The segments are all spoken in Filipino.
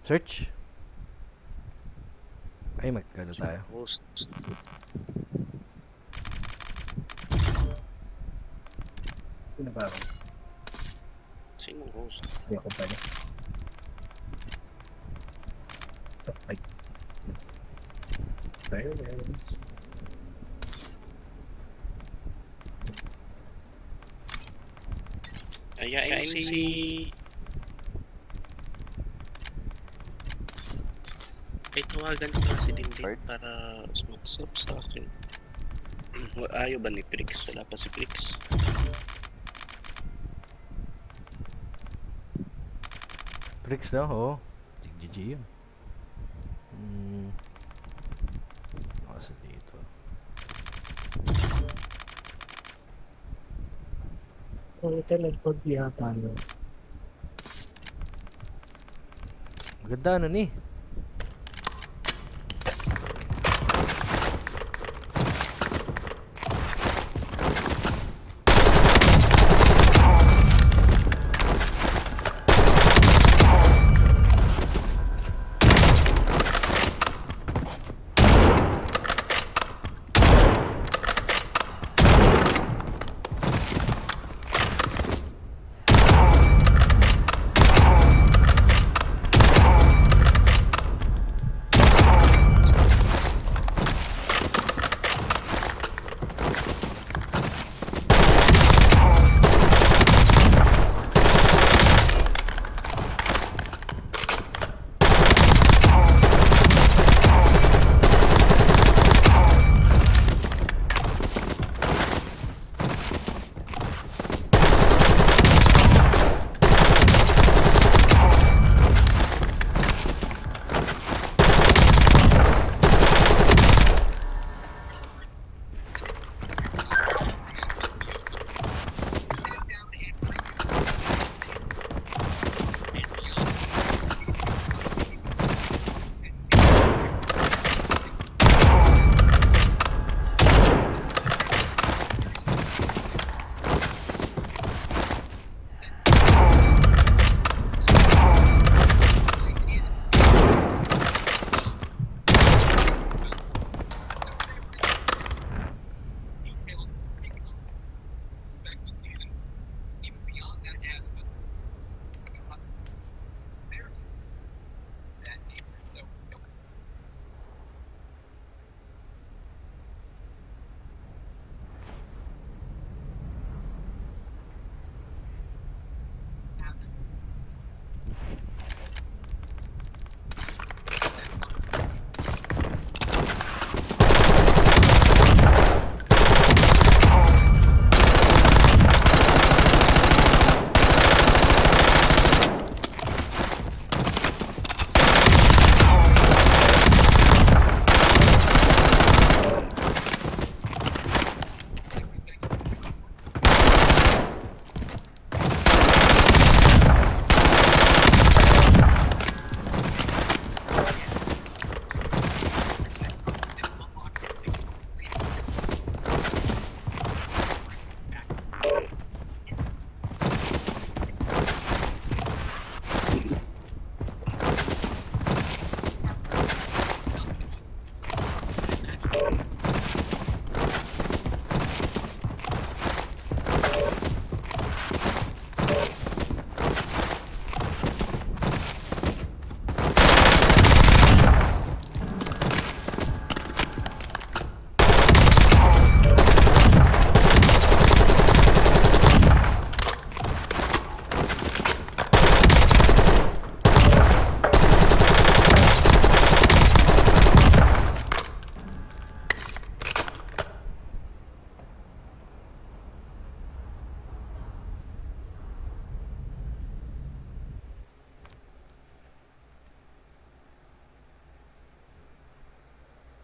Search. Ay, magkano tayo? Host. Sino ba ako? Sino host? Hindi ako pala. Ay. There it is. Ayain mo si... Ay, tawagan ko nga si Dindin para mag-sub sa akin. Ayaw ba ni Prix? Wala pa si Prix. Pricks na, oo. GG yun. Kasi dito. Teleport yata no. Maganda ano ni?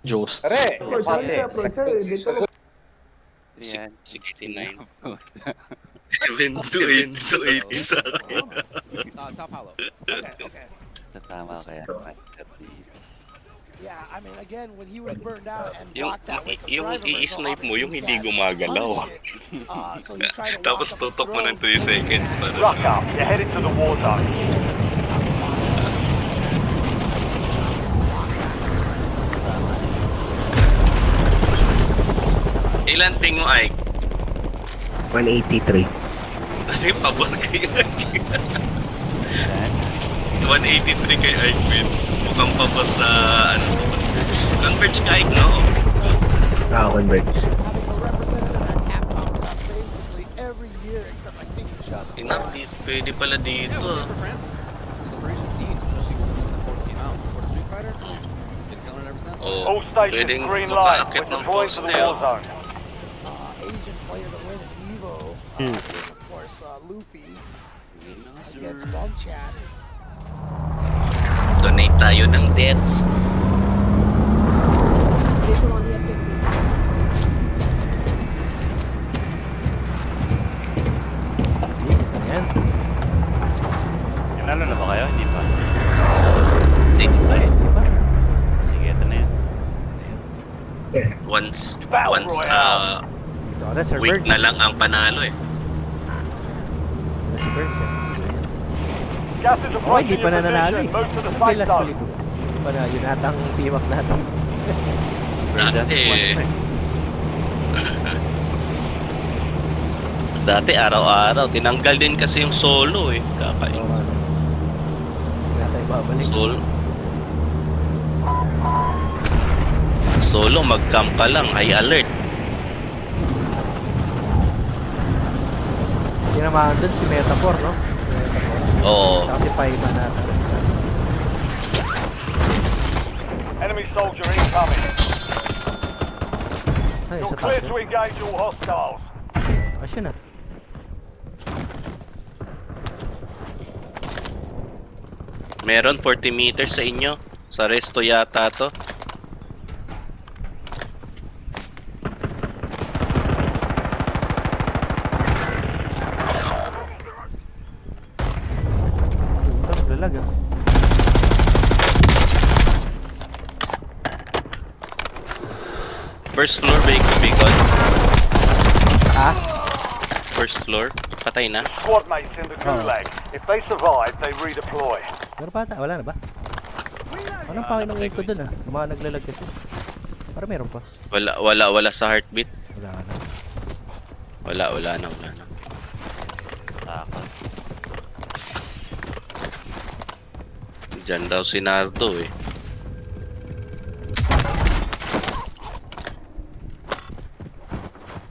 Diyos. Pare, Yan. 69. 72 sa akin. South Hollow. Okay. Tama kaya. Yeah, I mean, again, when he was burned out and Yung, blocked that with the yung driver, there's no i-snipe mo, yung opportunity hindi to gumagalaw. punish it. So he tried to Tapos walk up tutok mo and ng throw. 3 seconds para Rock sa... out. You're headed to the war zone. Ilan ping mo, Ike? 183. Ay, pabor kay Ike. Saan? 183 kay Ike, man. Mukhang pabor sa, ano. Converge ka, Ike, no? Converge. Having a representative at Capcom basically every year except I think just Tingnan, pwede pala dito. Yeah, we're for friends. The operation scene, especially when Season 4 came out for Street Fighter. Been killing it ever since. Oh, All stations pwedeng green light. makaakit We're ng deploying to the poste, war oh. zone. Asian player to win in Evo. Is of course Luffy against Bonchan. Donate tayo ng deaths. Visual on the objective. Ayan. Nanalo na ba kayo? Hindi pa. Hindi pa eh. Di ba? Sige, ito na yan. Once, Dito ako na, Sir week Birds. na lang ang panalo eh. Ito na si Birds eh. Gas is Okay, approaching di pa your na nanalo eh. position. Move to the Ano safe yung last zone. ulit ko? Di pa na, yun atang team-up natin. Dati araw-araw, tinanggal din kasi yung solo eh. Kakain. Wala tayo babalik. Solo, mag-camp ka lang, high alert. Tinamaan dun si Metaphor, no? Metaphor. Oo. Saka si Paiman natin. Enemy soldier incoming. Ay, You're sa clear taas to engage all hostiles. yun. Asya na. Meron 40 meters sa inyo. Sa resto yata to. Ito, lalag ah. First floor, bacon. Ah? First floor. Patay na. Squad mates in the gulag. If they survive, they redeploy. Meron pa ata? Wala na ba? Anong pakinungin ko dun ah? Yung mga naglalag kasi. Para meron pa. Wala sa heartbeat. Wala na. Wala na. Takot. Diyan daw si Nardo eh.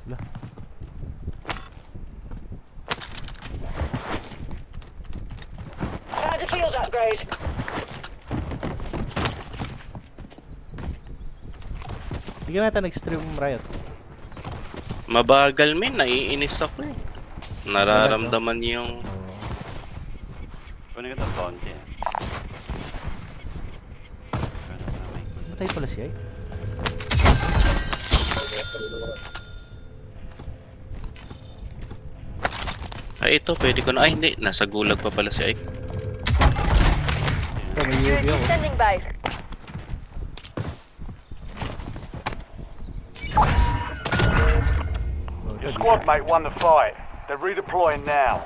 Wala. Found a field upgrade. Bigyan natin nag-stream Riot. Mabagal men, naiinis ako eh. Nararamdaman yung... Kunin ko itong bounty. Matay pala siya eh. Ay ito, pwede ko na. Ay hindi, nasa gulag pa pala si Ike. Ito, may UAV ako. Sending base. Oh, ito, Your dito. squad mate won the fight. They're redeploying now.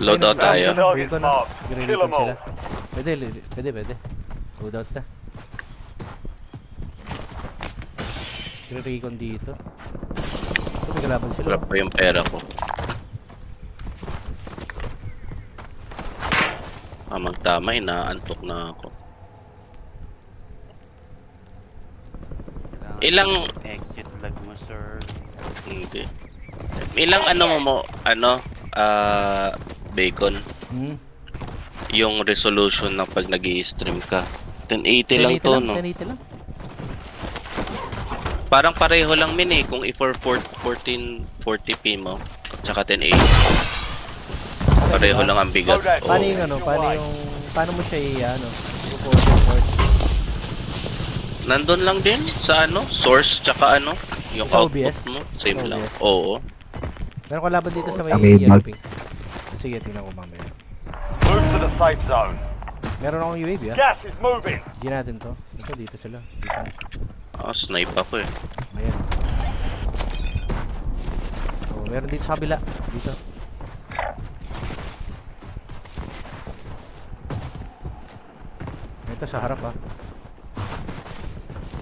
Load out tayo. Targets marked. Ginilip Kill ko them all. sila. Pwede. Load out na. Ginirikon dito. Ito, may kalaban sila. Wala pa yung pera ko. Magtama, inaantok na ako. Ilang... Exit lag mo, sir. Hindi. Ilang bacon. Yung resolution ng pag nag-i-stream ka. 1080 lang to, no? 1080 lang. Parang pareho lang min eh, kung i-1440p mo, tsaka 1080. Pareho lang ang bigat. Paano Oo. yung paano mo siya report? Nandun lang din sa source tsaka yung Sa output OBS? mo. Same Sa lang. OBS. Oo. Meron ko laban dito sa may May bug. ERP. Sige, tingnan ko mamaya. Move to the safe zone. Meron akong UAV ah. Gas is moving. Hindi natin to. Ito, dito sila. Dito. Snipe ako eh. Ayan. So, meron dito sa kabila. Dito. Ito sa harap ah.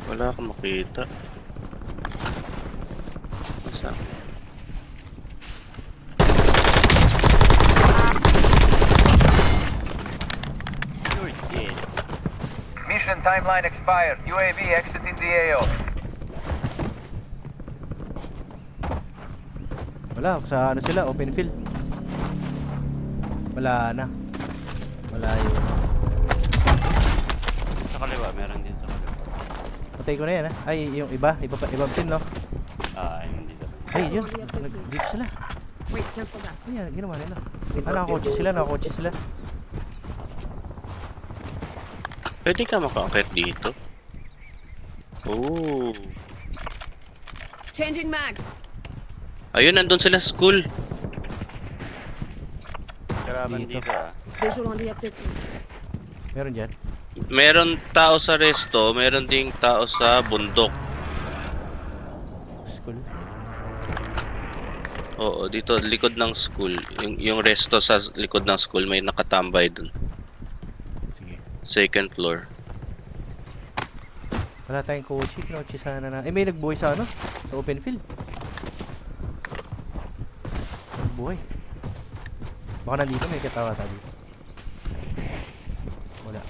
Wala akong makita. Mission timeline expired. UAV exiting the AO. Wala, sa ano sila, open field. Wala na. Malayo. Sa kaliwa, meron din sa kaliwa. Patay ko na yan, ha? Ay, yung ibang team, no? Hindi naman. Ay, yun. Dito sila. Wait, cancel that. Ayan, ginawa nila. Nakakotse sila. Pwede ka maka-akit dito. Oh. Changing mags. Ayun, nandun sila sa school. Karaman Dito. dito Visual on the objective. Meron dyan. Meron tao sa resto, meron ding tao sa bundok. School. Oo, dito likod ng school. Yung resto sa likod ng school may nakatambay dun. Sige. Second floor. Wala tayong kotse. Kinotse sana na. Eh, may nagbuhay sa ano? Sa open field. Nagbuhay. Baka nandito may katawa tayo dito. Wala.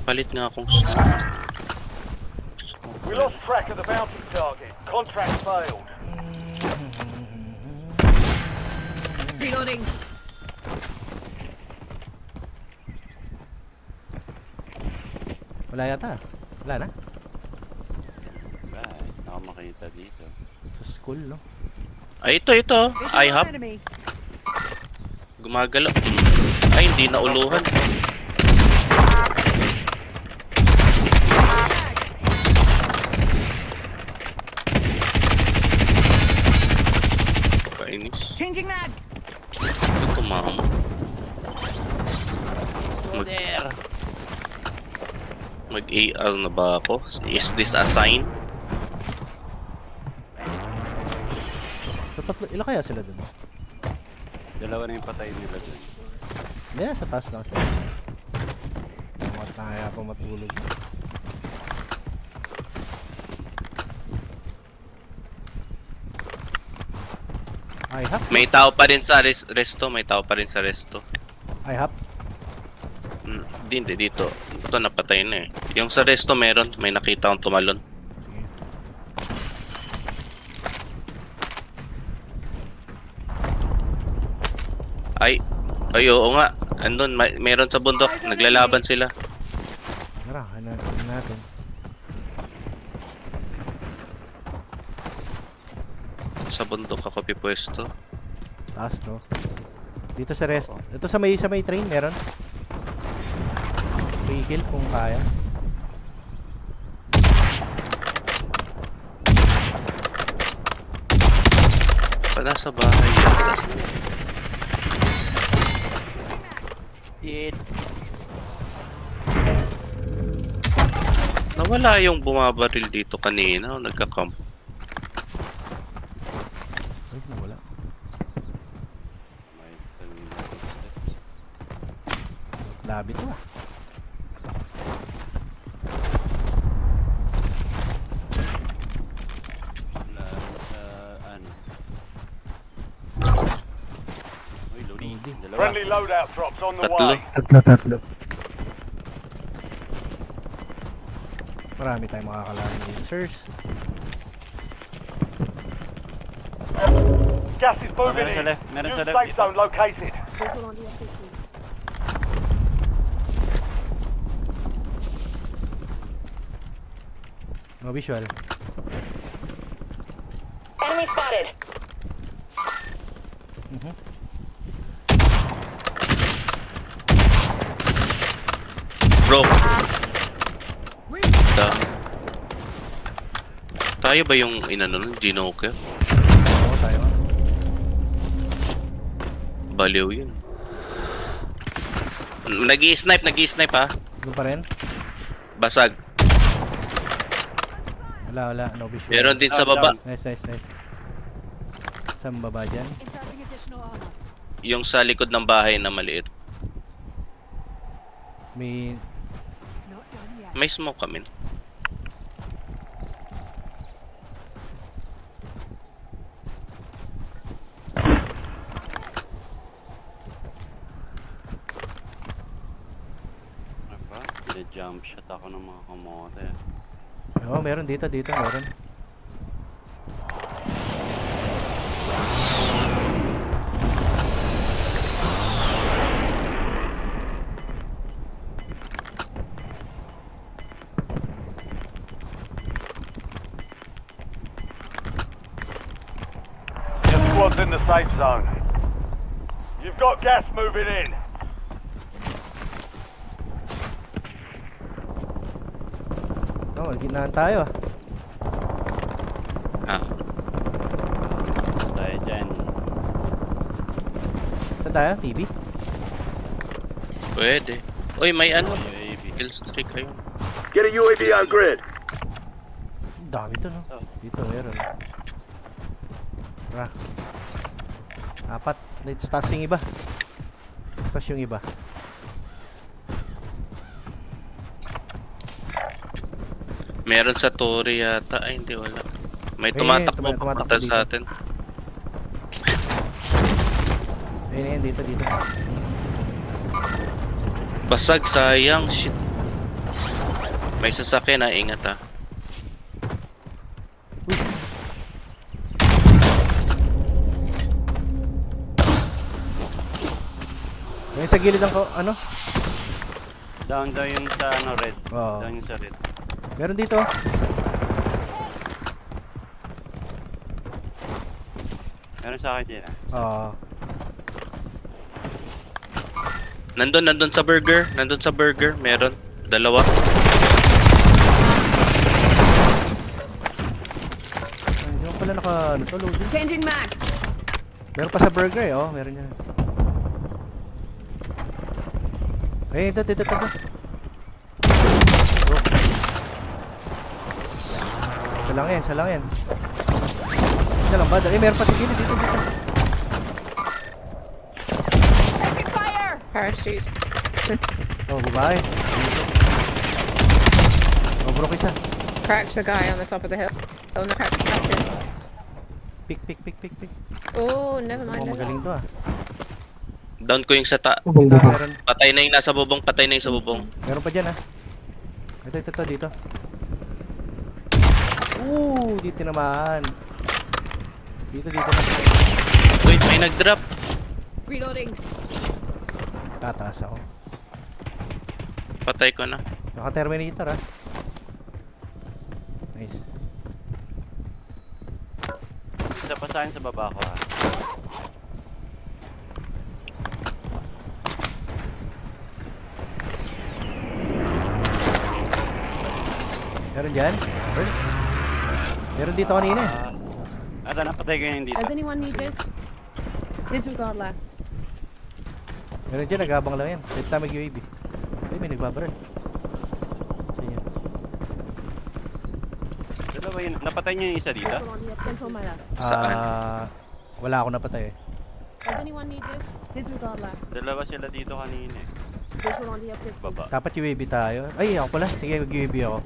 Palit nga akong We lost track of the bounty target. Contract failed. Reloading. Wala yata. Wala na. Ba, nakamakita dito. Sa school, no? Ay, ito. IHOP. Gumagalaw. Ay, hindi na uluhan. Kainis. Changing mags. Ito, ma'am. Mag-AR na ba ako? Is this a sign? So, ilan kaya sila dun? Dalawa na yung patay nila dun. Hindi, sa taas lang siya. Kaya pa matulog. IHOP? May tao pa rin sa resto. May tao pa rin sa resto. IHOP? Hindi, dito. Ito, napatay na eh. Yung sa resto meron. May nakita akong tumalon. Sige. Ay, oo nga. Andun, meron sa bundok. Naglalaban sila. Tara, ano natin. Sa bundok ako pipwesto. Taas, no? Dito sa rest. Ito sa may train, meron? Free kill kung kaya. Pala sa bahay yata. Nawala yung bumabaril dito kanina o nagka-camp. Ay, nawala. Labi to ah. Wala sa ano. Uy, loading. Dalawa. Friendly loadout drops on the Tatlo. way. Tatlo. Marami tayong makakalaman dito, sirs. Gas is moving Meron sa in. left, meron sa New left. safe zone located. Visual on the objective. No visual. Enemy spotted. Bro. Tayo ba yung inano nun? Ginoker? Oo, tayo. Baliw yun. Nag-i-snipe ha. Doon pa rin? Basag. Wala. No visual. Meron din sa baba. Nice. Saan baba dyan? Inserting additional armor. Yung sa likod ng bahay na maliit. May... Not done yet. May smoke kami. Jump shot ako ng mga kamote. Oo, meron dito, meron. Your squad's in the safe zone. You've got gas moving in. Oo, ginaan tayo ah. Ah, Tapos tayo dyan. Saan tayo? TV? pwede. Uy, may ano? UAV. Kill streak ayun. Get a UAV on grid. Ang dami to, no? Dito, meron. Tara. Apat. Dito sa taas yung iba. Taas yung iba. Meron sa Torre yata. Ay, hindi, wala. May Ayun, tumatakbo tumatakbo papunta dito. sa atin. Ayun, dito. Basag, sayang. Shit. May sasakyan na, ingat ah. Ayun sa gilid ng ano? Down daw yung sa ano, red. Oo. Down yung sa red. Meron dito. Meron sa akin din ah. Oo. Nandun sa burger. Nandun sa burger. Meron. Dalawa. Ay, hindi mo pala ano to, loading. Changing max. Meron pa sa burger eh, oh. Meron yan. Ay, ito. Isa lang yan. Isa lang ba? Eh, meron pa sa gilid dito. Taking fire. Parachute. Oh, babae. Oh, broke isa. Cracked the guy on the top of the hill. Oh no, cracked him. Pick. Oh, never mind. Oh, magaling to ah. Down ko yung sa Dito, meron. Patay na yung nasa bubong. Patay na yung sa bubong. Meron pa dyan ah. Ito, dito. Dito naman. Dito na. Wait, may nag-drop. Reloading. Tataas ako. Patay ko na. Naka-terminator ah. Nice. Isa pa sa akin sa baba ko ah. Meron dyan? Meron dito kanina eh. Ata, napatay ko yung dito. Does anyone need this? Disregard last. Meron dyan, nag-abang lang yan. Pwede tayo mag-UAV. Ay, may nagbabaril. Saan yan? Dalawa yun. Napatay niyo yung isa dito? Careful on the cancel my last. Saan? Wala ako napatay eh. Does anyone need this? Disregard last. Dalawa sila dito kanina eh. Careful on the objective. Baba. Dapat UAV tayo. Ay, ako pala. Sige, mag-UAV ako.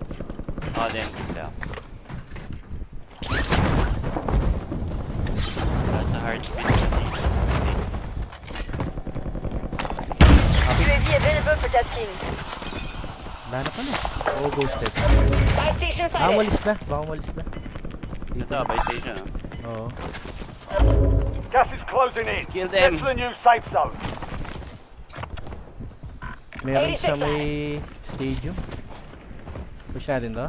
Oh, then. Yeah. Sa hard speed. UAV available for testing. Wala na pala. Oo, ghosted. Buy station Baka umalis na. Ito, by station ah. Oo. Gas is closing in. Kill Get them. to the new safe zone. Meron sa may stadium. Push natin to.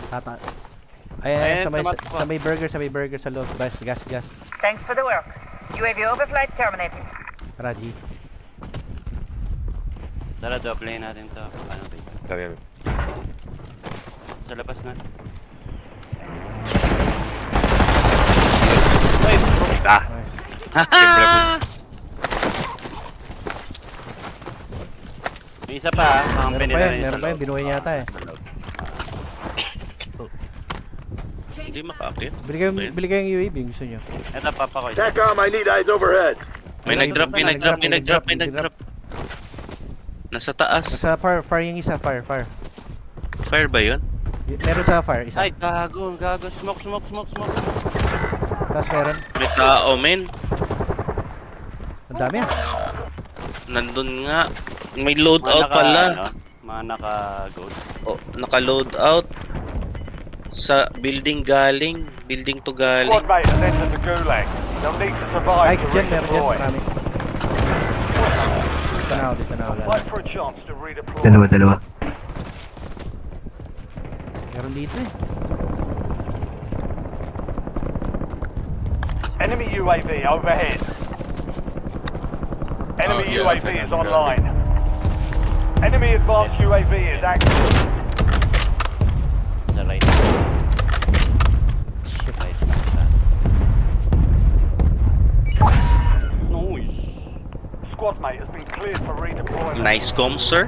Tata. Ayan, Ayan, sa may burger sa loob. Gas. Thanks for the work. UAV overflight terminated. Tara, G. Tara, double natin to. Ano ba ito? Kaya Sa labas na. Nice. May isa pa ah. Company na rin Meron pa yan. Binuhay niya yata eh. Hindi makakit. Bili kayong UAV yung gusto nyo. Ito, papa ko isa. TACOM, I need eyes overhead. May nag-drop. Nasa taas. Sa fire yung isa. Fire. Fire ba yun? Meron sa fire, isa. Ay, gago. Smoke. Tapos meron. May tao, men. Ang dami ah. Nandun nga. May loadout pala. Mga naka-gold. Oh, naka-loadout. Sa building galing. Building to galing. Squad mate has entered the gulag. They'll need to survive Ay, to dyan, meron dyan. redeploy. Marami. Dito na ako, dito na ako. Fight for a chance to redeploy. Dalawa. Meron dito eh. Enemy UAV overhead. Enemy Oh, yeah, UAV okay, is okay. online. Enemy advanced UAV is active. Sa right. Right. Nice. Squad mate has been cleared for redeployment. Nice com, sir.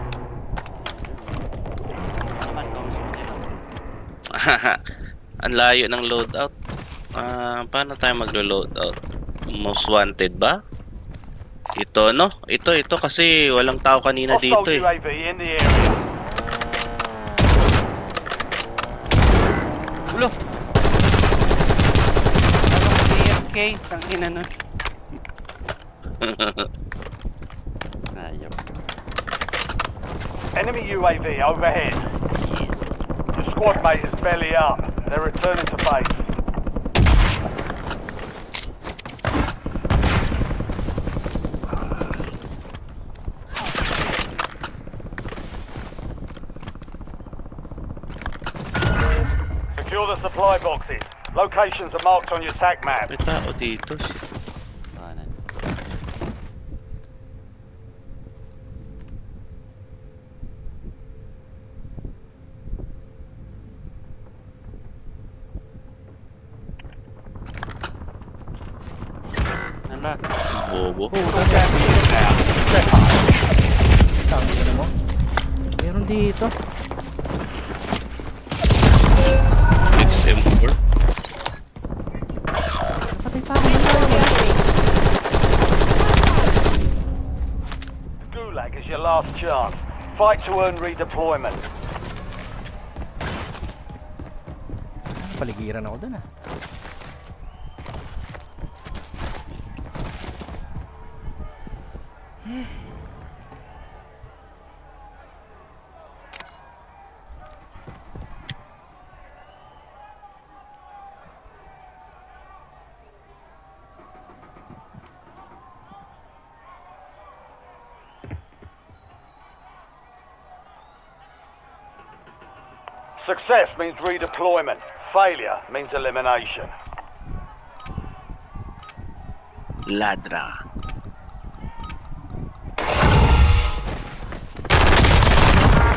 Naman kung sino. Ang layo ng loadout. Paano tayo maglo-loadout? Most wanted ba? Ito, no? Ito kasi walang tao kanina dito Hostile eh. UAV in the area. Ulo! AFK, tangina nun. Ayop. Enemy UAV overhead. Your squad mate is belly up. They're returning to base. Secure the supply boxes. Locations are marked on your TAC map. May tao dito. Shit. Kanan. Nala. Bobo. Tangin na mo. Meron dito. XM4. Patay pa ako. Gulag is your last chance. Fight to earn redeployment. Paligiran ako dun ah. Success means redeployment. Failure means elimination. Ladra.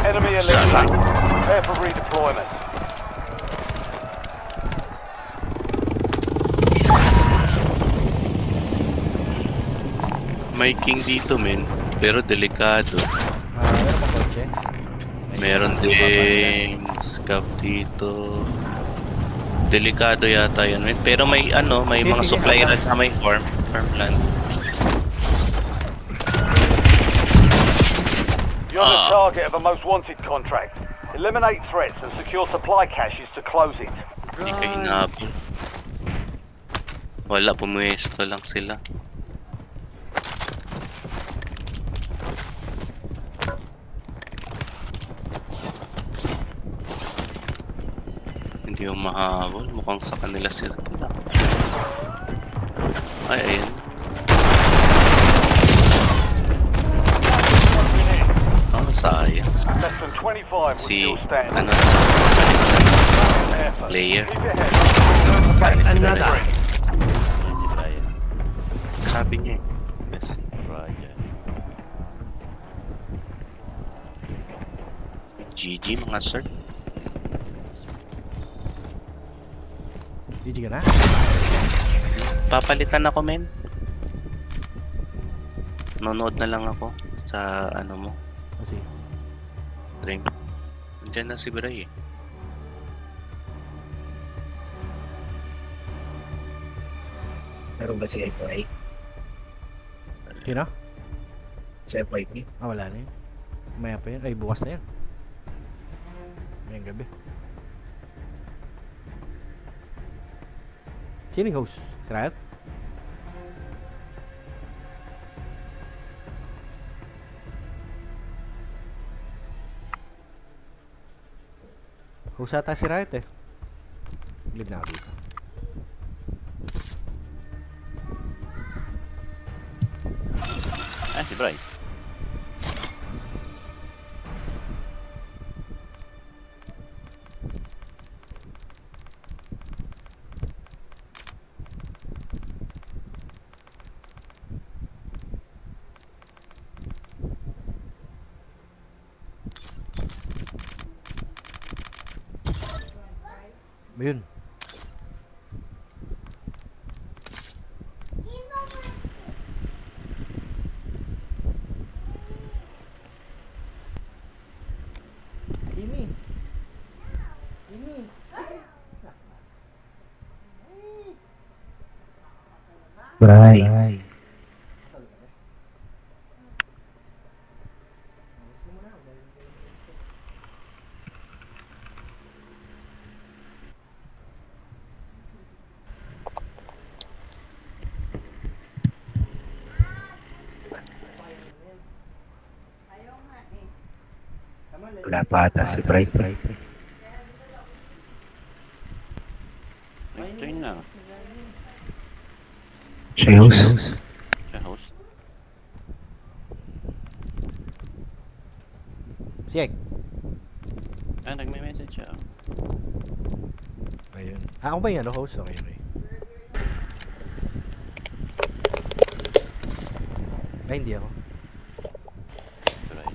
Enemy eliminated. Prepare for redeployment. May king dito, men. Pero delikado. Meron pa kotse. Meron ding scav dito. Delikado yata yun, men. Pero may ano, may Sige, mga sige, supply haba. rod na may farmland. You're the target of a most wanted contract. Eliminate threats and secure supply caches to close it. Hindi ka hinabol. Wala, pumuesto lang sila. Hindi yung mahabol. Mukhang sa kanila sila. Ay, ayun. Oh, sayang. Less than 25 will Si, still stand. ano, player. Keep your head. Another. Sabi niya eh. Yes. GG mga sir. GG ka na? Papalitan ako, men. Nonood na lang ako sa ano mo, Kasi. stream. Diyan na si Bray eh. Meron ba si FY? Sino? Si FYP? Wala na yun. Maya pa yun. Ay, bukas na yun. Ngayong gabi. Sino yung host? Si Riot? Host ata si Riot eh. Live na ako dito. Ah, si Bray. Ayun. Kimi. Kimi. Bray. Wala pa ata si Bray. Join na. Siya yung host. Siya host. Sieg. Ah, nagme-message siya. Ayun. Ako ba yung host? Okay, okay. Ay, hindi ako. Bray.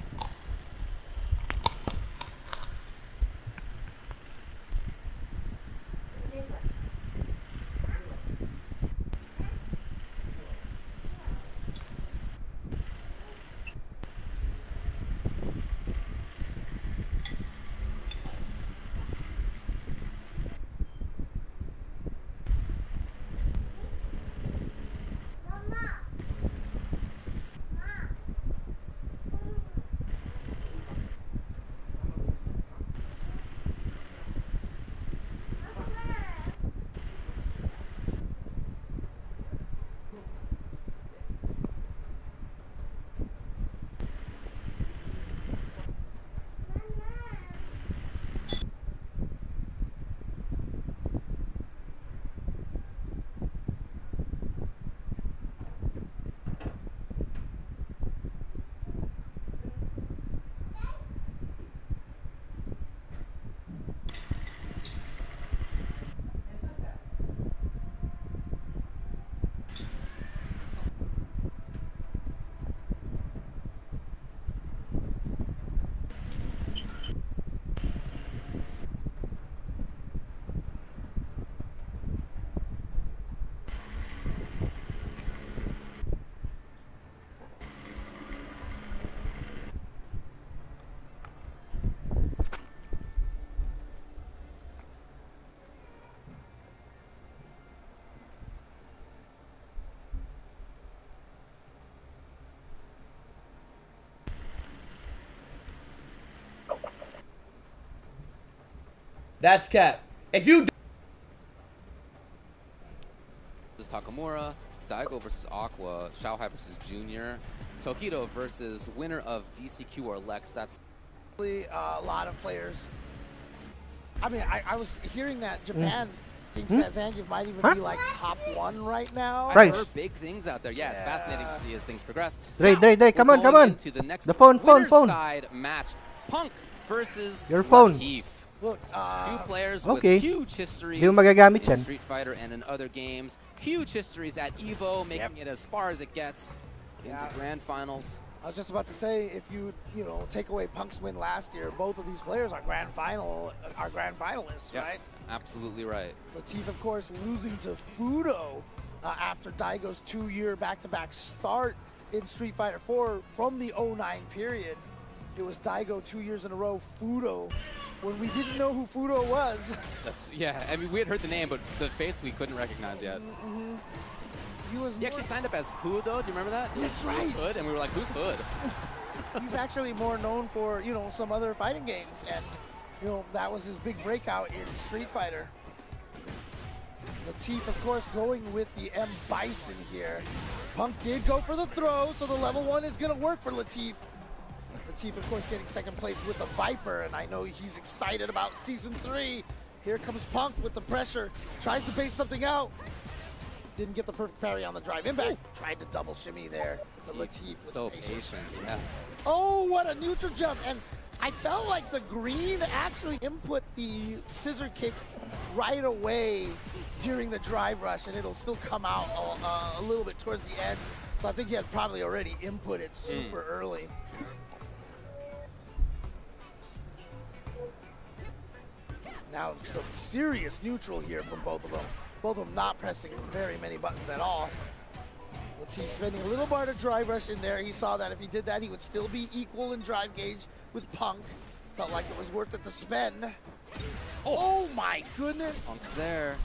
That's cap. If you This is Takamura, Daigo versus Aqua, Xiaohai versus Junior, Tokido versus winner of DCQ or Lex. That's A lot of players. I mean, I was hearing that Japan thinks that Zangief might even be like top 1 right now. Right. I've heard big things out there. Yeah, it's fascinating to see as things progress. Dre, come on, We're come going on. into the next The phone. winner's side match. Punk versus Your phone. Latif. Look, Two players okay. with huge histories Hindi mo magagamit in yan. Street Fighter and in other games. Huge histories at EVO, making it as far as it gets into grand finals. I was just about to say, if you take away Punk's win last year, both of these players are grand finalists, Yes, right? absolutely right. Latif, of course, losing to Fudo after Daigo's 2-year back-to-back start in Street Fighter 4 from the 09 period. It was Daigo 2 years in a row, Fudo, when we didn't know who Fudo was. I mean, we had heard the name, but the face we couldn't recognize yet. He actually signed up as Who, though? Do you remember that? That's Who's right. Hood? And we were like, who's Hood? He's actually more known for, some other fighting games, and, that was his big breakout in Street Fighter. Latif, of course, going with the M. Bison here. Punk did go for the throw, so the level 1 is going to work for Latif. Latif, of course, getting second place with the Viper, and I know he's excited about Season 3. Here comes Punk with the pressure, tries to bait something out. Didn't get the perfect parry on the drive impact. Tried to double shimmy there. The Latif with So patience. patient, yeah. Oh, what a neutral jump. And I felt like the green actually input the scissor kick right away during the drive rush, and it'll still come out a little bit towards the end. So I think he had probably already input it super early. Now some serious neutral here from both of them. Both of them not pressing very many buttons at all. Latif spending a little bar to drive rush in there. He saw that if he did that, he would still be equal in drive gauge with Punk. Felt like it was worth it to spend. Oh my goodness. Punk's there.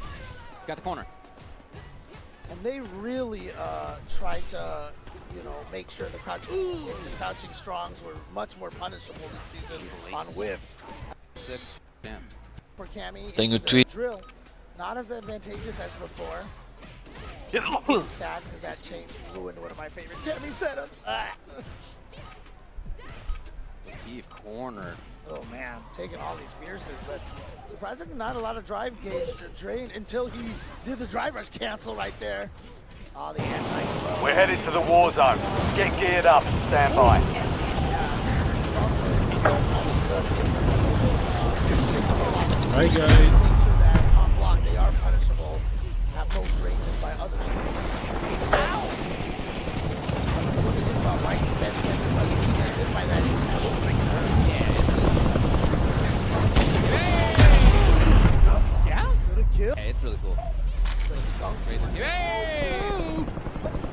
He's got the corner. And they really tried to, you know, make sure the crouching hits and crouching strongs were much more punishable this season on whiff. 6. Damn. For Cammy, Tengo into the tweet. drill, not as advantageous as before. Sad because that change ruined one of my favorite Cammy setups. Latif cornered. Oh man, taking all these fierces, but surprisingly not a lot of drive gauge to drain until he did the drive rush cancel right there. Oh, the anti-throw. We're headed to the war zone. Get geared up and stand by. Hi guys. Make sure that on block they are punishable at most ranges by other schools. Ow! Look at this about right then, but he gets hit by that. He's yeah, good a kill. Hey, it's really cool. Great to see. Hey!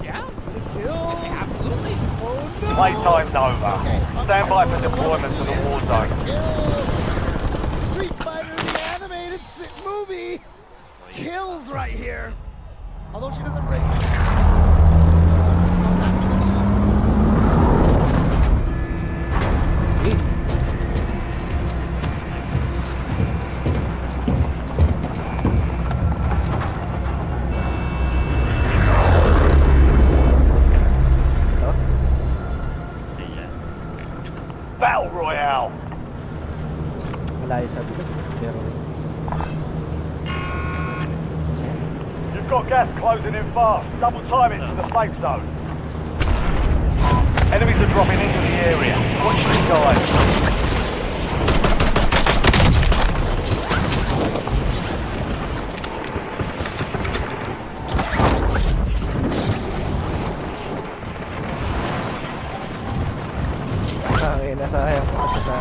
Yeah, good a kill. Absolutely. Oh no! Playtime's over. Okay. Stand by for deployment to the war zone. Street Fighter, the animated movie, kills right here. Although she doesn't break. Battle Royale. Malayo sa likod. Pero... You've got gas closing in fast. Double time it to the safe zone. Enemies are dropping into the area. Watch the skies. Nasayang ko kasi sa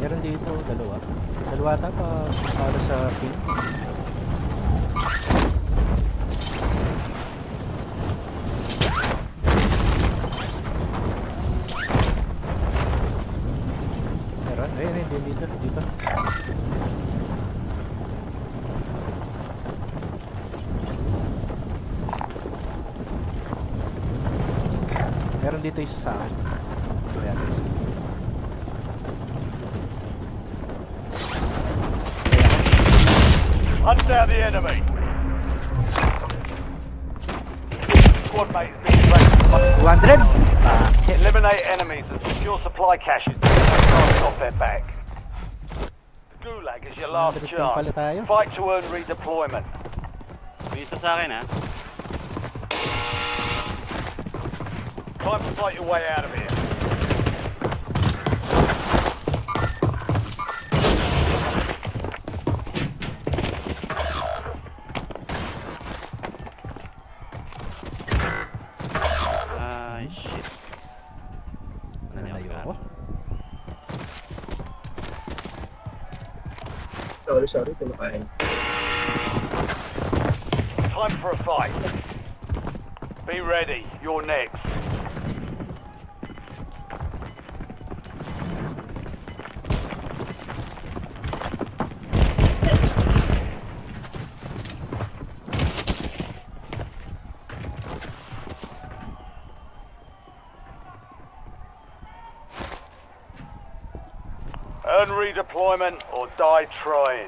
meron dito, dalawa. Dalawa ata pa para sa ping. Meron? Ayun, dito. Meron dito isa sa akin. Ayan. Hunt down the enemy. Squad mate is being tracked. 200! Eliminate enemies and secure supply caches. Can't off their back. The Gulag is your last 100 chance. pala tayo. Fight to earn redeployment. May isa sa akin ha. Time to fight your way out of here. Ay, shit. Nalayo ako. Sorry, kumakain. Time for a fight. Be ready. You're next. Earn redeployment or die trying.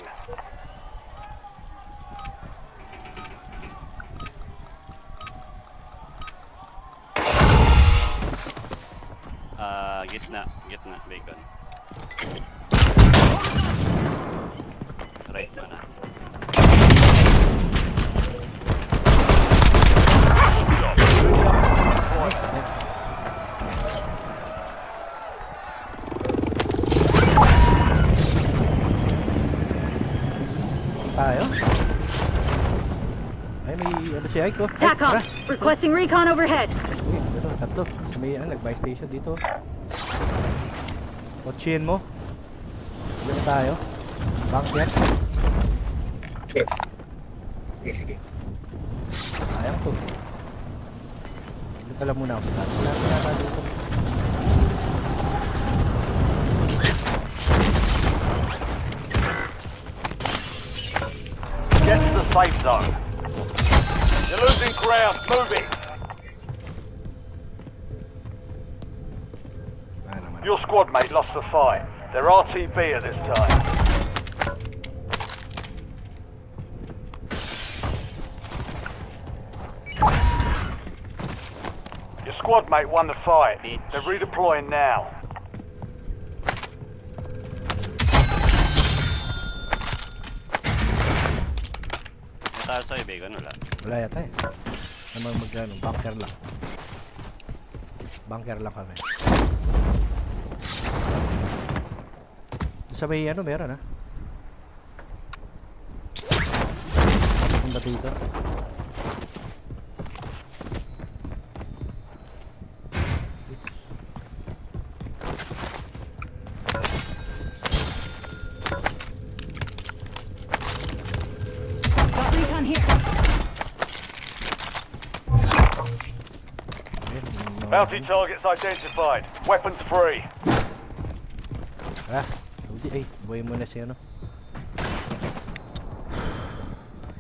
Gitna, bacon. Right mo na. Tayo. Ay, may ano si Aiko. Ay, TACOM, tara. requesting recon overhead. Uy, ito, tatlo. May nag-buy station dito. Kotsin mo. Dito tayo. Bunker. Sige. Sayang to. Dito lang muna ako. Wala dito. Get to the safe zone. You're losing ground. Moving. Your squad mate lost the fight. They're RTB at this time. Your squad mate won the fight. They're redeploying now. Tayo sa'yo, bacon, wala. Wala yata eh. Namang magkano, bunker lang. Bunker lang kami. Sa may ano meron ha. Papunta dito. Got recon here. Bounty targets identified. Weapons free. Ah, ay, buhay mo na si ano.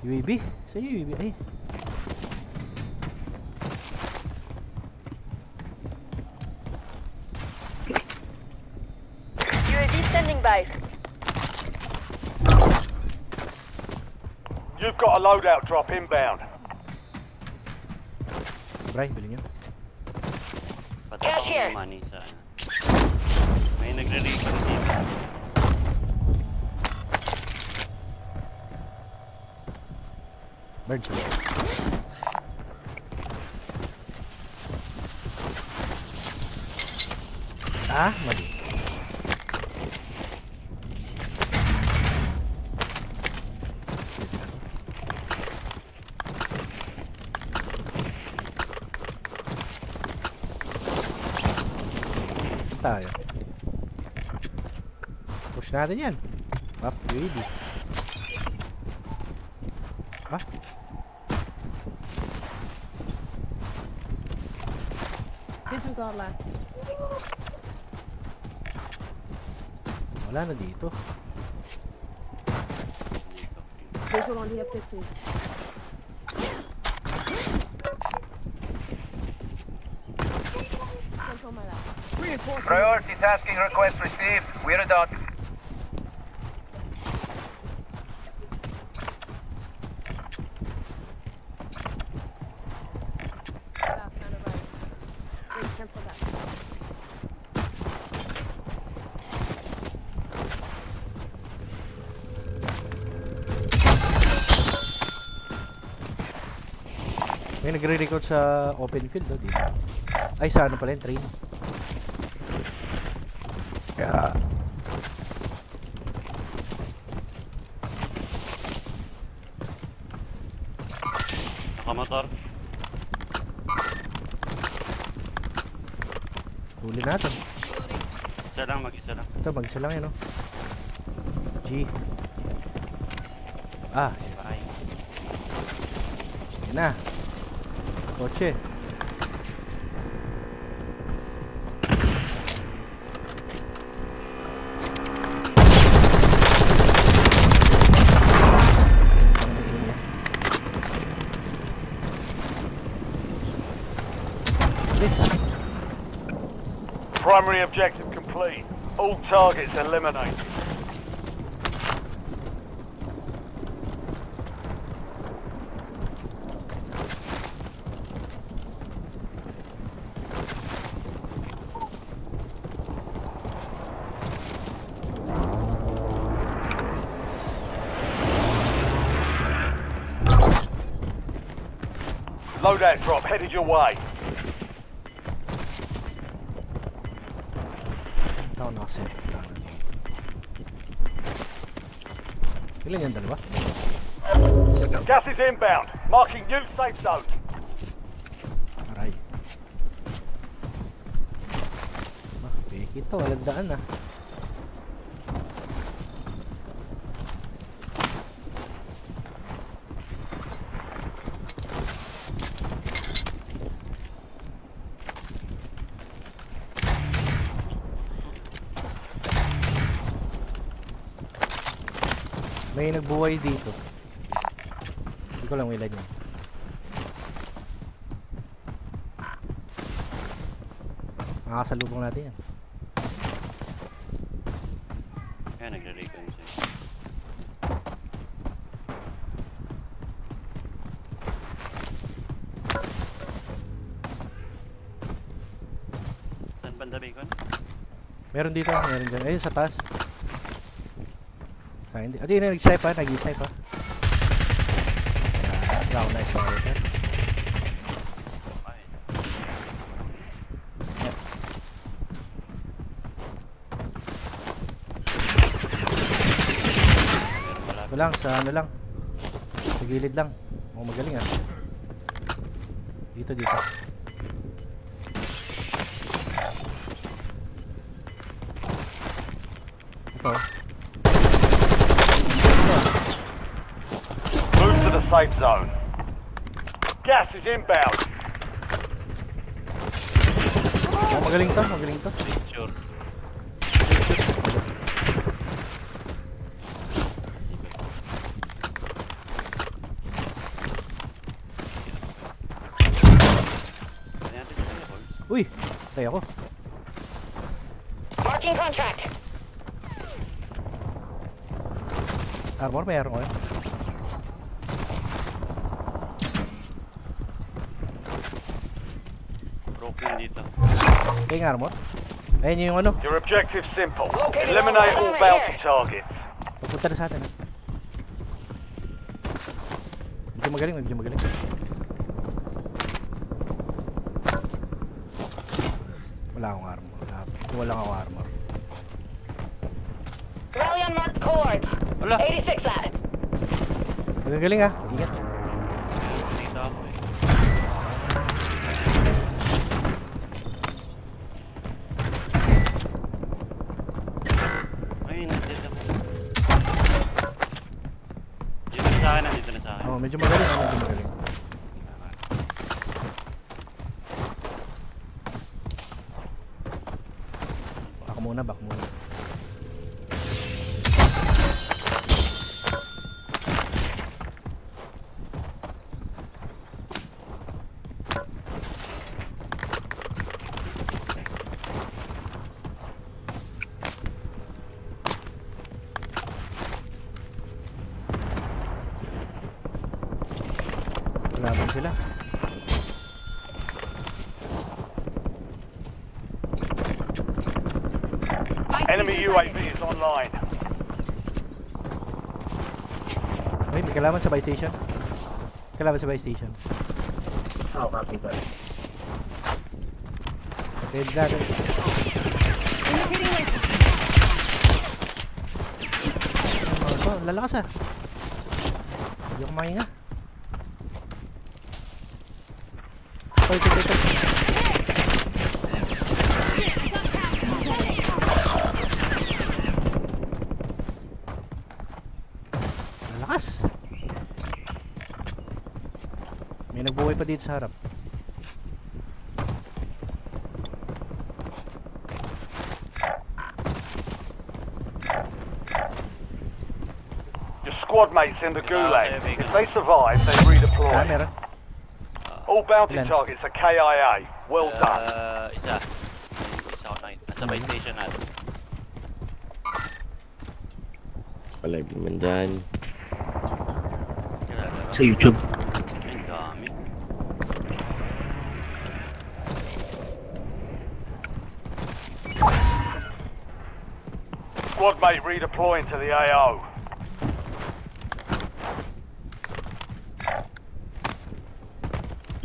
UAV? Sa UAV, ay. UAV standing by. You've got a loadout drop inbound. Bray, bili nyo. Patapos ko yung money sa ano. May nagre-recon dito. Birds. Ah, mali. Tayo. Push natin yan. Up, UAV. Ah? Disregard last. Wala na dito. Visual on the objective. Control my left. Priority tasking request received. We're a dot. Back, kind of right. Wait, cancel that. May nagre-record sa open field oh, dito. Ay, sa ano pala yung train. Yeah. Nakamotor. Huli natin. Isa lang, mag-isa lang. Ito, mag-isa lang yun oh. G. Ah, Bahay. yun na. Kotse. Primary objective complete. All targets eliminated. Loadout drop headed your way. Ako nakaset. Ilan yan, dalawa? Gas is inbound. Marking new safe zone. Aray. Peki to, walang daan ah. May nagbuhay dito. Hindi ko lang ilan yun. Makakasalubong natin yan. Kaya nagre-recon siya. Saan banda recon? Meron dito, meron dyan. Ayun, sa taas. Sa hindi. Adi, nag-snipe ha, nag-snipe ha. Wow, nice one right there. Ito lang, sa ano lang. Sa gilid lang. Oh, magaling ah. Dito, dito. Ito. Move to the safe zone. Gas is inbound. Oh, magaling to, magaling to. Sure. Uy, tayo ako. Marking contract. Armor, may armor. Broken dito. Kaya yung armor. Ayun yung ano. Your objective's simple. Eliminate all bounty targets. Papunta na sa atin. Medyo magaling, medyo magaling. Wala akong armor. Wala akong armor. Rally on marked coords. Wala. 86 lad. Magagaling ah. Ingat. Dito ako eh. Ay, nandito ako. Dito na sa akin, nandito na sa akin. Oh, medyo magaling, medyo magaling. Back muna. Laban sila. Enemy UAV is online. Ay, may kalaban sa buy station. Kalaban sa buy station. Oh, copy that. Okay, natin. Oh, lalakas ah. Hindi ako mahinga. Ito. Lalakas. May nagbuhay pa dito sa harap. Your squad mates in the gulag. If they survive, they redeploy. Meron. All bounty Ilan? targets are KIA. Well done. Isa. Isa ko nakita. Nasa buy station natin. Palive naman dyan. Kinalaro. Sa YouTube. Ay, dami. Squad mate redeploying to the AO.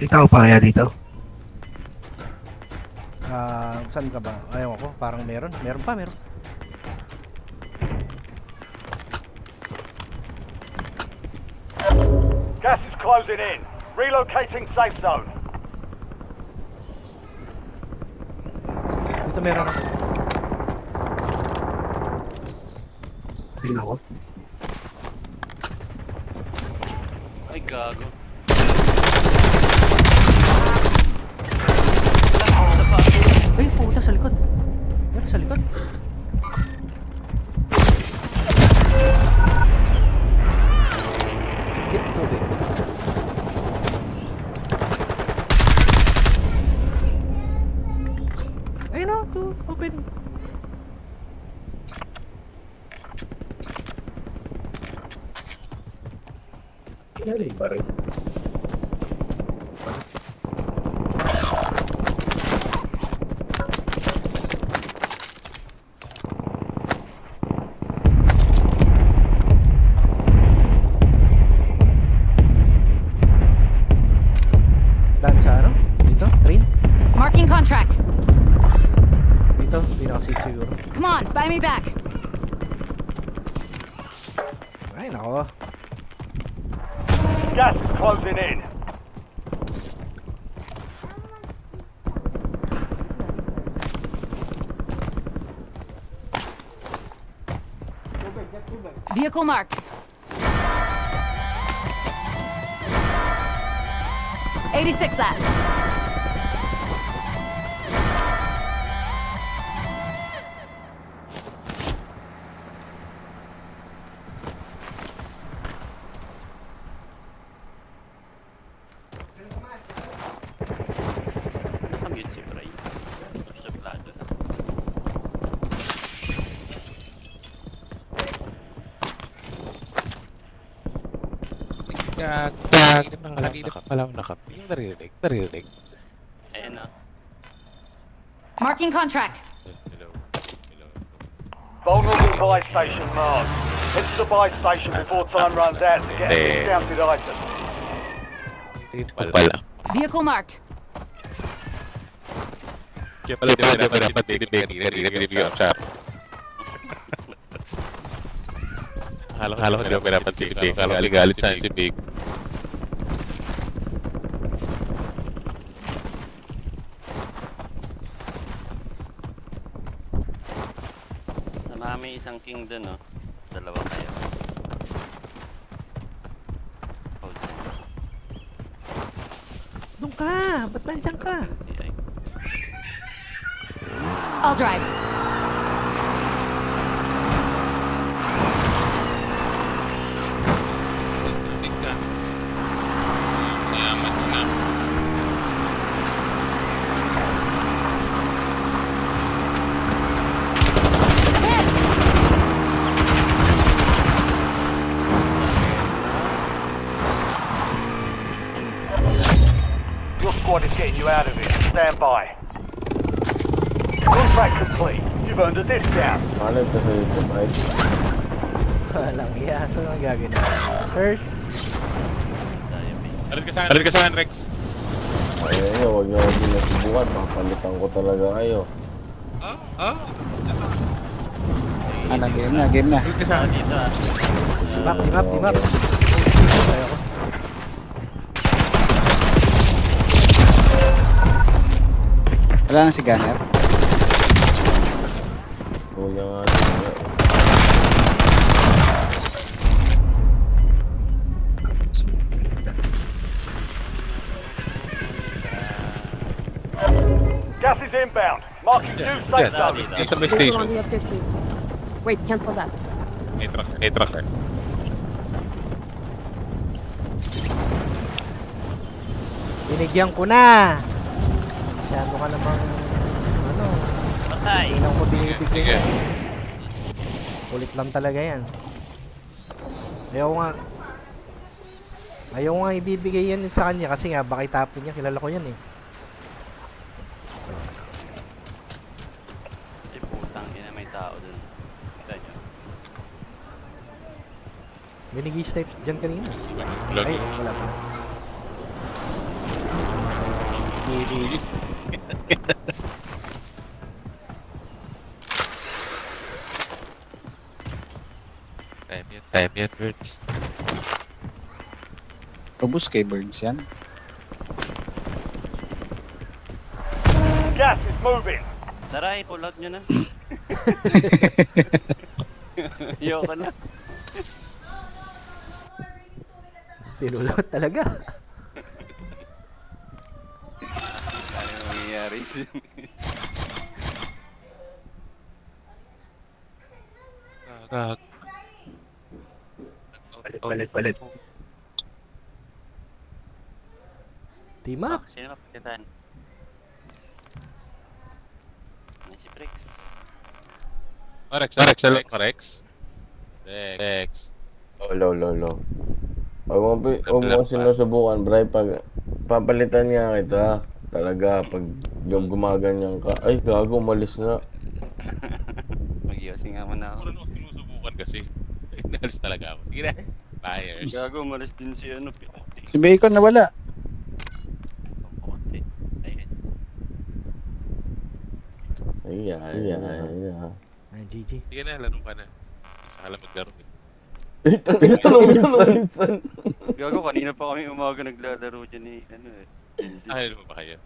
May tao pa kaya dito? Saan ka ba? Ayaw ako, parang meron. Meron pa, meron. Gas is closing in. Relocating safe zone. Dito meron ako. Tingnan ko. Ay, gago. Ay, puta, sa likod. Meron sa likod. Hit tubig. Ayun o, to open. Kinali pa rin. Dami sa ano? Dito? Train? Marking contract. Dito? Hindi nakasafe siguro. Come on, buy me back. Ay, nako. Gas is closing in. Vehicle marked. 86 left. Nakamute si Bray. Suplado na. Kanina pa lang yung narinig. Ayan na. Marking contract. Vulnerable buy station marked. Head to the buy station before time runs out to get a discounted item. Pala. Vehicle marked. Kaya pala di ba dapat narinig ang sharp. Akala ko di ba dapat tinig. Akala galit sa si Big. Sa mami isang king dun, oh. Dalawa kayo. Hold on. Doon ka! Ba't nandiyan ka? CI. I'll drive. Mayaman na. Your squad is getting you out of here. Stand by. Contract complete. You've earned a discount. Palive ka sa YouTube ay. Walang iya. Saan ang gagawin natin? Sirs? Palit ka sa akin, Rex. Ayun nyo, huwag nyo huwag nyo nasubukan. Papalitan ko talaga kayo. Game na. Dito ah. Team up. Ayaw ko. Wala na si Gunner. Kuya nga. Gas is inbound. Marking new safe zone. Sa may Visual station. on the objective. Wait, cancel that. May truck eh. Binigyan ko na! Masyado ka namang... Ano? Patay. Ilang ko binibigyan Sige. yan. Kulit lang talaga yan. Ayaw nga ibibigay yan sa kanya kasi nga baka itapon niya. Kilala ko yan eh. Ay, putang ina, may tao dun. Kita nyo. May nag-i-step dyan kanina. Ay, wala pa. Time yet, birds. Robust kay birds yan. Gas is moving. Tara, pull out nyo na. Ayoko na. Pinulot talaga. Ano yung mangyayari? Palit. Team up. Sino mapakitan? Ano si Prix? Rex. Lo. Huwag mo sinusubukan, bray. Pag papalitan nga kita, talaga, pag gumaganyan ka, ay, gago, umalis nga. Mag-iosing nga muna ako. Puro sinusubukan kasi. Inalis talaga ako. Sige na. Buyers. Gago, malas din si ano. Si Bacon nawala. Konti. Ayun. Ay. Ay, GG. Sige na, laro ka na. Isa ka lang maglaro eh. Ito minsan. Gago, kanina pa kami umaga naglalaro dyan eh. Ano eh. Ano ba kayo?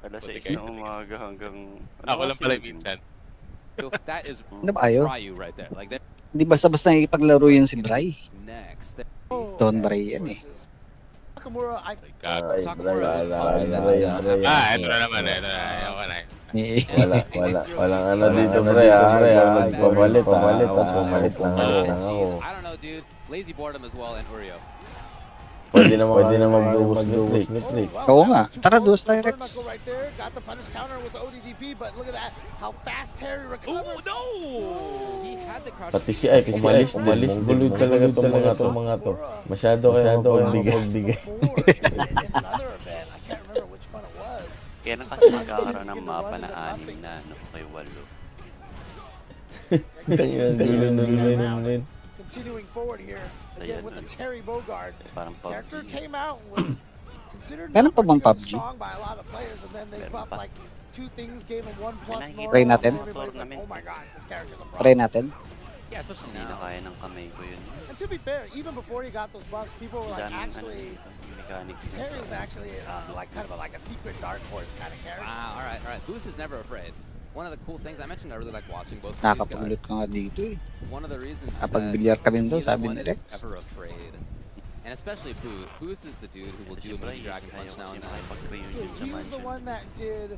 Alas Buti 6 na umaga hanggang... Ako lang pala minsan. That is Ano ba ayaw? Ryu right there. Like that. Hindi basta-basta nakikipaglaro yan si Bray. Next. Don Bray yan eh. Nakamura, I Gago. Ay, bray. Ito na naman eh. Ayoko na eh. Walang ano dito, bray. Nagpapalit lang ako. I don't know, dude. Lazy boredom as well and Ureo. Pwede na magduwas ni Trick. Oo nga. Tara, duwas tayo, Rex. Right there, got the punish counter with the ODDP, but look at that, how fast Terry recovers. No! He had the crouch. Pati siya ay umalis. Bulod talaga itong mga to. Masyado kayo magbigay. Another event, I can't remember which one it was. Kaya na kasi magkakaroon ng mapa na 6 na ano, kay 8. Continuing forward here, again with the Terry Bogard. Parang Character PUBG. came out and was considered Meron pa bang not PUBG? strong by a lot of players, and then they Meron buffed pa. like 2 things, gave him 1+ Nakikita Try normal, natin. and everybody's like, oh my gosh, this character's a Try problem. natin. Yeah, especially Hindi na now. kaya ng kamay ko yun. And to be fair, even before he got those buffs, people were like, Daming ano, actually, mechanics. Terry is actually like kind of like a secret dark horse kind of character. Wow, alright. Boost is never afraid. One of the cool things I mentioned, I really like watching both of these Nakakapulot guys. ka nga dito eh. One of the reasons is Kapag that bilyar ka rin daw, neither sabi one ni is Rex. ever afraid. And especially Boost. Boost is the dude who will do a mini Dragon Punch now and then. Dude, he was the one that did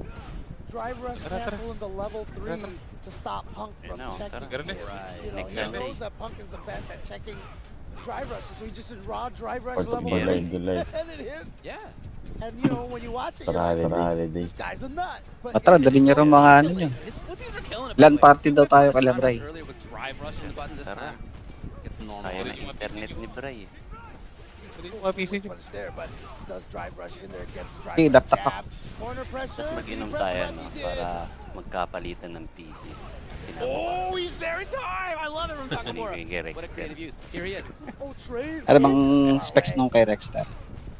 drive rush cancel into level 3 to stop Punk from checking. Tara na. You know, he knows that Punk is the best at checking drive rushes, so he just did raw drive rush Pag level delay. 3 and it hit. Yeah. And you know, when you watch it, you're like, this guy's a nut. But Tara, dali niya rin mga ano niya. His footsies are killing it. LAN party daw tayo kala Bray. Earlier with drive rushing the button this Tara. time. It's normal. Kaya ng internet ni Bray. Pwede mo ka-PC nyo. Punish there, but does drive rush in there, gets drive Okay, rush laptop jab, corner pressure. Tapos mag-inom press tayo button, no, he did. para magkapalitan ng PC. Oh, he's there in time! I love it from Takamura. Binigay kay What a Rex creative use. Here he is. Oh, trade. Ano bang specs nung kay Rexstar?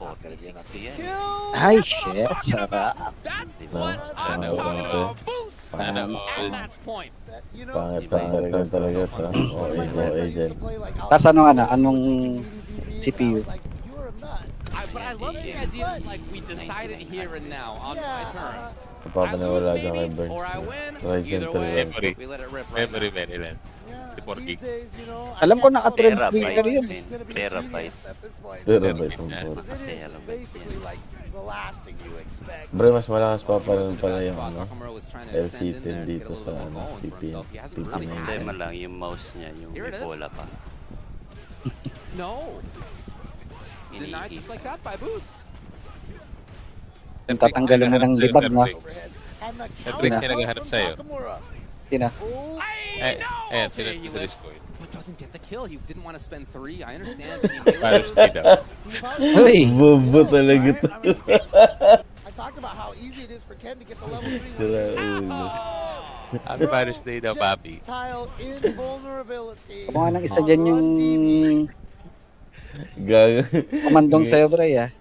40-60 yan. Kill. Ay, shit. Sarap. That's Diba? what I'm talking about. Boost! Sana At match point. You know, Pangit talaga sa one of my friends that used agent. to play like Tapos anong CPU? You're a nut. But I love the idea that like we decided here and now on my terms. I Napapanawala lose dyan kay maybe, Burns. or I win. Right Either center way, lang. Memory. we let it rip right Memory now. Maryland. Yeah, 64 these gig. days, you know, Alam ko I can't naka-trend call it breaker a yun. It's gonna be Terabyte. genius at this point. Pero ba itong Yeah. po? Because it is basically like the last thing you expect. Bro, mas malakas pa pala Most of the pala bad yung spots, ano. Takamura was trying to extend in LC10 there to get a dito little sa bit ano, more going for PP. himself. He hasn't PP really had Problema it. lang yung mouse niya, yung Here it is. bola pa. No. Denied just like that by Boost. Tatanggalan mo ng libag na. Overhead. And the Rex counter na naghahanap from sa'yo. Takamura. Yun na. Oh, Ayan, sila sa Discord. But doesn't get the kill. He didn't want to spend 3. I understand. But he made Paris it. daw. Uy! Bobo talaga to. I talked about how easy it is for Ken to get the level 3 Sira win. ulo. Happy Paris Day daw, papi. Tile invulnerability. Kung anong isa dyan yung Gago. komandong sa'yo, Bray, ah.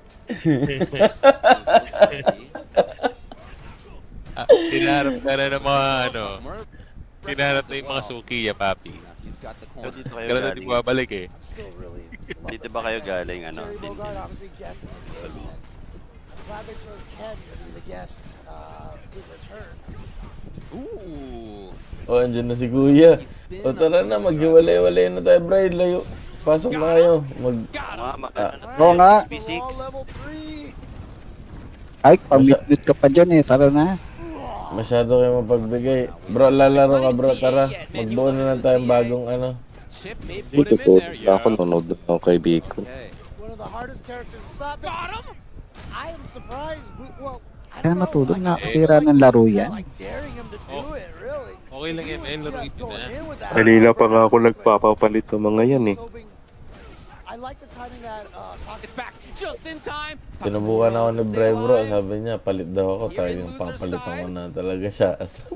Hinaharap ka na ng mga ano. Hinaharap na yung mga suki ya, papi. He's got the So, corner. dito kayo Kailan natin galing? bumabalik eh. I'm still really Dito ba kayo galing, ano? Jerry Din Bogard obviously guest in this game. And I'm glad they chose Ken to be the guest in return. Ooh. Oh, andyan na si Kuya. O tara na, maghiwalay-walay na tayo, Bray. Layo. Pasok na kayo. Oo nga. SP6. Level 3. Ay, pamit-mute ka pa dyan eh. Tara na. Masyado kayo mapagbigay. Bro, lalaro ka, bro. Tara. Magbuo na lang tayong bagong ano. Chip may put him in there. Ako nanonood ng kaibigan. Okay. One of the hardest characters to stop. Got him! I am surprised. Well, I Kaya don't know. matulog I na feel kasira like ng he's laro kinda yan. like daring him to do it, really. Okay lang yan, He was laruin just ko going na. in with that. Kanina pa nga ako nagpapapalit ng mga yan eh. I like the timing that It's back just in time. Sinubukan ako ni Bray, bro. Sabi niya, palit daw ako. Talagang papalitan ko na talaga siya.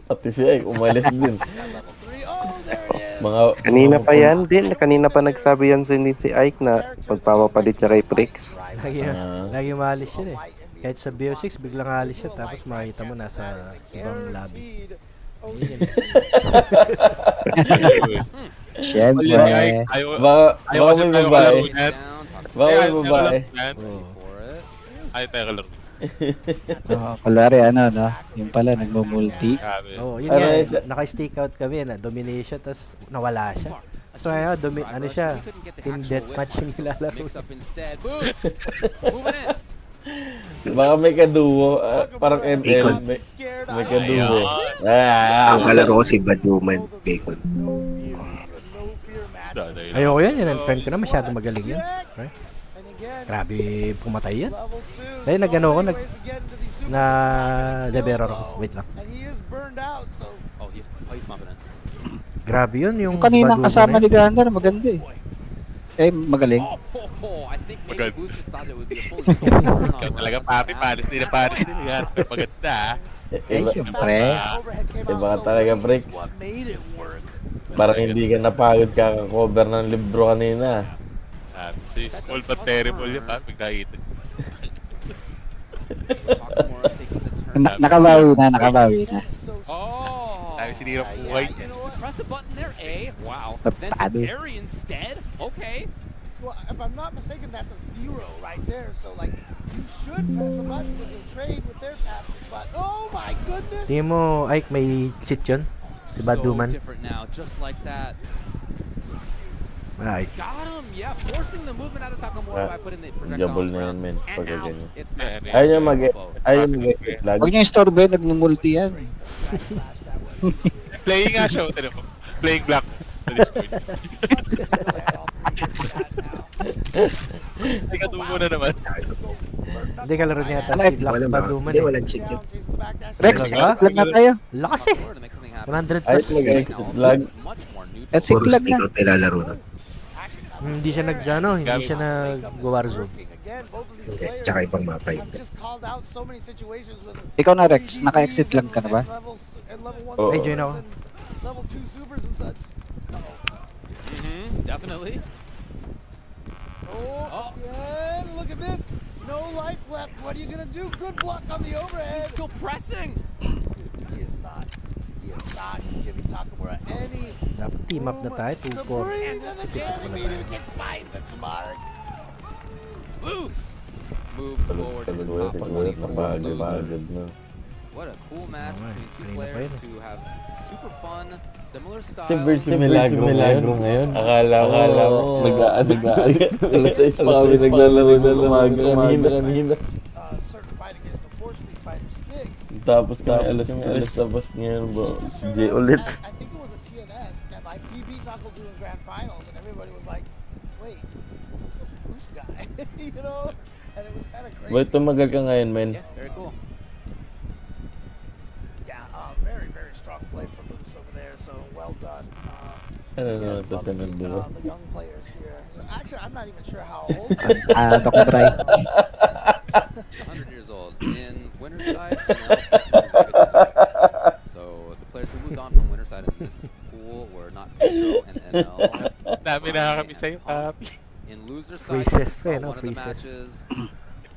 Pati siya, umalis din. level 3. Oh, there it is. Mga, Kanina pa yan din. Kanina pa nagsabi yan si Ike na magpapapalit siya kay Prix. Lagi maalis yun eh. Kahit sa BO6, biglang alis siya. Tapos makikita mo nasa ibang lobby. Yun. Siyempre. baka Ayaw kasi may tayo babae. kalaro yan. Baka may babae. Ayaw tayo kalaro. Kulari, ano, no? Yung pala, nagmumulti. Grabe. Oo, yun Ano nga. yun siya? Naka-stick out kami na domination, tapos nawala siya. So ngayon, ano siya? Team deathmatch yung nilalaro. Mix up instead. Boost. Moving in. Baka may kaduo. Parang ML. May kaduo. Ang kalaro ko si Baduman Bacon. Ayoko yan, yun ang friend ko na masyado magaling yan. Right? Grabe pumatay yan. Dahil nag-ano ako, na-deberor ako. Wait lang. Oh, he's bumping it. Grabe yun, yung Yung kaninang Baduman kasama na ni yun. Gander, maganda eh. Eh, magaling. I think maybe Maganda. Boost just thought it would be a fully scoped turn on Ikaw talaga, papi. Paris Day na Paris Day. Yan, maganda ah. Eh, siyempre. Iba ka talaga, Bricks. Parang hindi ka napagod kaka-cover ng libro kanina. Si small but terrible yun, papi. Nakita. Takamura taking the turn. Nakabawi na, nakabawi na. Oh. Dahil sinirang buhay. Press the button there, A. Wow. Then to Napado. parry instead. Okay. Well, if I'm not mistaken, that's a 0 right there. So, like, you should press a button with your trade with their passes, but oh my goodness! Tingin mo, Ike, may cheat yun? Si Baduman? So different now, just like that. Ay, Got him. Yeah, forcing the movement out of Takamura by putting the projectile Jabol on the na yan, ground. men. And Pagka now ganyan. it's match point. Ayaw mag-exit Huwag niyo istorbo yun, nagmumulti yan. Playing nga siya, ano mo. Playing black to this point. Hindi ka tumo na naman. hindi kalaro niya ata Ano, si Black Walang ba? Baduman Hindi, eh. walang cheat yun. Rex, Talaga? exit lang na tayo. Lakas eh. To make something happen. 100 Ay, plus. mag-exit lag. Much more neutral. Exit Puro lang stick na. out nilalaro nun. Hindi siya hindi siya nag-Warzone. Hindi, tsaka ibang mapa yun. Ikaw na, Rex. Naka-exit lang ka na ba? Oo. Ay, join ako. Level 2 supers and such. Definitely. Oh, yeah, look at this. No life left. What are you gonna do? Good block on the overhead. Still pressing. He is not giving Takamura any Dapat team up na tayo, to 2-4. breathe, and the enemy can find its mark. Boost. Moves forward to the top 20 for Napagod losers. na. What a cool match between two players who have super fun, similar style. Si Virtue Milagro ngayon. Akala mo, nag-aaga. Alas 6 pa kami naglalaro na umaga kanina. Certain fighting games before Street Fighter 6. Tapos kami alas tapos ngayon bro. J ulit. I think it was a TNS, and like he beat Knuckle in grand finals, and everybody was like, "Wait, who's this Bruce guy?" You know, and it was kind of crazy. Ba't tumagal ka ngayon, men? Yeah, very cool. Yeah, very strong play from Bruce over there. So well done. Ano Yeah, naman to love sa seeing, nagbuo? the young players here. Actually, I'm not even sure how old they Ah, Doc Bry. 100 years old. In Winterside, NL, he's very good too. So the players who moved on from Winterside in this pool were not Pedro and NL. Dami Ronnie na kami and sa'yo, Pop. papi. In loser side, Freezes we pa eh, saw no? one of the Freezes. matches.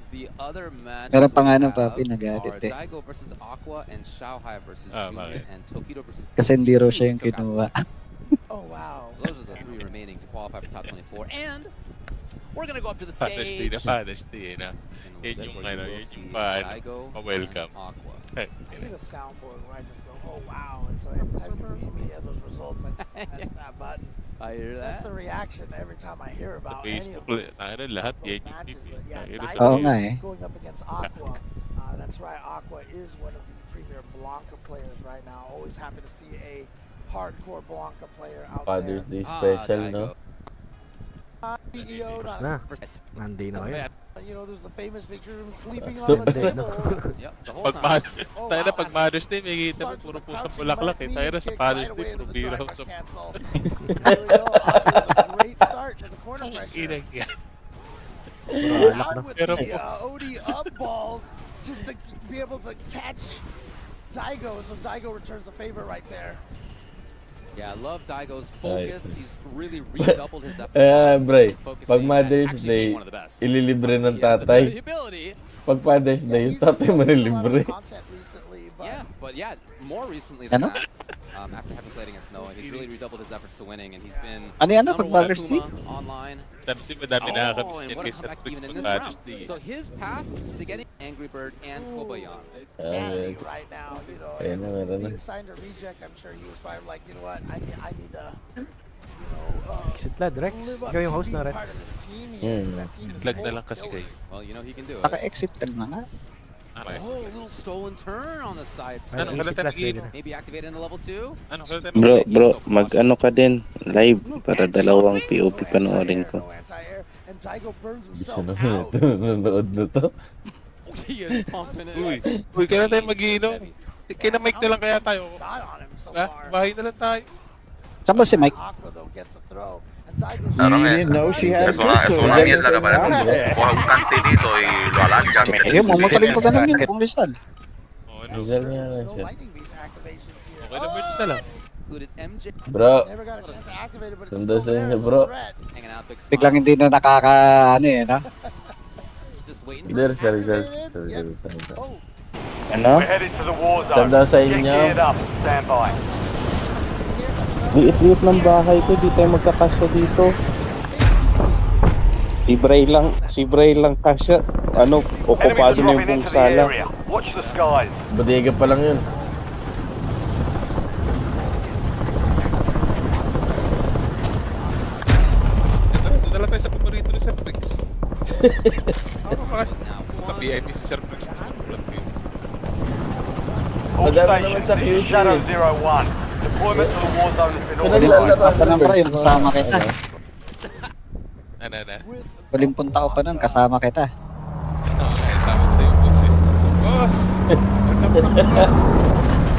The other matches Meron pa we nga ng have papi, nagalit are eh. Daigo versus Aqua and Xiaohai versus Ah, Junior bakit? and Tokido versus Kasi hindi raw siya DCQ yung took out kinuha. Lex. Oh wow. Those are the three remaining to qualify for top 24. And we're gonna go up to the Father's Day stage. na Father's Day, eh, na. In a Yun little yung bit where ano, you will yun yung see paano, Daigo pa-welcome. and Aqua. I need a soundboard where I just go, oh wow, and so every time you read me those results, I just press that button. I hear That's that. the reaction every time I hear Sa about any of Facebook, those, ano, lahat those yan yung matches. TV. But yeah, Ano, Daigo sa Oo nga eh. going up against Aqua. That's right, Aqua is one of the premier Blanca players right now. Always happy to see a hardcore Blanca player out Father's there. Day special, no? CEO, Tapos not na. Monday na ngayon. you know, there's the famous picture of him sleeping Stop on the it. table. Yep, the whole Pag time. Oh, tayo na wow. pag Mother's Day, may kita mo Starts puro with a pusang crouching bulaklak eh. back Tayo na knee sa kick Father's right Day, away puro into the bira driver's sa cancel. There we go. Aqua with a great start to the corner pressure. inang yan. Puro alak Out na. with Pero the OD up balls just to be able to catch Daigo. So Daigo returns the favor right there. Yeah, I love Daigo's Nice. focus. He's really redoubled his efforts. Eh, on bre, focusing pag and Mother's actually Day, being one of the best. ililibre ng Obviously, he has the tatay. ability. Pag Father's Day, yung he's tatay mo done a lot of libre. content recently, but Yeah, but yeah, more recently than Ano? that. After having played against Noah, he's really redoubled his efforts to winning, and he's been Ano yan, number pag one Mother's Day? Akuma online. Tapos madami na kami Oh, and yan what a kay comeback Sir even in pag this Mother's round. Day. So his path to getting Angry Bird and Kobayan. Danny right now, you know, Ayan na, meron na. being signed to reject, I'm sure he was probably like, you know what, I need to, you know, Exit lad, Rex. live up Ikaw yung to host being na, Rex. part of this team here. Hmm. That team is Lag full na of lang kasi killers. kayo. Well, you know he can do it. Naka-exit ka na nga. Okay. Oh, a little stolen turn on the side. Ano, Ay, kailan tayo plus pwede mag-iinom? na. Maybe activated in level 2. Ano, kailan tayo Bro, mag-iinom? bro, mag-ano ka din. Live para dalawang POP panoorin ko. No anti-air, and Daigo burns Bisa himself naman out. ito. Nanonood na to. He is pumping it. Uy, kailan tayo mag-iinom? Kina Mike na lang kaya tayo. Got on him so Ha? far. Bahay na lang tayo. Saan ba si Mike? Aqua though gets a throw, and Daigo mierda que aparece. Coge un cantidito y lo alarga. Eh, mamagaling pa ganun yun kung Rizal. Oh, ano. Rizal nga lang No siya. lightning beast activations here. Okay na, merge na lang. Included MJ Bro, Never got a chance to activate it, but it's Tanda still sa there inyo, as a bro. threat. hanging out, big Biglang smile. hindi na ano eh, no? Just waiting Either for sa Rizal. Sa Rizal, sa Rizal. Oh, Ano? We're headed to the war zone. Tanda sa Get inyo. geared up. Stand by. Liit-liit ng bahay ko, di tayo magkakasya dito. Si Bray lang kasya. Ano, okupado Enemies na yung dropping buong into the sala. area. Watch the skies. Bodega pa lang yun. Dala tayo sa paborito ni Sir Briggs. Ano ba? Puta VIP si Sir Briggs. Ulat ko yun. All Madami naman stations, sa this is QC. Shadow 01. Deployment to the war zone has been Ano ordered. naglalaro Pa ng Bray, kasama kita. Ano na? Huling punta ko pa nun, kasama kita. Ay, tawag sa'yo, boss eh. Boss!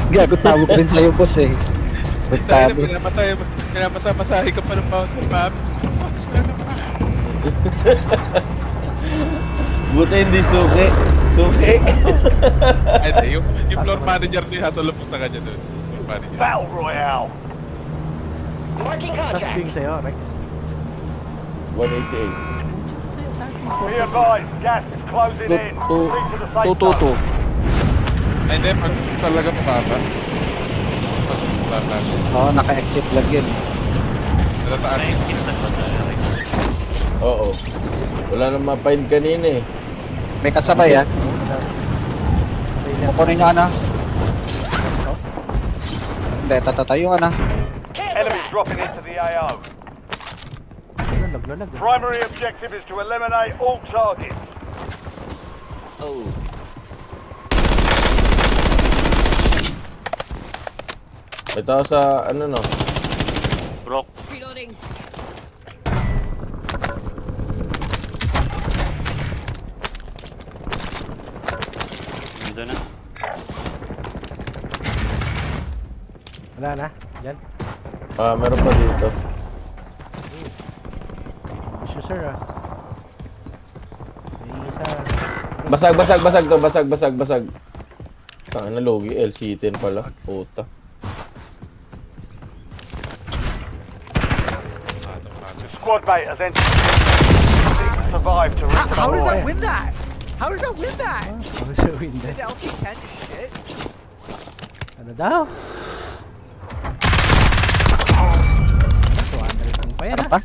Gago, tawag ko rin sa'yo, boss eh. Tayo na, Butado. pinamasa-masahe ka pa ng bouncer, ma'am. Boss, meron pa. Buti hindi suki. Suki. Ay, di, yung floor manager niya, hatulong ka niya doon. Floor manager. Battle Royale. Tapos ping sa'yo, Rex. 188. Be advised, gas is closing in. Proceed to the safe zone. Ay, hindi, pag talaga mababa. Pag mababa. Oo, naka-exit lang yun. Natataas yung Oo. Wala nang ma-find kanina eh. May kasabay ah. Kukunin nyo ano? Hindi, tatatayo ka na. Enemies dropping into the AO. Lag. Primary objective is to eliminate all targets. Ito sa ano no? Brock. Reloading. Nandun na. Wala na. Yan. Meron pa dito. Issue, sir, ah. May isa. Basag. Tanga na, logi. LC10 pala. Puta. Squad mate has entered. Survive to reach How does that Oh, win that? How does that win that? Ano sa window? Is LT10 is shit? Ano daw? 200 pa yan, Ano ah. pa?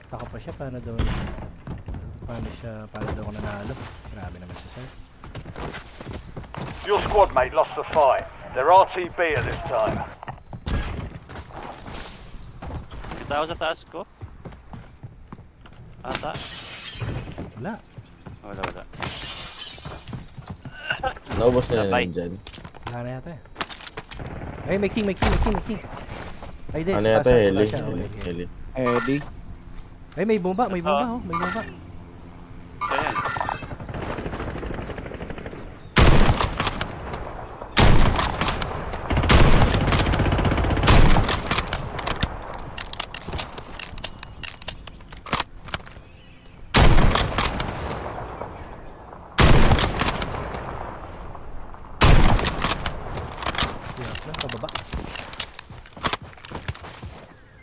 Taka pa siya, paano daw ako nanalo? Grabe naman siya, sir. Your squad mate lost the fight. They're RTB at this time. Kita ako sa taas ko. Ata. Wala. Wala. Naubos na Sabay. yan dyan. Wala na yata eh. Ay, may king. Ay, di. Ano sa yata, taas, heli? wala siya. Okay. Heli. Eddie. Ay, may bomba, oh. May bomba. Ayan. Yan, pababa.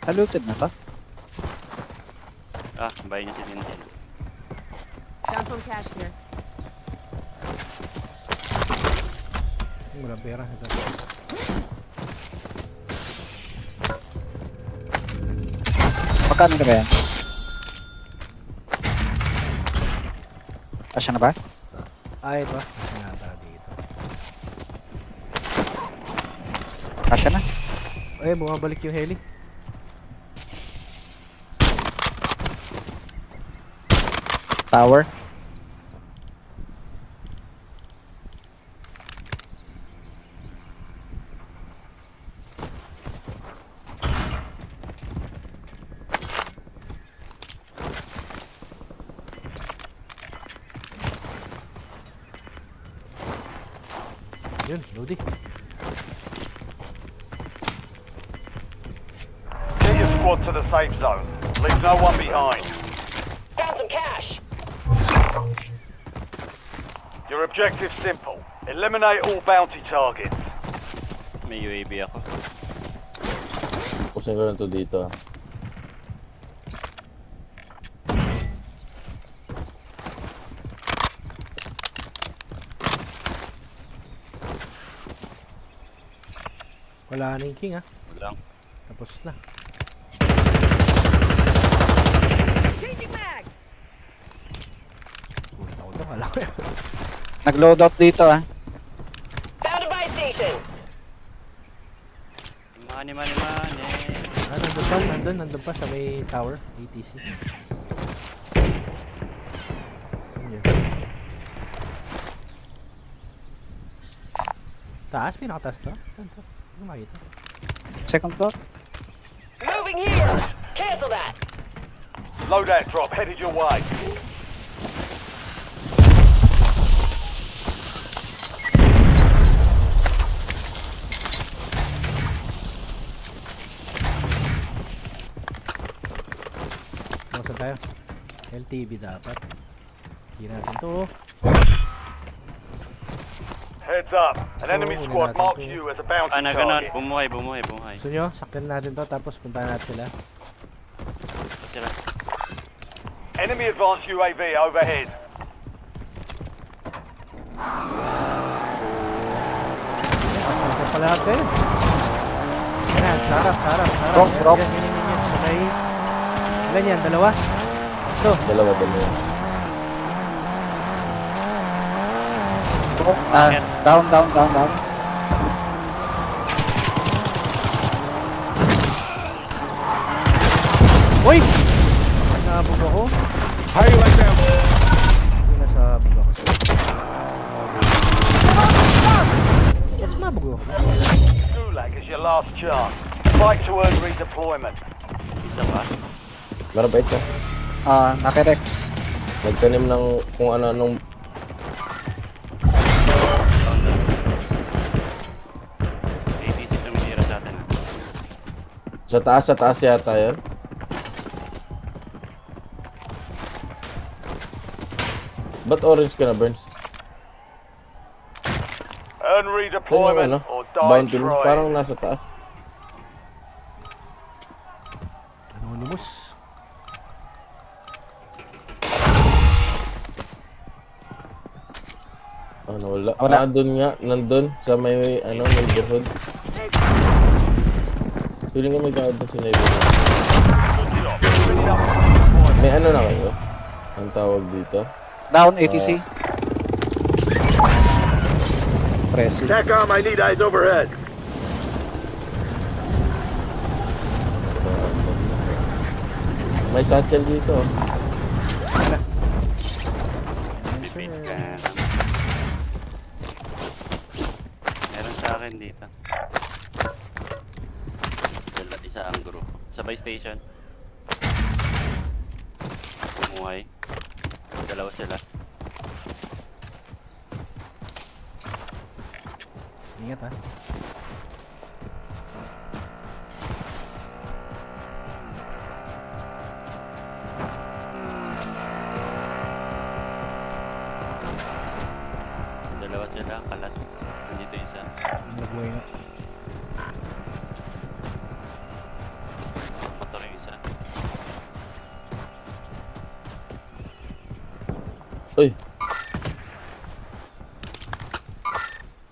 Saluted na to. Bayan niya si Tintin. Found some cash here. Walang pera. Ito. Magkano na ba yan? Asya na ba? Ay, ito. Nata dito. Asya na? Ay, bumabalik yung heli. Tower. Yun, loading. Get your squad to the safe zone. Leave no one behind. Found some cash. Your objective's simple. Eliminate all bounty targets. May UAV ako. Pusin ko na to dito. Wala na yung king, ah. Walang. Tapos na. Changing mags! Ulit ako doon, alam ko yan. Nag-loadout dito ah. Found a buy station. Money. Nandun pa sa may tower, ATC. Yun. Taas, pinakataas to. Ito. Hindi makita. Second floor. Moving here. Cancel that. Loadout drop headed your way. Saan tayo? LTV dapat. Kira natin to. Heads up. An enemy squad marks you as a bounty Ganon. target. Bumuhay. Gusto nyo? Sakyan natin to tapos puntahan natin sila. Tira. Enemy advanced UAV overhead. Saan ka pala natin? Yan, sarap. Drop. Yan. Okay. Ilan yan? Dalawa? Ito. Dalawa. Down. Uy! Nasabog ako. How you like them? Nasabog ako. Ba't sumabog ako? Gulag is your last chance. Fight to earn redeployment. Isa pa. Meron pa isa. Nakirex. Nagtanim ng kung ano-anong Sa taas yata yun. Ba't orange ka na, Burns? Earn Yun yung redeployment ano, or die bounty mo. trying. Parang nasa taas. Anonymous. Ano, wala. Wala. Ah, dun nga. Nandun. Sa may, ano, neighborhood. Feeling ko may tao dun sa neighborhood. May ano na kayo? Ang tawag dito? Down, ATC. Pressing. TACOM, I need eyes overhead. May satchel dito. Bibit ka. Meron sa akin dito. Isa ang group. Sabay station. Bumuhay. Dalawa sila. Ingat ha. Dalawa sila. Kalat. Nandito isa. Nagbuhay na. Motor yung isa. Uy!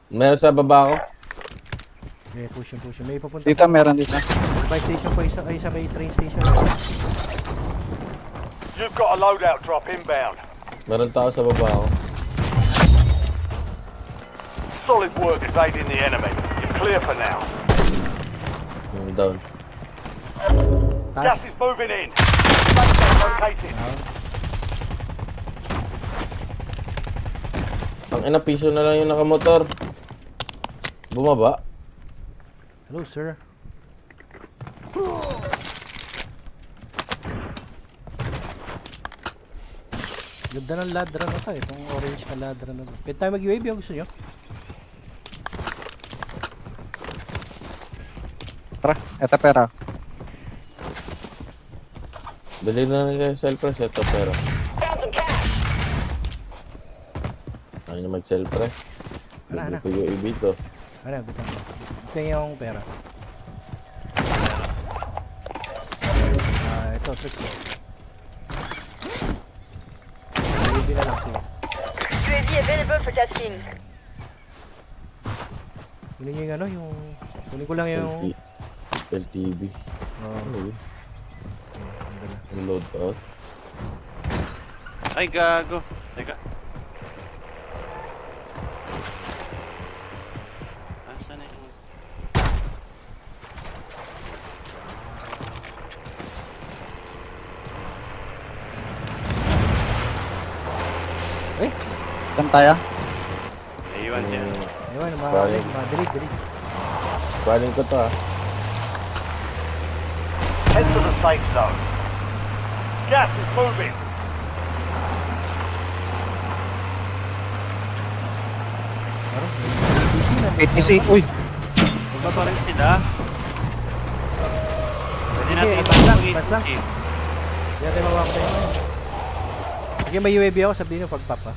Meron sa baba ko. Okay, push yun. May papunta. Dito, meron dito. By station po isa. Ay, sa may train station. You've got a loadout drop inbound. Meron tao sa baba ko. Solid work evading the enemy. You're clear for now. Down. Gas is moving in. Safe zone located. Ang ina, piso na lang yung nakamotor. Bumaba. Hello, sir. Ganda ng ladra na to. Itong orange na ladra na to. Pwede tayo mag-UAV ang gusto nyo? Tara, eto pera. Dali na lang kayo self-press. Ito, pero. Ayaw na mag-self-press. Ano? Hindi ko yung UAV to. Ano, bitang. Ito yung pera. Ito, trick ko. UAV na lang siya. UAV available for tasking. Kunin nyo yung ano, yung... Kunin ko lang yung... LTV. Ano yun? Ang load out. Ay, gago. Teka. Saan na yung... Eh? Saan tayo? Naiwan siya. Ayun, Balik. madilig. Baling ko to, ah. Head to the safe zone. Gas is moving. ATC, uy! Baba pa rin sila. Pwede Sige, natin advance lang, ipag-UAV. advance lang. Hindi natin mawak na yun. Sige, may UAV ako, sabihin nyo pag-pop ha.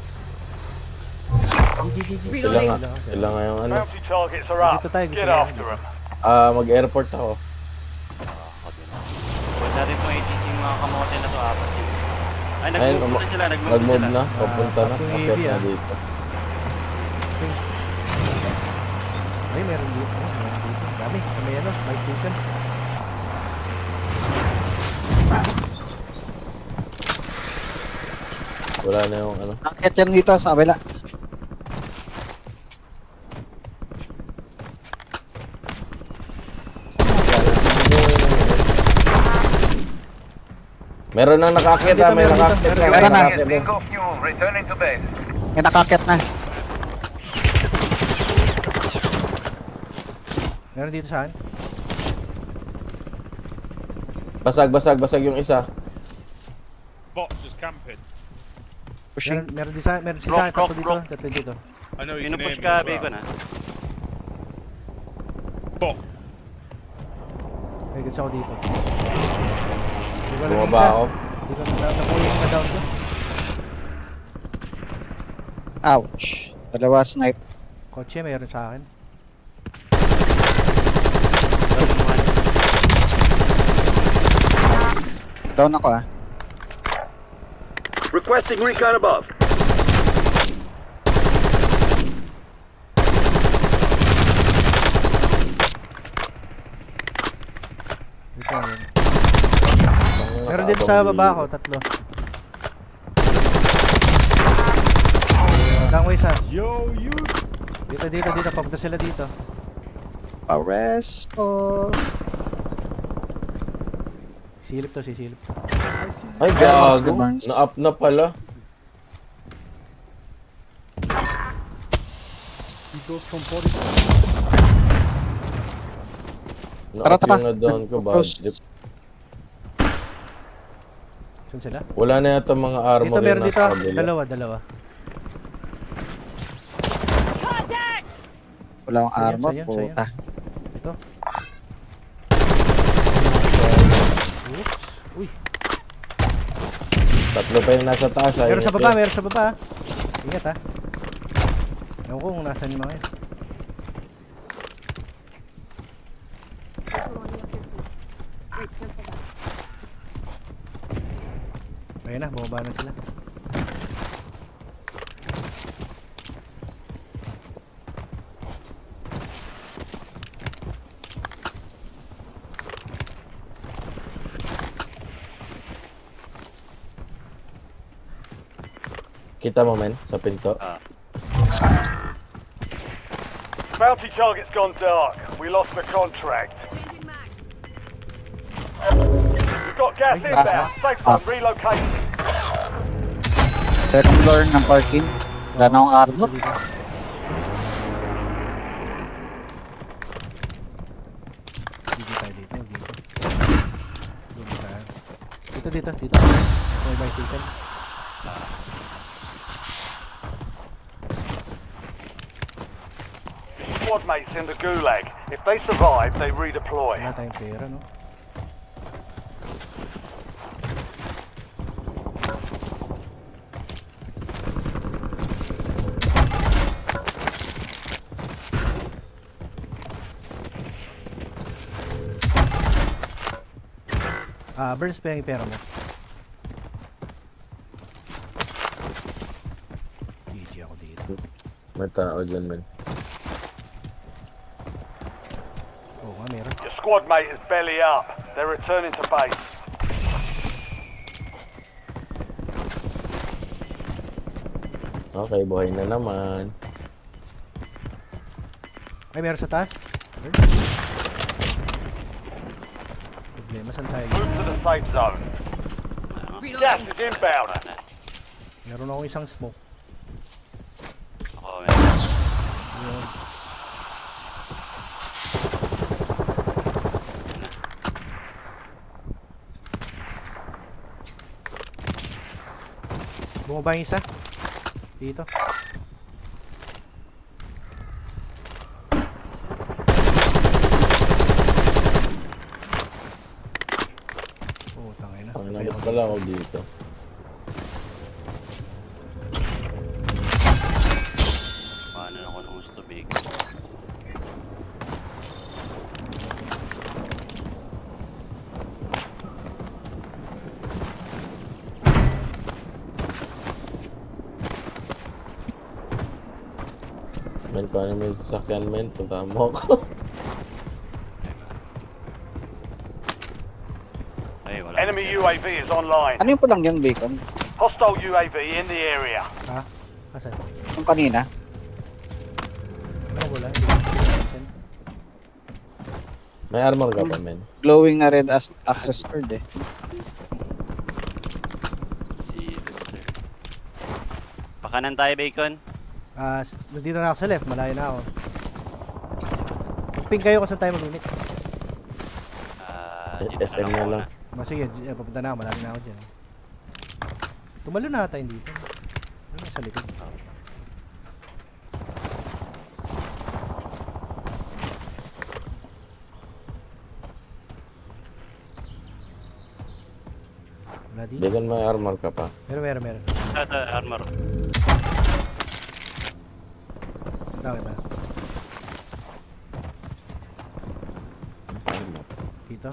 Sila nga yung ano. Bounty targets are up. Dito tayo, gusto Get niya. after them. Mag-airport ako. Pwede natin pong ATC yung mga kamote na to, apat yun. Ay, Ayun, nag-move na sila, Nag-move na. Papunta na. yung Akit AV, na ah. dito. Ay, meron dito. Meron dito. Dami. Sa may ano, my station. Wala na yung ano. Akit yan dito sa kabila. Meron na nakakit, ah. May nakakit na. Meron na. Bingo fuel returning to base. May nakakit na. Meron dito saan? Basag yung isa. Bots just camping. Pushing. Meron dito saan? Meron saan? Tatlo dito. Tatlo dito. I know you can Pinupush hear me ka, as well. Bacon ha. Bot. Okay, Gets ako dito. Hindi ko alam yung Bumaba isa. ako. Hindi ko nakuha yung na-down ko. Ouch. Dalawa snipe. Kotse, mayroon sa akin. Down ako ah. Requesting recon above. Dito yun. Meron dito sa baba ko, 3. Tangway sa. Yo, you. Dito. Papunta sila dito. Pares po. Sisilip to. Ay, gago. Barnes. Na-up na pala. Na-up Tara. yung na-down ko, bad trip. Saan sila? Wala na yata mga armor Dito, meron yung dito. nasa kabila. Dalawa. Wala akong armor. Sa'yo. Puta. Ito. Oops. Uy. Tatlo pa yung nasa taas. Meron sa baba. Ingat ha. Ewan ko kung nasan yung mga yun. Wait, cancel that. Ayun na, bumaba na sila. Kita mo, men, sa pinto. Bounty target's gone dark. We lost the contract. We've got gas inbound. Safe zone relocated. Second floor ng parking. Wala na akong armor. Dito tayo dito. Dito. May bicycle. Squad mates in the gulag. If they survive, they redeploy. Wala tayong pera, no? Burns pa yung pera mo. GG ako dito. May tao dyan, men. Oo nga, meron. Your squad mate is belly up. They're returning to base. Okay, buhay na naman. Ay, meron sa taas. Problema, saan tayo? Move to the safe zone. Gas is inbound. Meron akong isang smoke. Ako, Yun. Bumaba yung isa. Dito. Oh, tangay na. Ang naman pala ako dito. paano ako ng gusto big. Men, paano may sasakyan, men? Punta mo ako. Ay, wala. Enemy UAV is online. Ano yung pulang yan, Bacon? Hostile UAV in the area. Ha? Asan? Yung kanina? Ano wala? Hindi ko napansin. May armor ka pa, men? Glowing na red access card eh. Sir. Pakanan tayo, Bacon. Nandito na ako sa left, malayo na ako. Mag-ping kayo kung saan tayo mag-unit. Dito SM na lang. Sige, papunta na ako, malayo na ako dyan. Tumalo na tayo dito. Ano sa likod? Wala dito. Bigyan may armor ka pa. Meron. Armor. Kita. Dito.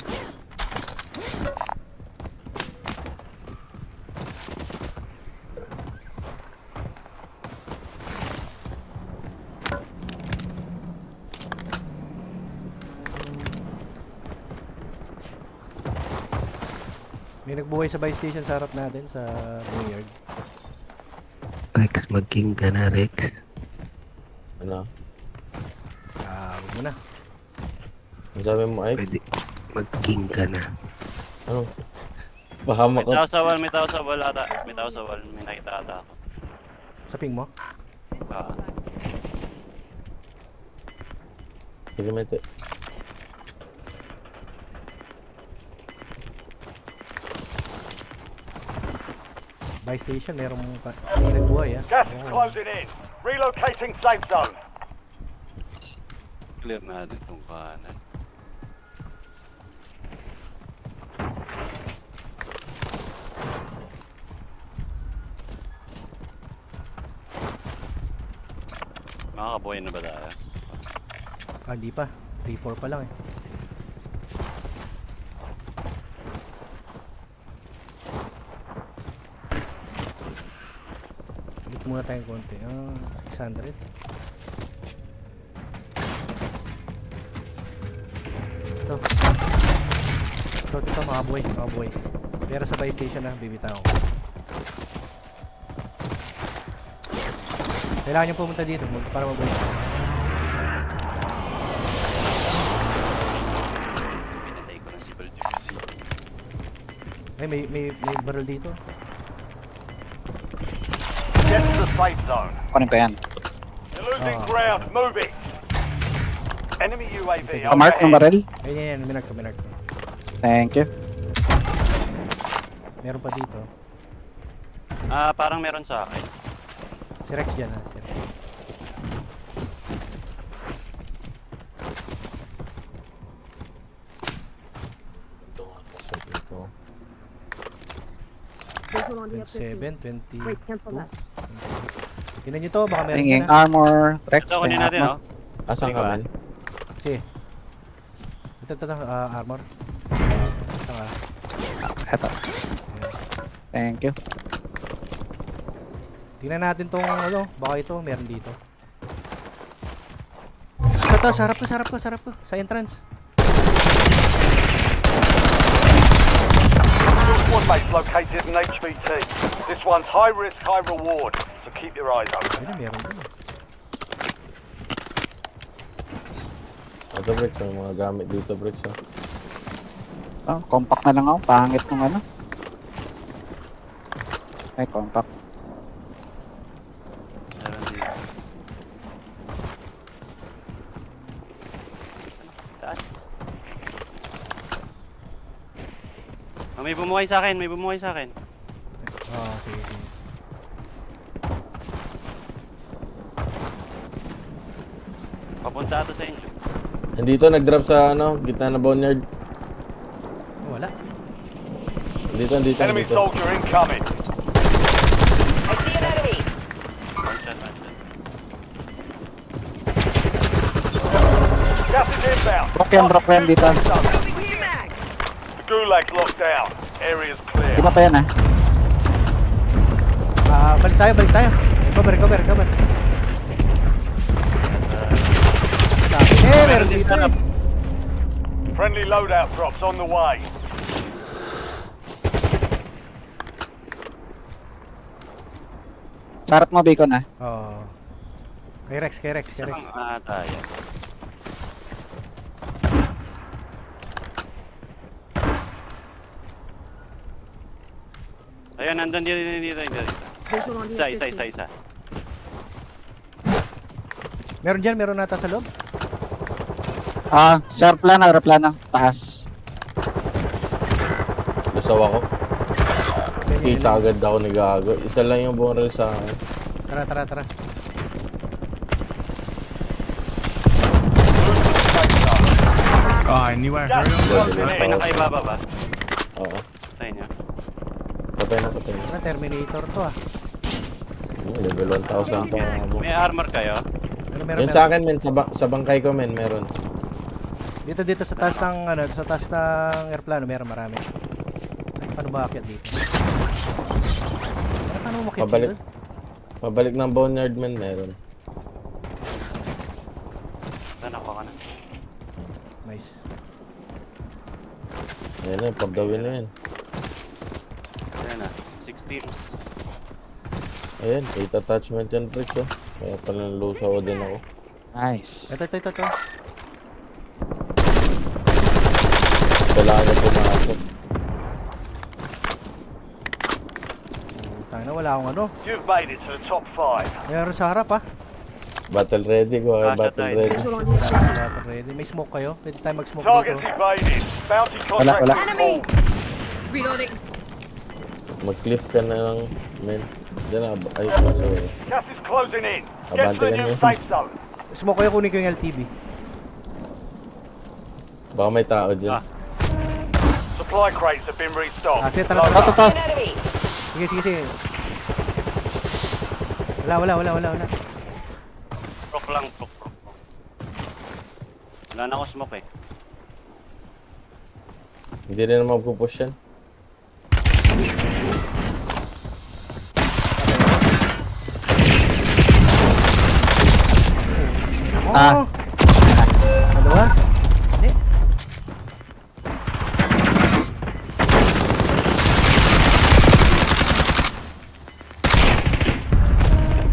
May nagbuhay sa buy station sa harap natin sa Vineyard. Rex, mag-king ka na, Rex. Ano? Huwag mo na. Ang sabi mo, Ike? Pwede. Mag-king ka na. Ano? Pahamak May ka. tao sa wall, may tao sa wall ata. May tao sa wall, may nakita ata ako. Sa ping mo? Sige, mete. Buy station, merong may nagbuhay Gas is closing in. Relocating safe zone. Clear natin itong kanan. Makakabuhay na ba tayo? Hindi pa. 3-4 pa lang eh. Ulit muna tayong konti. 600. Ito, makabuhay. Pero sa buy station na, bibitaw ko. Kailangan nyo pumunta dito para mabuhay. Pinatay ko na si Baldusi. Ay, may barrel dito. Get to the safe zone. Kunin ko yan. You're losing ground. Move it. Enemy UAV Mark ng barrel. Ayun, minark ko. Thank you. Meron pa dito. Parang meron sa akin. Si Rex dyan ha. Si Rex. There's one on the upstairs. 27, 20. Wait, cancel that. Tingnan nyo to, baka meron Tingin dyan ha. armor. Rex, Ito kunin natin, armor. oh. Asan ka man? Sige. Ito, armor. Ito nga. Eto. Thank you. Tingnan natin tong baka ito, meron dito. Ito, sarap ko. Sa entrance. Your squad mate's located in HVT. This one's high risk, high reward. So keep your eyes open. Ayun, meron din. Ito, Bricks. May mga gamit dito, Bricks. Compact na lang ako. Pangit ng ano. Ay, compact. Meron dito. Taas. May bumuhay sa akin. Sige. Papunta ito sa inyo. Nandito, nag-drop sa gitna na boneyard. Wala. Nandito. Enemy soldier incoming. I see an enemy. One shot. Gas is inbound. Drop yan dito. The gulag's locked down. Area's clear. Iba pa yan ah. Balik tayo. Cover. Meron dito eh. Friendly loadout drops on the way. Sarap mo, Bacon ah. Kay Rex. Saan tayo? Ayun, nandun dito. There's one on the upstairs. Isa. Meron nata sa loob. Sir, aeroplano. Taas. Gusto ako. Kita agad ako ni Gago. Isa lang yung barrel sa akin. Tara. I knew I heard him. May nakaibaba ba? Oo. Tayo niya. Patay na. Ano, Terminator to ah. Level 1,000 pa nga mo. May armor kayo? Yun sa akin, men. Sa bangkay ko, men. Meron. Dito sa taas ng ano, sa taas ng airplano meron marami. Paano ba aakyat dito? Paano mo makikita? Pabalik ng boneyard, men. Meron. Saan ako ka na? Nice. Ayan na, pagdawin na yan. Ayan na, 6 teams. Ayan, 8 attachment yan, Tricks, oh. Kaya pala nalusaw din ako. Nice. Ito. Kailangan na pumasok. Tangina, wala akong ano. You've made it to the top 5. Meron sa harap ah. Battle ready ko, battle ready. Battle ready. May smoke kayo? Pwede tayo mag-smoke Targets dito. evaded. Bounty contract. Enemy! Reloading. Mag-cliff ka na lang, men. Diyan na, ay, sorry. Gas is closing in. Get Abante to the ka new niya. safe zone. Smoke kayo, kunin ko yung LTV. Baka may tao dyan. Supply crates have been restocked. Sige, tara. Sige. Wala. Prok lang. Wala na ako smoke eh. Hindi rin naman magpupush yan. Oh! Dalawa? Hindi.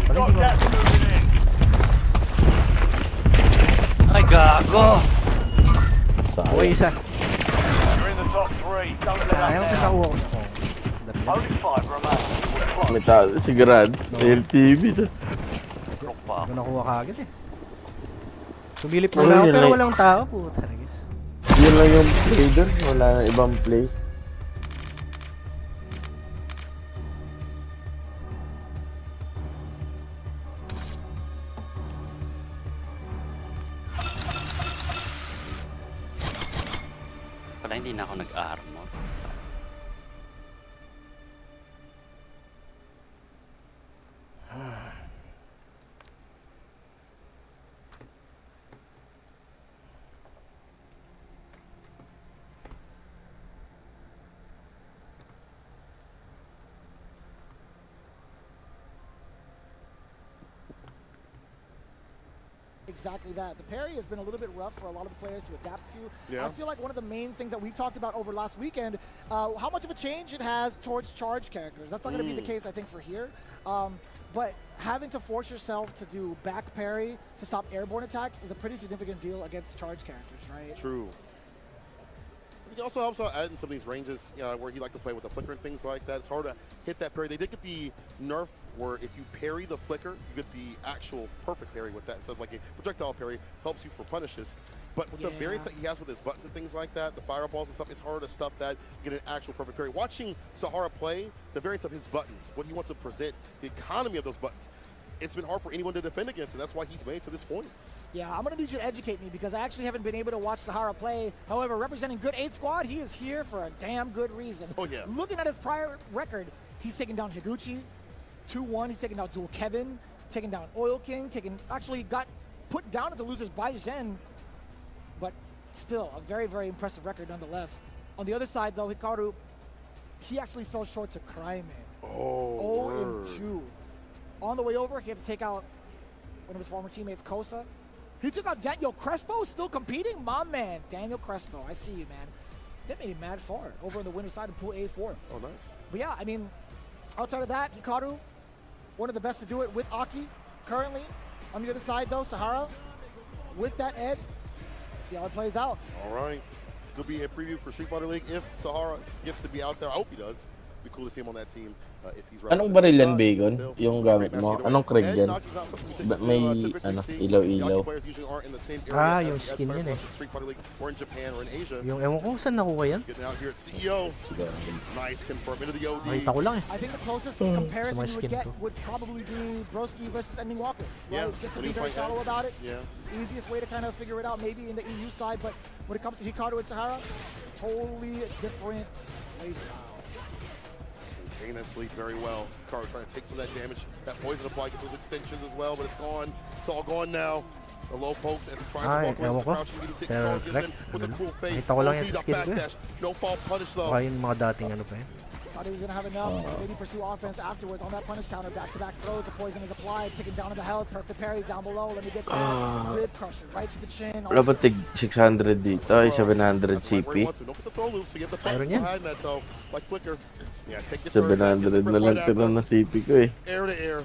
Got gas moving in. Ay, gago! Uy, isa. You're in the top 3. Don't let Ayaw up ko sa now. uwo. Only 5 remain. We're close. May tao, sigurad. LTV to. Prok pa ako. Ito nakuha ka agad eh. Sumilip muna ako pero walang tao. Puta na guys. Yun lang yung play doon. Wala na ibang play. Pala hindi na ako nag-armor. Exactly that. The parry has been a little bit rough for a lot of the players to adapt to. Yeah. I feel like one of the main things that we've talked about over last weekend, how much of a change it has towards charge characters. That's not going to be the case, I think, for here. But having to force yourself to do back parry to stop airborne attacks is a pretty significant deal against charge characters, right? True. It also helps out adding some of these ranges where he like to play with the flicker and things like that. It's hard to hit that parry. They did get the nerf where if you parry the flicker, you get the actual perfect parry with that. Instead of like a projectile parry, helps you replenishes. But with the variants that he has with his buttons and things like that, the fireballs and stuff, it's hard to stuff that, get an actual perfect parry. Watching Sahara play, the variants of his buttons, what he wants to present, the economy of those buttons, it's been hard for anyone to defend against, and that's why he's made to this point. Yeah, I'm going to need you to educate me because I actually haven't been able to watch Sahara play. However, representing Good 8 Squad, he is here for a damn good reason. Oh, yeah. Looking at his prior record, he's taken down Higuchi, 2-1. He's taken down Dual Kevin, taken down Oil King, actually got put down at the losers by Zen, but still a very, very impressive record nonetheless. On the other side, though, Hikaru, he actually fell short to Cryman. Oh, 0-2. On the way over, he had to take out one of his former teammates, Kosa. He took out Daniel Crespo, still competing? My man, Daniel Crespo. I see you, man. That made him mad far over on the winner's side of Pool A4. Oh, nice. But yeah, I mean, outside of that, Hikaru, one of the best to do it with Aki currently. On the other side, though, Sahara with that Ed. See how it plays out. All right. It'll be a preview for Street Fighter League if Sahara gets to be out there. I hope he does. Be cool to see him on that team. If he's Anong baril yan, Bacon? Yung gamit mo? Anong Craig yan? May, ilaw-ilaw. Ah, yung skin yan eh. Yung ewan ko saan nakuha yan? Makita ko lang eh. I think the closest comparison you would get would probably be Broski versus Ending Walker. Right? Just to be very shallow about it. Easiest way to kind of figure it out maybe in the EU side, but when it comes to Hikaru and Sahara, totally different playstyle. Taking that sleep very well. Carter trying to take some of that damage. That poison apply, get those extensions as well, but it's gone. It's all gone now. The low pokes as he tries to walk away with the crouching medium kick. Carter gets in with the cool fake. Nakita ko lang yan OD sa the skill ko eh. backdash. No fall punish though. Baka yung mga dating ano pa yun. Thought he was gonna have enough. Maybe pursue offense afterwards on that punish counter. Back-to-back throws. The poison is applied. Ticking down to the health. Perfect parry down below. Let me get that. Rib crusher right to the chin. Wala ba tig 600 dito? Ay, 700 CP. Meron yan. Like flicker. Yeah, take your 700 na lang ito na CP ko eh. Air to air.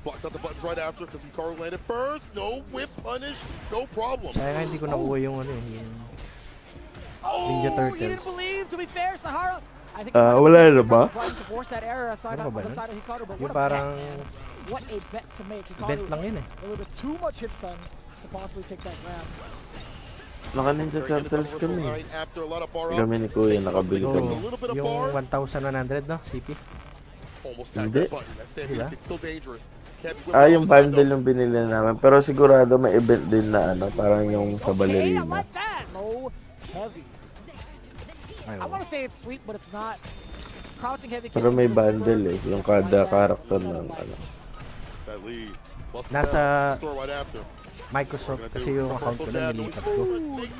Blocks out the buttons right after because he Carl landed first. No whip punish. No problem. Kaya nga hindi ko nakuha yung ano eh. Ninja You Turtles. didn't believe. To be fair, Sahara. I think Wala na ba? to force that error aside Ano on ba the nun? side of Hikaru, but Yung what a parang bet. What a bet to make. event lang yun eh. A little bit too much hit stun to possibly take that grab. Naka Ninja Turtles kami. Kami ni Kuya nakabili So, kami. yung 1,100 no? CP? Hindi. Diba? Yung bundle yung binili namin. Pero sigurado may event din na ano, parang yung sa ballerina. Low, heavy. I want to say it's sweet, but it's not. Crouching heavy. Pero may bundle eh, yung kada character ng ano. Nasa Microsoft kasi yung account ko na nilipat ko.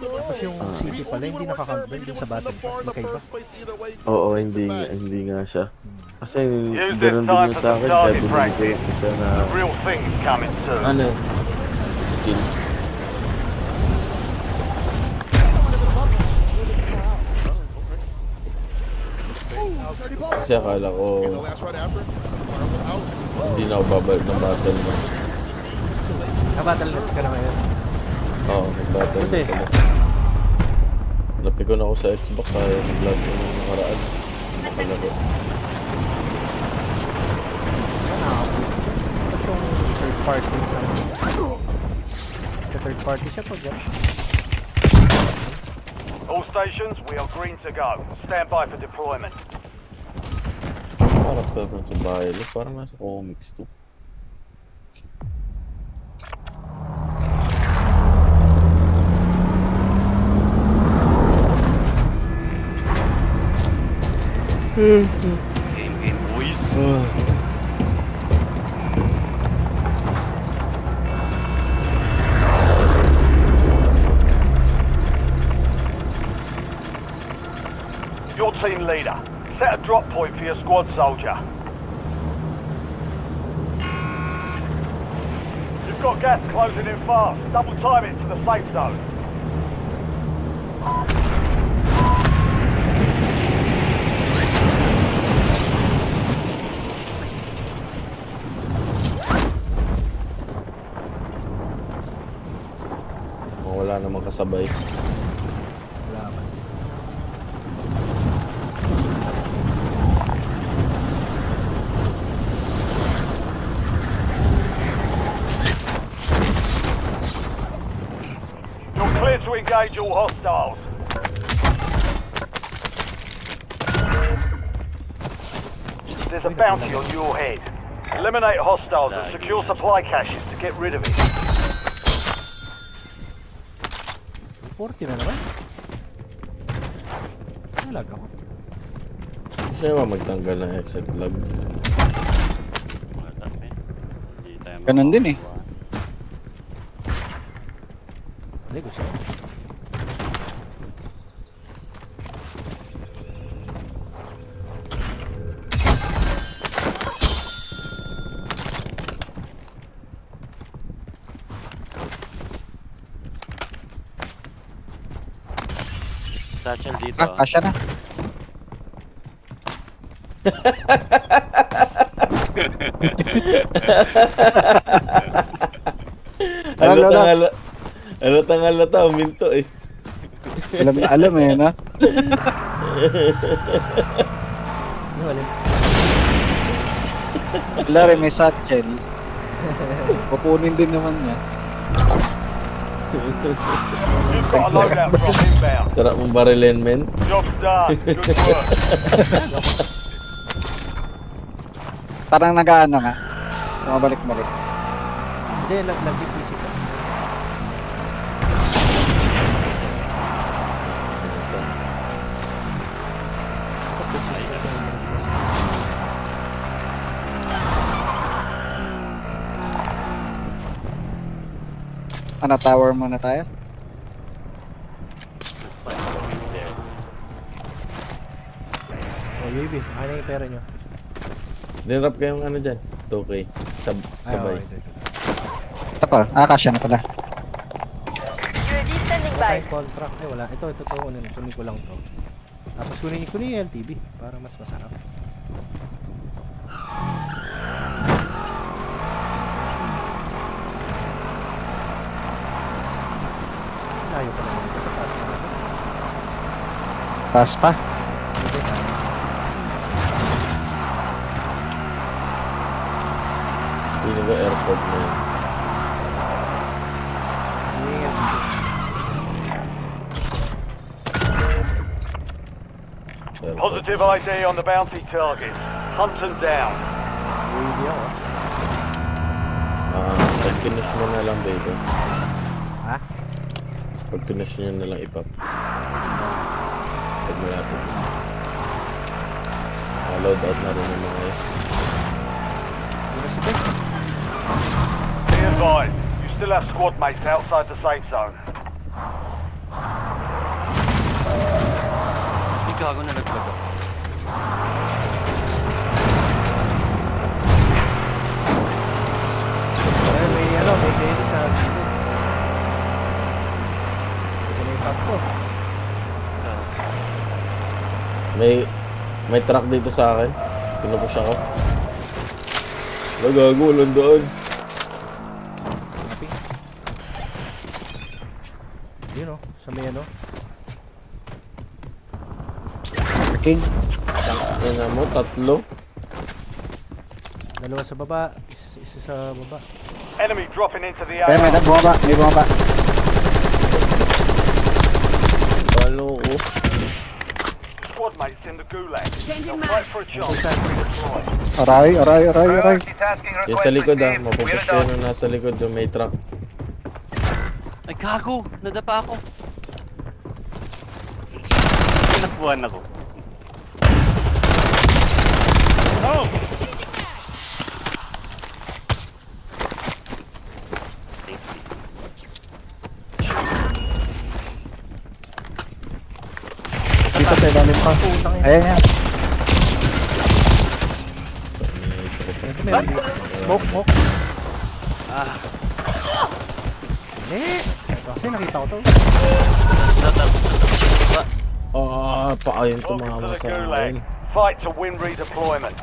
Tapos yung CP pala hindi nakakount din sa Battle Pass. Magkaiba. Oo, hindi nga siya. Kasi ganoon din yung sa akin, kaya binili ko yung isa na Real thing's coming soon. ano, skill. Kasi akala ko hindi na ako babalik ng battle mo. Na-battle nets ka na ngayon. Oo, nag-battle Buti. na pala. Lapi ko na ako sa Xbox kaya nag-vlog ko nung nakaraan. Nakalaro. Tapos yung third party sa third party siya pag All stations, we are green to go. Stand by for deployment. Character ng sa bahay. Parang nasa comics to. Game, boys. Your team leader. Set a drop point for your squad soldier. You've got gas closing in fast. Double time it to the safe zone. Wala namang kasabay. wala man. You're clear to engage all hostiles. There's a bounty on your head. Eliminate hostiles and secure supply caches to get rid of it. 40 na naman. Talaga ko. Gusto nyo ba magtanggal ng exit lag? Ganun din eh. Hindi gusto ko. Satchel dito. Kasya na. Halata, uminto eh. Alam na alam eh, no? Ano wala? Wala rin, may satchel. Kukunin din naman niya. You've got a loadout from inbound. Sarap mong barilin, men. Job's done. Good work. Parang nag-ano nga. Bumabalik-balik. Hindi, nag-PC ka. Ano, tower muna tayo? Oh, UAV. Ano yung pera nyo? Dinrap kayong ano dyan? 2K. Sabay. Ito pa, kasya na pala. UAV standing by. Ay, contract. Ay, wala. Ito, kunin ko lang to. Tapos kunin yung LTV para mas masarap. Layo pa naman ito sa taas na. Taas pa. Pili ko airport na yun. Positive ID on the bounty target. Hunt them down. UAV ako. Pag finish mo na lang dito. Ha? Pag finish nyo na lang ipap. Pag malapit. Load out na rin yung mga yun. Be advised, you still have squad mates outside the safe zone. Hindi gago na naglag ako. May kayo sa dito. Ito na yung top ko. May truck dito sa akin. Pinupush ako. Nagago, walang daan. Yun o, sa may ano. King. Yan mo, 3. Dalawa sa baba, isa sa baba. Enemy dropping into the Kaya may area. bumaba. Paano ko? Squad mates in the gulag. They'll fight for a chance. Aray. Yung sa likod mapupush ko yung nasa likod yung may truck. Ay, gago! Nadapa ako. Nakuhan ako. Oh! Dito sa ilalim pa. Ayan yan. Ito meron dito. Smoke. Ito kasi nakita ko to. Paa yung Welcome to tumama the sa gulag. akin. Fight to win redeployment.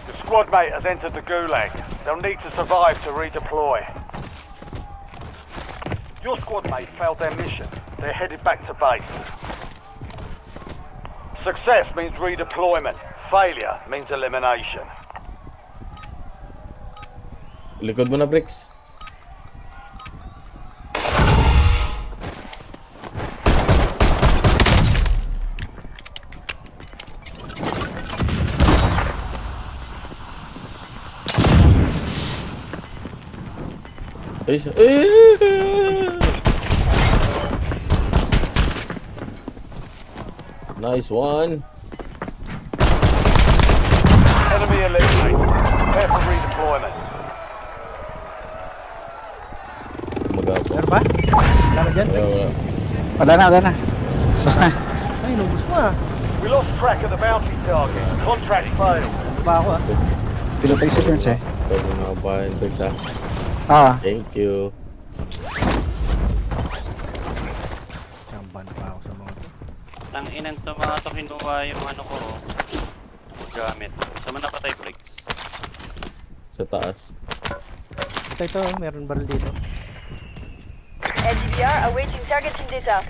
The squad mate has entered the gulag. They'll need to survive to redeploy. Your squad mate failed their mission. They're headed back to base. Success means redeployment. Failure means elimination. Likod mo na, Bricks. Nice one. Enemy eliminated. Prepare for redeployment. Meron ba? Wala na dyan? Wala na. Basta na. Ay, nubos mo ah. We lost track of the bounty target. Contract failed. Ano ba ako ah? Pinutay si Burns eh. Pwede na ba yung Bricks Thank you. Chamban pa ako sa mga to. Ang inang to mga to kinuha yung ano ko. Gamit. Saan man napatay, Bricks? Sa taas. Ito, meron baril dito. LDBR awaiting target in data.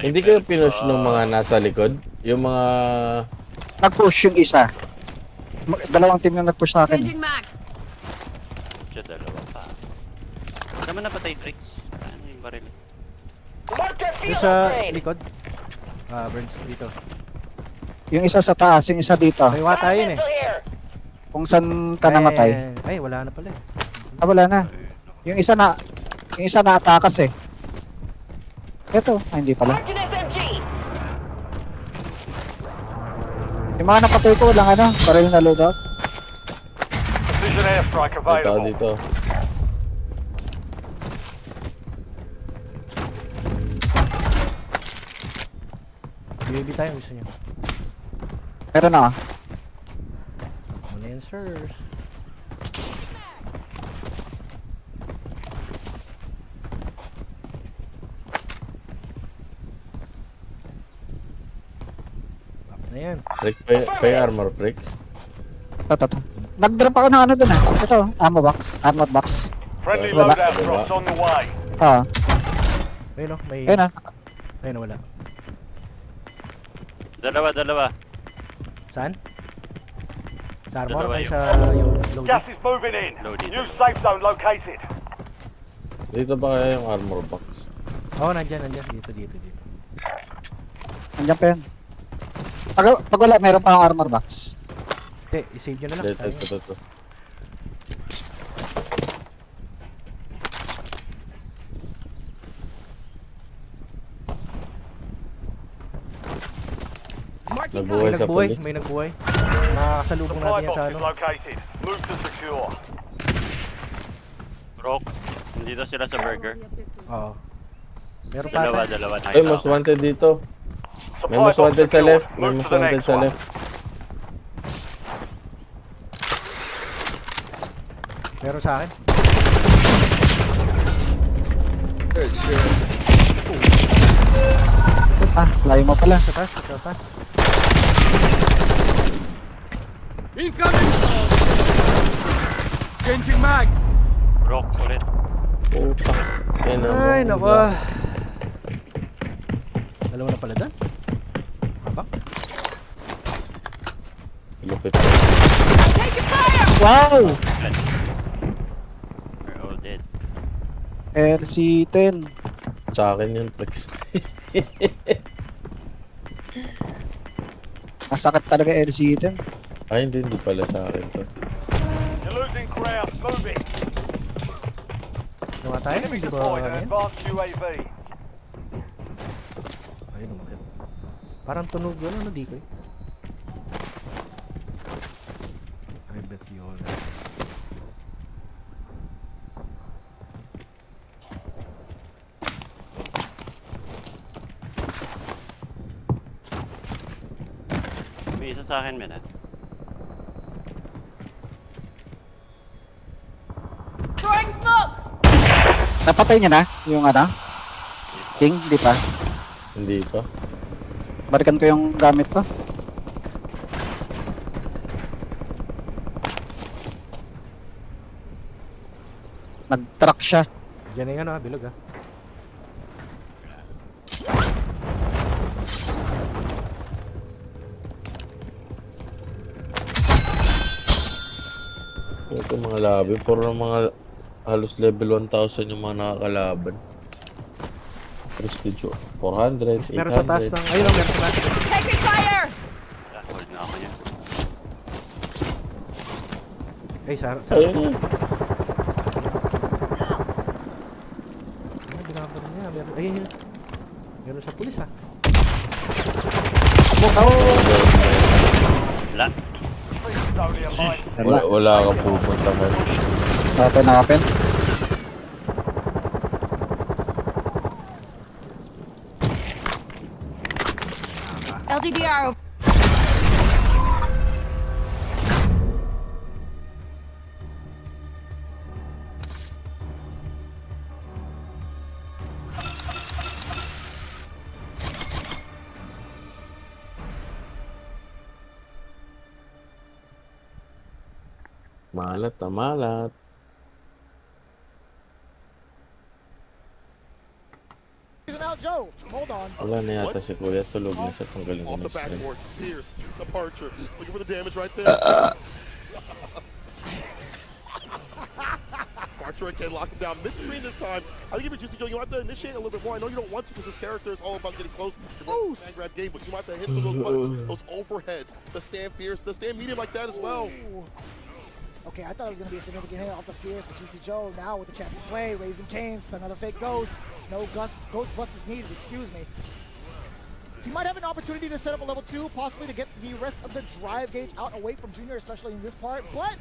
Hindi kayo pinush ng mga nasa likod? Yung mga... Nag-push yung isa. Dalawang team yung nag-push sa akin. Siya dalawa pa. Saan man napatay, Bricks? Ano yung baril? Yung sa likod. Burns dito. Yung isa sa taas, yung isa dito. May wata yun eh. Kung saan ka namatay. Ay, wala na pala eh. Wala na. Yung isa na atakas eh. Ito, hindi pala. Yung mga napatay ko, walang baril na loadout. Precision an airstrike May tao available. dito. UAV tayo, gusto nyo. Meron na. Ano yan, sirs? Up na yan. Break pa yung armor breaks. Ito. Nag-drop ako ng ano dun ah. Ito, ammo box. Armor box. Friendly Wala. loadout drops on the way. Ah, Ayun o, may... ayun na. Ayun, wala. Dalawa. Saan? Sa armor Dalawa o yun. sa yung loading? Gas is moving in. Loaded. New safe zone located. Dito ba kaya yung armor box? Oo, nandyan. Dito. Andiyan pa yan. Pag wala, meron pa ng armor box. Hindi, isave nyo na lang. Dito. Nagbuhay sa police. May nagbuhay. Makakasalubong Supply natin yan box sa is ano. located. Move to secure. Rock. Nandito sila sa burger. Oo. Meron pa ata. Dalawa. Ay, most wanted dito. May most wanted sa left. May most wanted sa left. Meron sa akin. Ah, layo mo pala. Sa taas. Changing mag. Rock ulit. Putang. Ay, nako. Dalawa na pala doon. Habak. Lupit. Wow! We're all dead. RC-10. Sa akin yun, Flex. Masakit talaga RC-10. Ay, hindi pala sa akin to. You're losing ground. Moving. Gawa tayo. Enemy Hindi ba deployed ano an yan? advanced UAV. Ayun, umakit. Parang tunog yun. Ano di ko eh. I bet yun. May isa sa akin, men. Throwing smoke! Napatay niya na yung ano? King, di pa. Hindi pa. Balikan ko yung gamit ko. Nag-truck siya. Diyan na yung ano, bilog ah. Ito mga labi. Puro mga halos level 1,000 yung mga nakakalaban. Prestige 400, 800. Meron sa taas ng... Ayun, meron sa taas. Taking fire! Hold na ako niya. Ay, sa... Ayun. Ay, binabaran niya. Meron... Ayun yun. Meron sa pulis ah. Wala. Only a mine. Wala kang pupunta man. Open. LDBR. Malat na malat. Now, Joe, hold on. Wala na yata si Kuya. Tulog na siya. Tanggalin ko Off na the siya. backboard. Pierce. Departure. Looking for the damage right there. Departure again. Lock him down. Mid-screen this time. I think if you're Juicy Joe, you might have to initiate a little bit more. I know you don't want to because this character is all about getting close to the man grab game, but you might have to hit some of those buttons, those overheads, the stand fierce, the stand medium like that as well. Ooh. Okay, I thought it was going to be a significant hit off the Fierce, but Juicy Joe now with the chance to play, raising canes, another fake ghost. No Ghostbusters needed, excuse me. He might have an opportunity to set up a level 2, possibly to get the rest of the drive gauge out away from Junior, especially in this part, but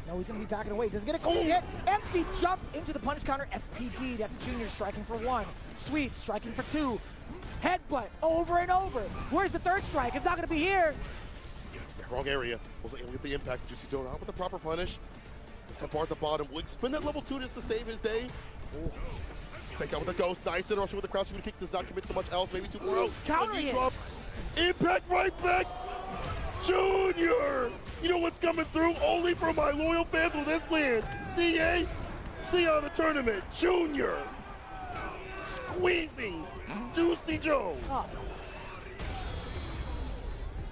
No, he's going to be backing away. Does he get a clean hit? Empty jump into the punish counter. SPD, that's Junior striking for 1. Sweep, striking for 2. Headbutt, over and over. Where's the third strike? It's not going to be here. Wrong area. Wasn't able to get the impact. Juicy Joe out with the proper punish. Just have bar at the bottom. Will spin that level 2 just to save his day. Oh. Take out with the ghost. Nice interruption with the crouching kick. Does not commit to much else. Maybe 2 more out. Counter hit. Drop. Impact right back. Junior. You know what's coming through? Only for my loyal fans will this land. CA. See you on the tournament. Junior. Squeezing Juicy Joe. Oh.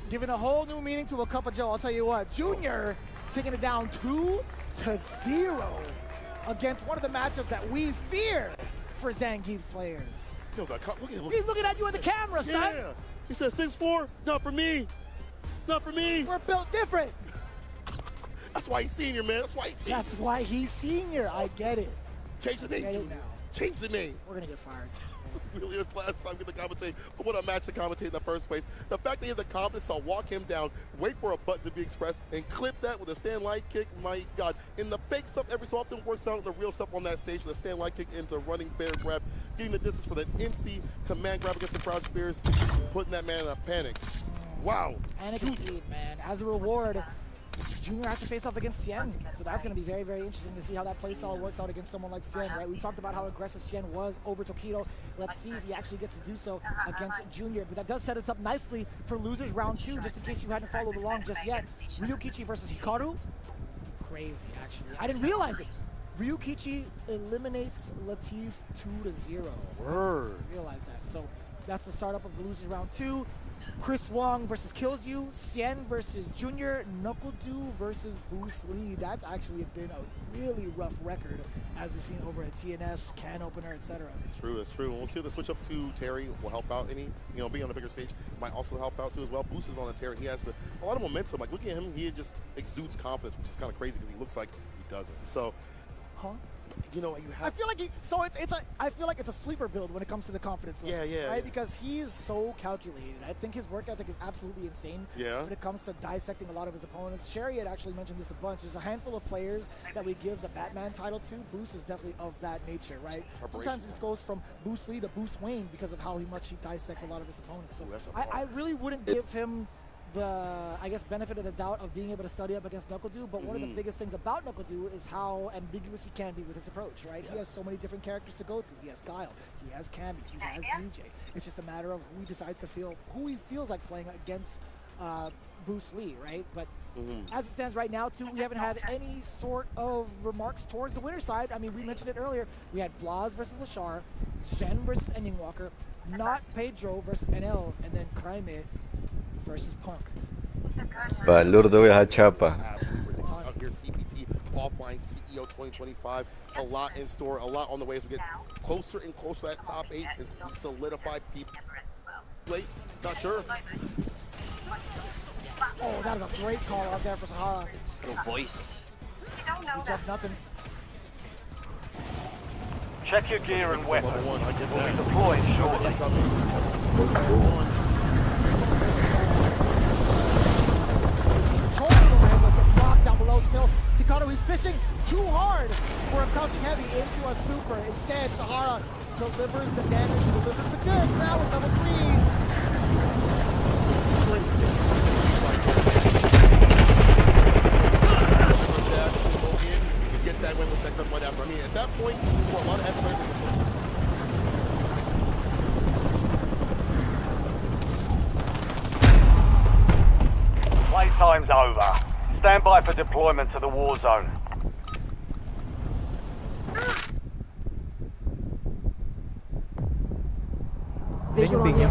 Giving a whole new meaning to a cup of Joe. I'll tell you what, Junior taking it down 2-0 against one of the matchups that we fear for Zangief players. Yo, look at him. He's looking at you in the camera, son. Yeah. He said 6'4", not for me. Not for me. We're built different. That's why he's senior, man. That's why he's senior. That's why he's senior. I get it. Change the name, Junior. Change the name. We're going to get fired. Really, it's last time we get the commentate, but what a match to commentate in the first place. The fact that he has the confidence to walk him down, wait for a button to be expressed, and clip that with a stand light kick, my God. And the fake stuff every so often works out, and the real stuff on that stage, the stand light kick into running bear grab, getting the distance for that empty command grab against the crouch spears, putting that man in a panic. Wow. Panic indeed, man. As a reward, Junior has to face off against Sien, so that's going to be very, very interesting to see how that playstyle works out against someone like Sien, right? We talked about how aggressive Sien was over Tokido. Let's see if he actually gets to do so against Junior. But that does set us up nicely for losers round 2, just in case you hadn't followed along just yet. Ryukichi versus Hikaru. Crazy, actually. I didn't realize it. Ryukichi eliminates Latif 2-0. Word. I didn't realize that. So that's the startup of losers round 2. Chris Wong versus Kills You, Sien versus Junior, Knuckle-Do versus Bruce Lee. That's actually been a really rough record, as we've seen over at TNS, Can Opener, etc. It's true, it's true. And we'll see if the switch up to Terry will help out any, being on a bigger stage might also help out too as well. Boost is on the Terry. He has a lot of momentum. Like, look at him, he just exudes confidence, which is kind of crazy because he looks like he doesn't. So, you have. I feel like I feel like it's a sleeper build when it comes to the confidence level. Yeah. Right, because he is so calculated. I think his work ethic is absolutely insane. Yeah. When it comes to dissecting a lot of his opponents. Sherry had actually mentioned this a bunch. There's a handful of players that we give the Batman title to. Boost is definitely of that nature, right? Sometimes it goes from Boost Lee to Boost Wayne because of how much he dissects a lot of his opponents. So I really wouldn't give him the, benefit of the doubt of being able to study up against Knuckle-Do, but one of the biggest things about Knuckle-Do is how ambiguous he can be with his approach, right? He has so many different characters to go through. He has Guile, he has Cammy, he has DJ. It's just a matter of who he decides to who he feels like playing against Bruce Lee, right? But as it stands right now, too, we haven't had any sort of remarks towards the winner's side. I mean, we mentioned it earlier. We had Blas versus Lashar, Shen versus Ending Walker, Not Pedro versus NL, and then Crimate versus Punk. Valor daw yung hachapa. Absolutely. Out here, CPT, offline CEO 2025. A lot in store, a lot on the way as we get closer and closer to that top 8 as we solidify people. Late, not sure. Oh, that is a great call out there for Sahara. Let's go, boys. He jumped nothing. Check your gear and weapons. One, I get We'll be that. deployed shortly. Down below still. Hikaru, he's fishing too hard for a crouching heavy into a super. Instead, Sahara delivers the damage, delivers the goods. Now with double 3. Get that win with that cut right after. I mean, at that point, for a lot of effort. Playtime's over. Stand by for deployment to the war zone. Visual on the Bigyan.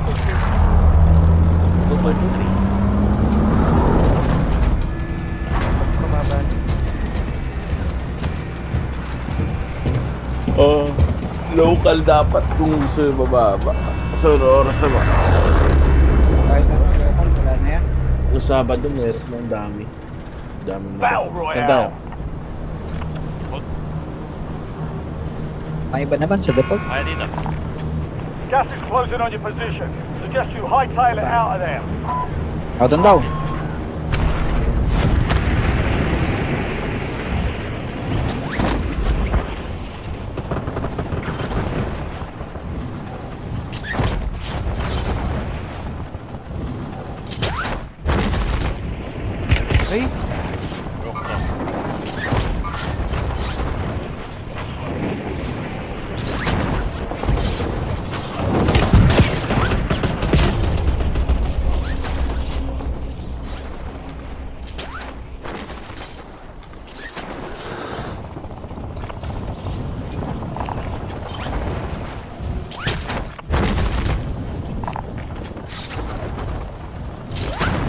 Local dapat kung gusto yung bababa. So, oras na ba? Kahit naman, local, wala na yan. Yung Sabado, meron ng dami. Dami mo. Battle Saan tayo? Royale. May iba naman sa depot. Kaya dito. Gas is closing on your position. Suggest you hightail it out of there. Doon daw.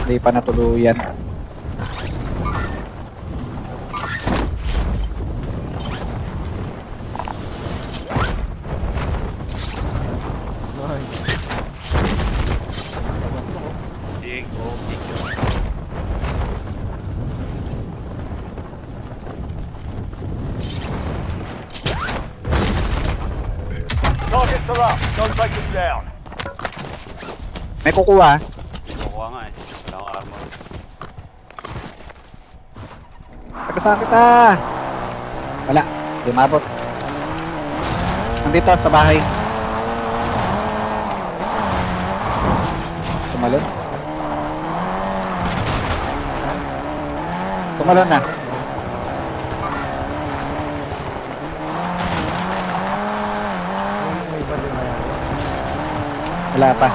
Hindi pa natuluyan. Targets are up. Don't take them down. May kukuha. Kukuha nga eh. Wala akong armor. Tagasakit kita! Wala. Di mabot. Nandito sa bahay. Tumalon. Tumalon na. Wala pa.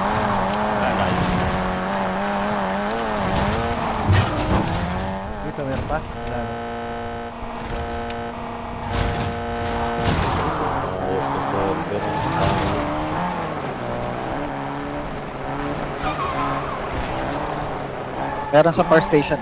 Dito meron pa? Wala na. Ayos na server. Meron sa power station.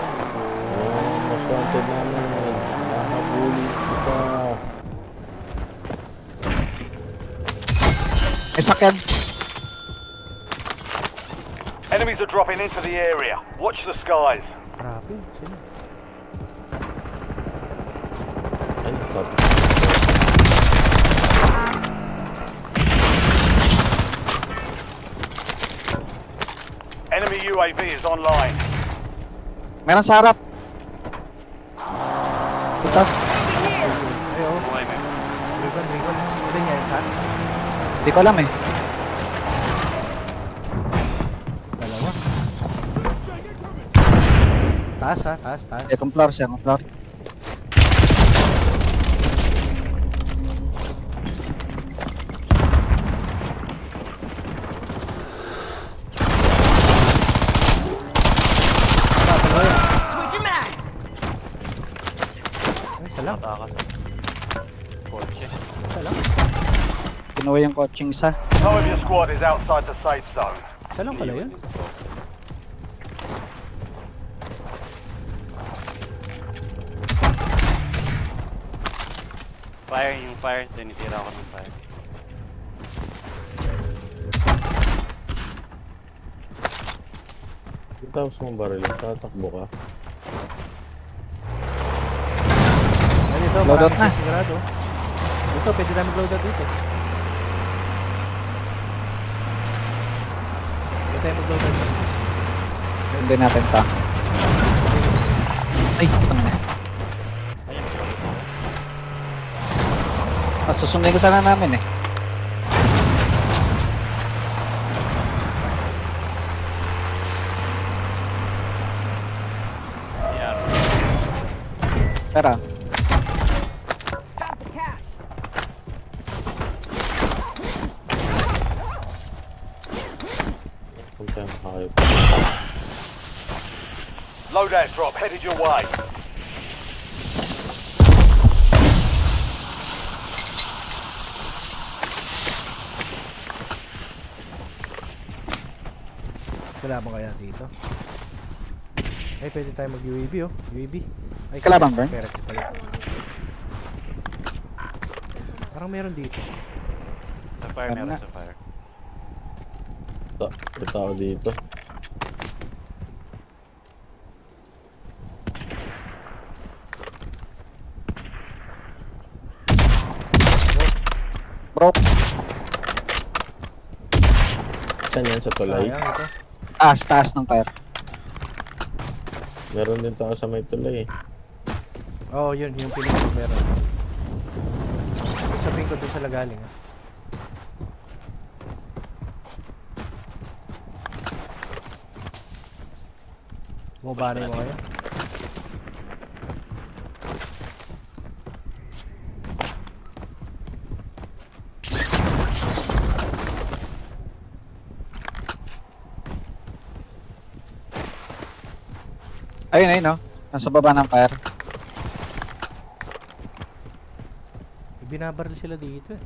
Mas wanted namin. Nakabuli kita. May sakyan. Enemies are dropping into the area. Watch the skies. Grabe. Sino? Ay, cut. Enemy UAV is online. Meron sa harap. Ito. Ayo. Recon. Hindi niya isa. Hindi ko alam eh. Dalawa. Taas ha, taas. Second floor, second floor. Isa lang. Takas. Kotse. Isa lang. Kinuha yung coaching isa. Some of your squad is outside the safe zone. Isa lang pala yun. Fire, yung fire. Tinitira ako ng fire. Tapos mong baril, tatakbo ka. Ay, dito, Loadout marami na. sigurado. Dito, pwede namin loadout dito. Pwede tayo mag-loadout dito. Hindi natin ta. Ay, putang na. Susundin ko sana namin eh. Tara. Loadout drop headed your way. Kalaban kaya dito? Ay, pwede tayo mag-UAV oh. UAV. Ay, Kalaban, Bern? Perex pala. Parang meron dito. Sa fire, Ano meron na? sa fire. May tao dito. Broke. Saan yan? Sa tulay? Sayang ito. Taas ng fire. Meron din tao sa may tulay eh. Oo, yun. Yung piling ko meron. Sabihin ko doon sa lagaling, ha. Bumabani mo kayo? Ayun, ayun, no? Nasa baba ng fire. Binabaril sila dito, eh.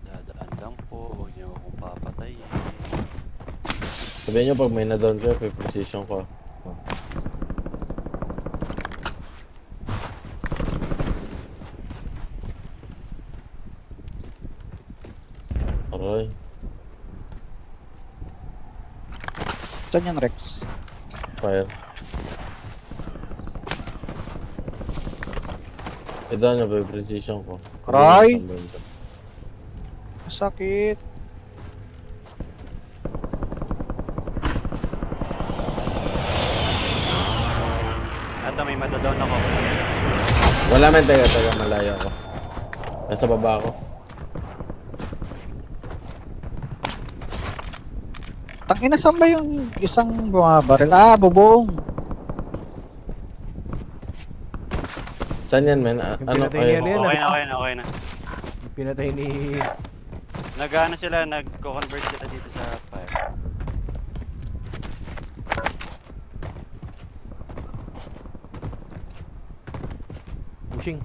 Dadaan lang po, huwag niyo akong papatayin. Sabihin nyo pag may na-down kayo, precision ko. Aray. Saan yan, Rex? Fire. Ito na ba yung precision ko? Aray! Masakit. Ata may madadown ako. Wala man, taga malayo ako. Nasa baba ako. Tangina, saan ba yung isang bumabaril? Ah, bubong. Saan yan, men? Yung Ano? pinatay Ay, niya, Okay na. Yung pinatay ni... Nag-ano sila, nagko-convert sila dito sa fire. Pushing.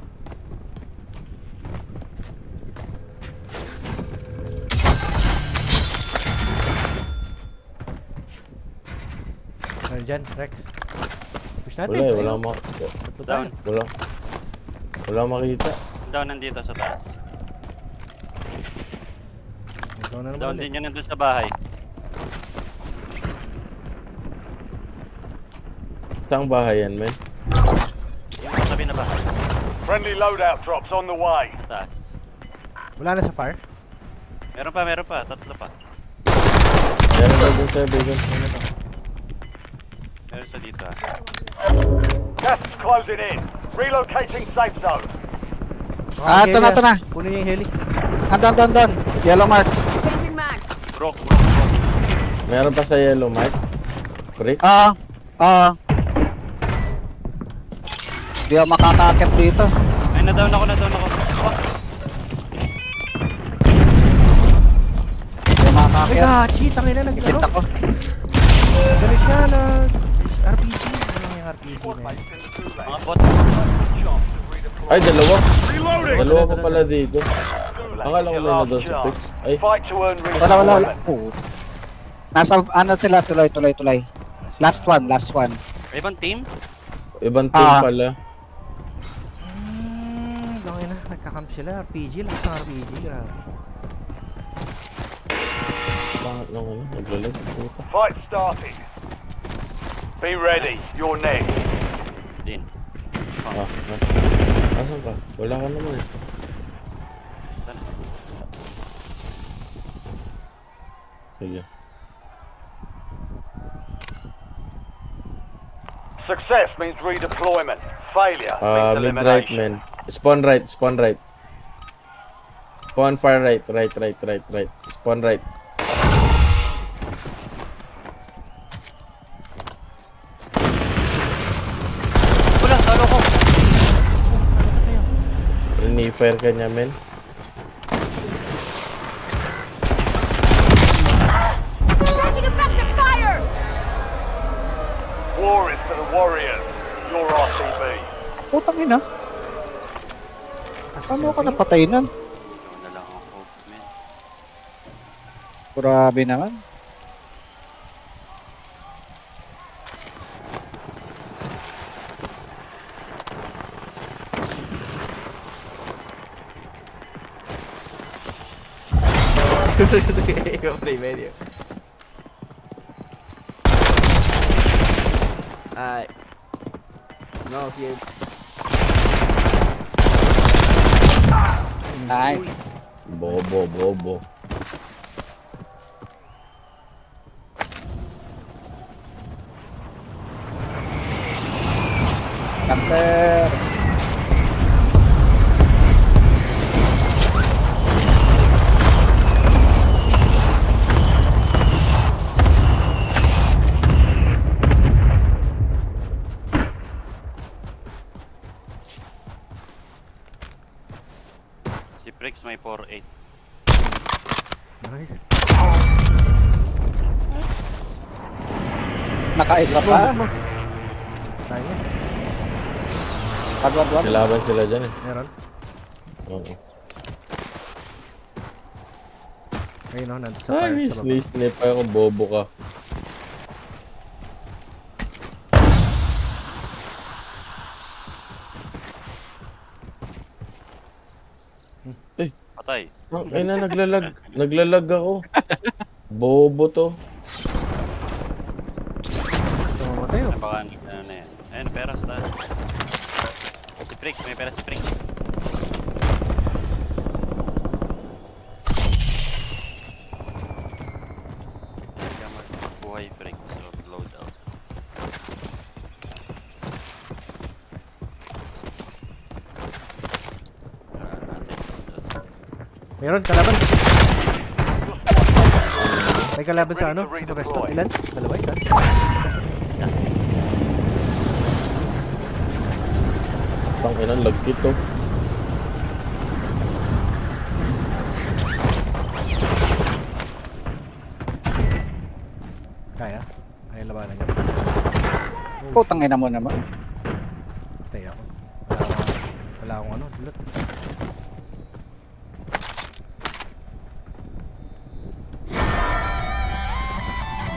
Ano dyan, Rex? Push natin. wala eh, ayun. wala Down. wala makita. Down nandito sa taas. Ikaw na naman Down ulit. din yan nandun sa bahay. Saan bahay yan, men? Yung kasabi na bahay. Friendly loadout drops on the way. Sa taas. Wala na sa fire? Meron pa. Tatlo pa. Meron ba dun sa bacon? Meron sa dito ah. Gas is closing in. Relocating safe zone. Ah, ito na. Kunin niya yung heli. Andon. Yellow mark. Changing mags. Broke. Meron pa sa yellow, Mike? Brick? Di ako makakakit dito. Ay, na-down ako. Di ako makakakit. Cheat, ang ina Hit naglaro. ako. Dali siya na... RPG. Ano yung RPG na yun? Mga bot. Ay, dalawa. Reloading. Dalawa pa pala dito. Akala ko may na doon sa fix. Ay, Fight to earn Wala. redeployment. Oo. Nasa ano sila, tuloy. Last one. Ibang team? ibang team pala. Langin na, nagkakamp sila. RPG, lakas ng RPG. Grabe. Bakit lang ano? Naglalag. Fight started. Be ready. You're next. Din. Asan ka? Wala ka naman eh. Sige. Success means redeployment. Failure means Mid right, elimination. man. Spawn right. Spawn far right. Right. Spawn right. Wala, talo ko. Fire ka niya, men. Taking effective fire! War is for the warriors. Your RTB. Putang ina. Paano ka napatay nun? Wala lang ako, man. Grabe naman. Ikaw play medio. Ay. No, here. Ay. Bobo. Camper. Si Prix may 4-8. Nice. Nakaisa pa. Sayang. Wag. Kalaban sila dyan eh. Meron. Oo. Ayun o, nandun sa Ay, fire sa baba. snipe pa ako, bobo ka. Patay. Ay na, naglalag ako. Bobo to. Tumamatay o. Baka ano na yan. Ayun, pera sa taas. Si Prix, may pera si Prix. Hindi ka magbuhay, Prix. So, load out. Meron, kalaban. May kalaban sa ano? Sa restaurant. Ilan? Dalawa, isa? Isa. Tang ina, lagkit to. Kaya? Kaya labanan niya. Putang ina mo naman. Patay ako. Wala akong ano, dulot.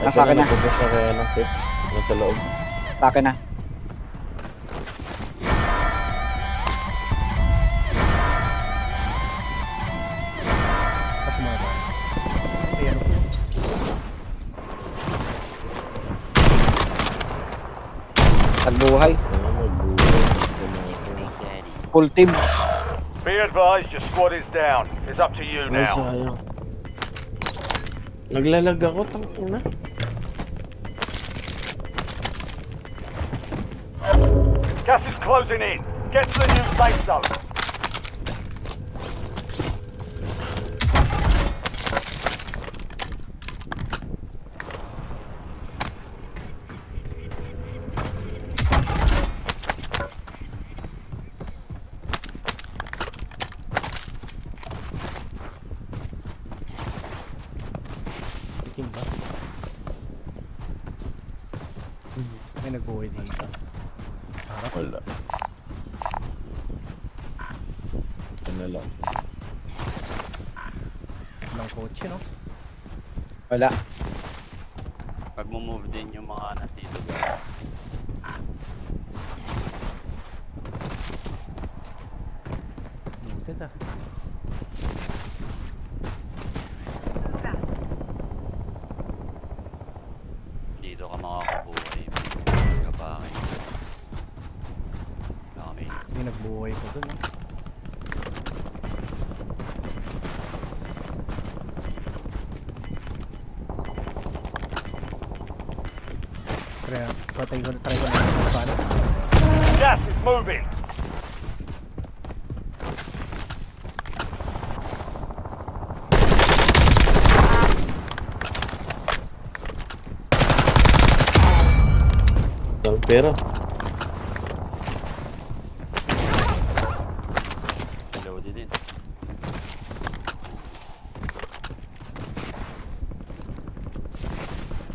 Nasa akin na. Nagpupush na kaya ng fix. Nasa loob. Sa akin na. Pas mga ba? Ayan o. Tagbuhay. Ano, magbuhay. Full team. Be advised, your squad is down. It's up to you Ay, now. sayang. Naglalag ako, tang ina. Gas is closing in. Get to the new safe zone. Tikim ba? May nag-uwi dito. Harap. Wala. Ano lang. Walang kotse, no? Wala. Pag move din yung mga nandito ba? Noted ah. Dito ka makakabuhay. Kapakin. Kami. May nagbuhay ko dun, no? Kaya, try ko na paano. Gas is moving. Ang pera. Loaded din.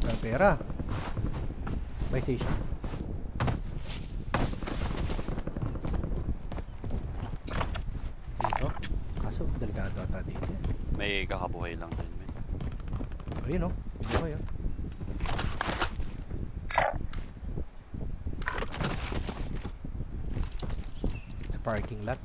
Ang pera. By station. Dito. Kaso, delikado ata dito. May kakabuhay lang din. Ayun, no? Hindi ko yun. Sa parking lot.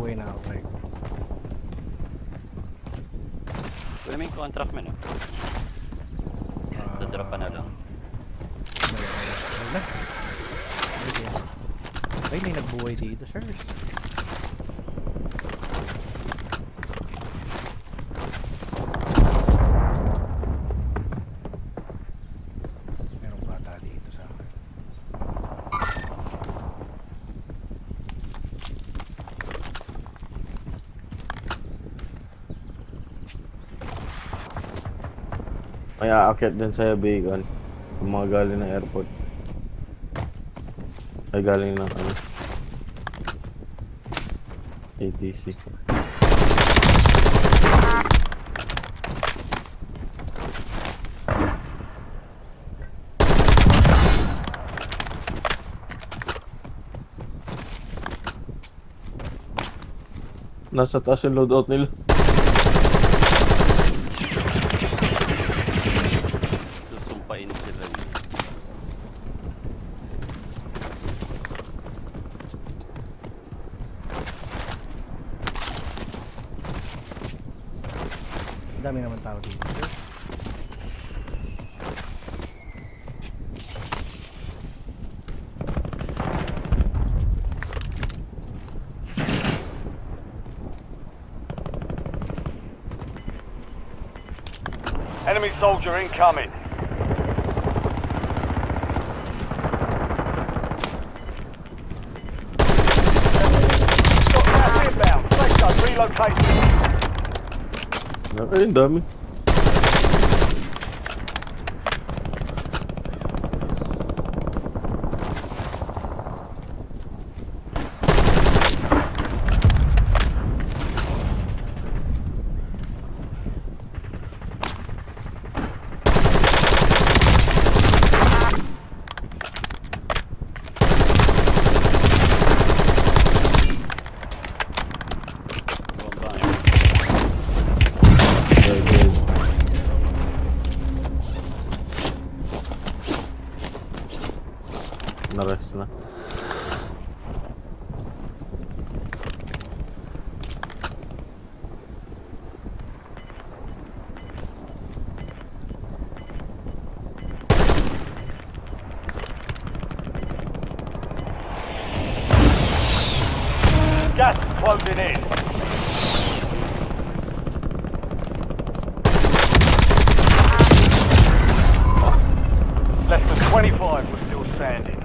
Buhay na ako, Greg. Wala may contract man, no? Dadrop pa na lang. Meron. na. Sige. Ay, may nagbuhay dito, sir. Merong bata dito sa akin. May aakyat din sa Bacon. Yung mga galing ng airport. Ay, galing ng ano. ATC. Nasa taas yung loadout nila. Susumpain sila. Ang dami naman tao dito, sir. Enemy soldier incoming. Got gas inbound. Safe zone relocated. Ay, ang dami. Very good. Na-rest na. Gas is closing in. Less than 25 were still standing.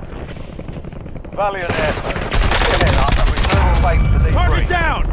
Valiant effort. Get it up and return base to these Target down!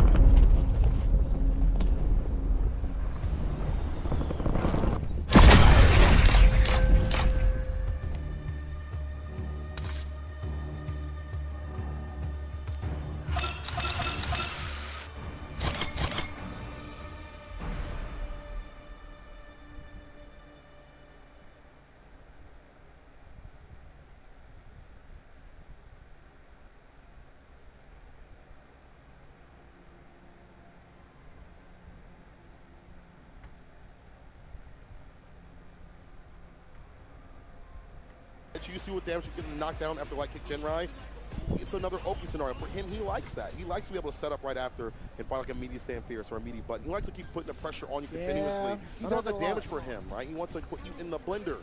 You see what damage you can knock down after like kick Genrai. It's another Oki scenario. For him, he likes that. He likes to be able to set up right after and find like a meaty stand fierce or a meaty button. He likes to keep putting the pressure on you continuously. He He does does the a damage lot. for him, right? He wants to put you in the blender.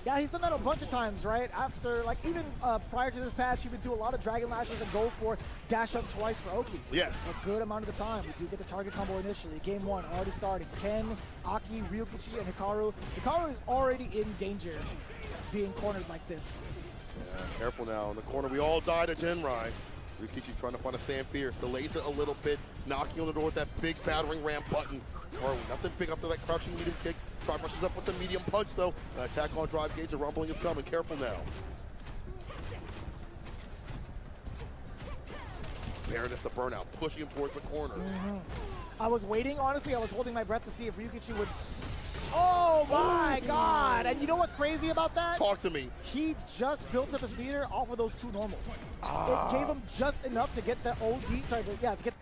Yeah, he's done that a bunch of times, right? After, like, even prior to this patch, he would do a lot of Dragon Lashes and go for dash up twice for Oki. Yes. A good amount of the time. We do get the target combo initially. Game 1 already starting. Ken, Aki, Ryukichi, and Hikaru. Hikaru is already in danger being cornered like this. Yeah, careful now. In the corner, we all died to Genrai. Ryukichi trying to find a stand fierce. Delays it a little bit. Knocking on the door with that big battering ram button. Or nothing big after that crouching medium kick. Try rushes up with the medium punch though. Attack on drive gauge. A rumbling is coming. Careful now. Baroness of Burnout pushing him towards the corner. I was waiting, honestly. I was holding my breath to see if Ryukichi would... Oh my god! And you know what's crazy about that? Talk to me. He just built up his meter off of those two normals. It gave him just enough to get the OD, sorry, to get...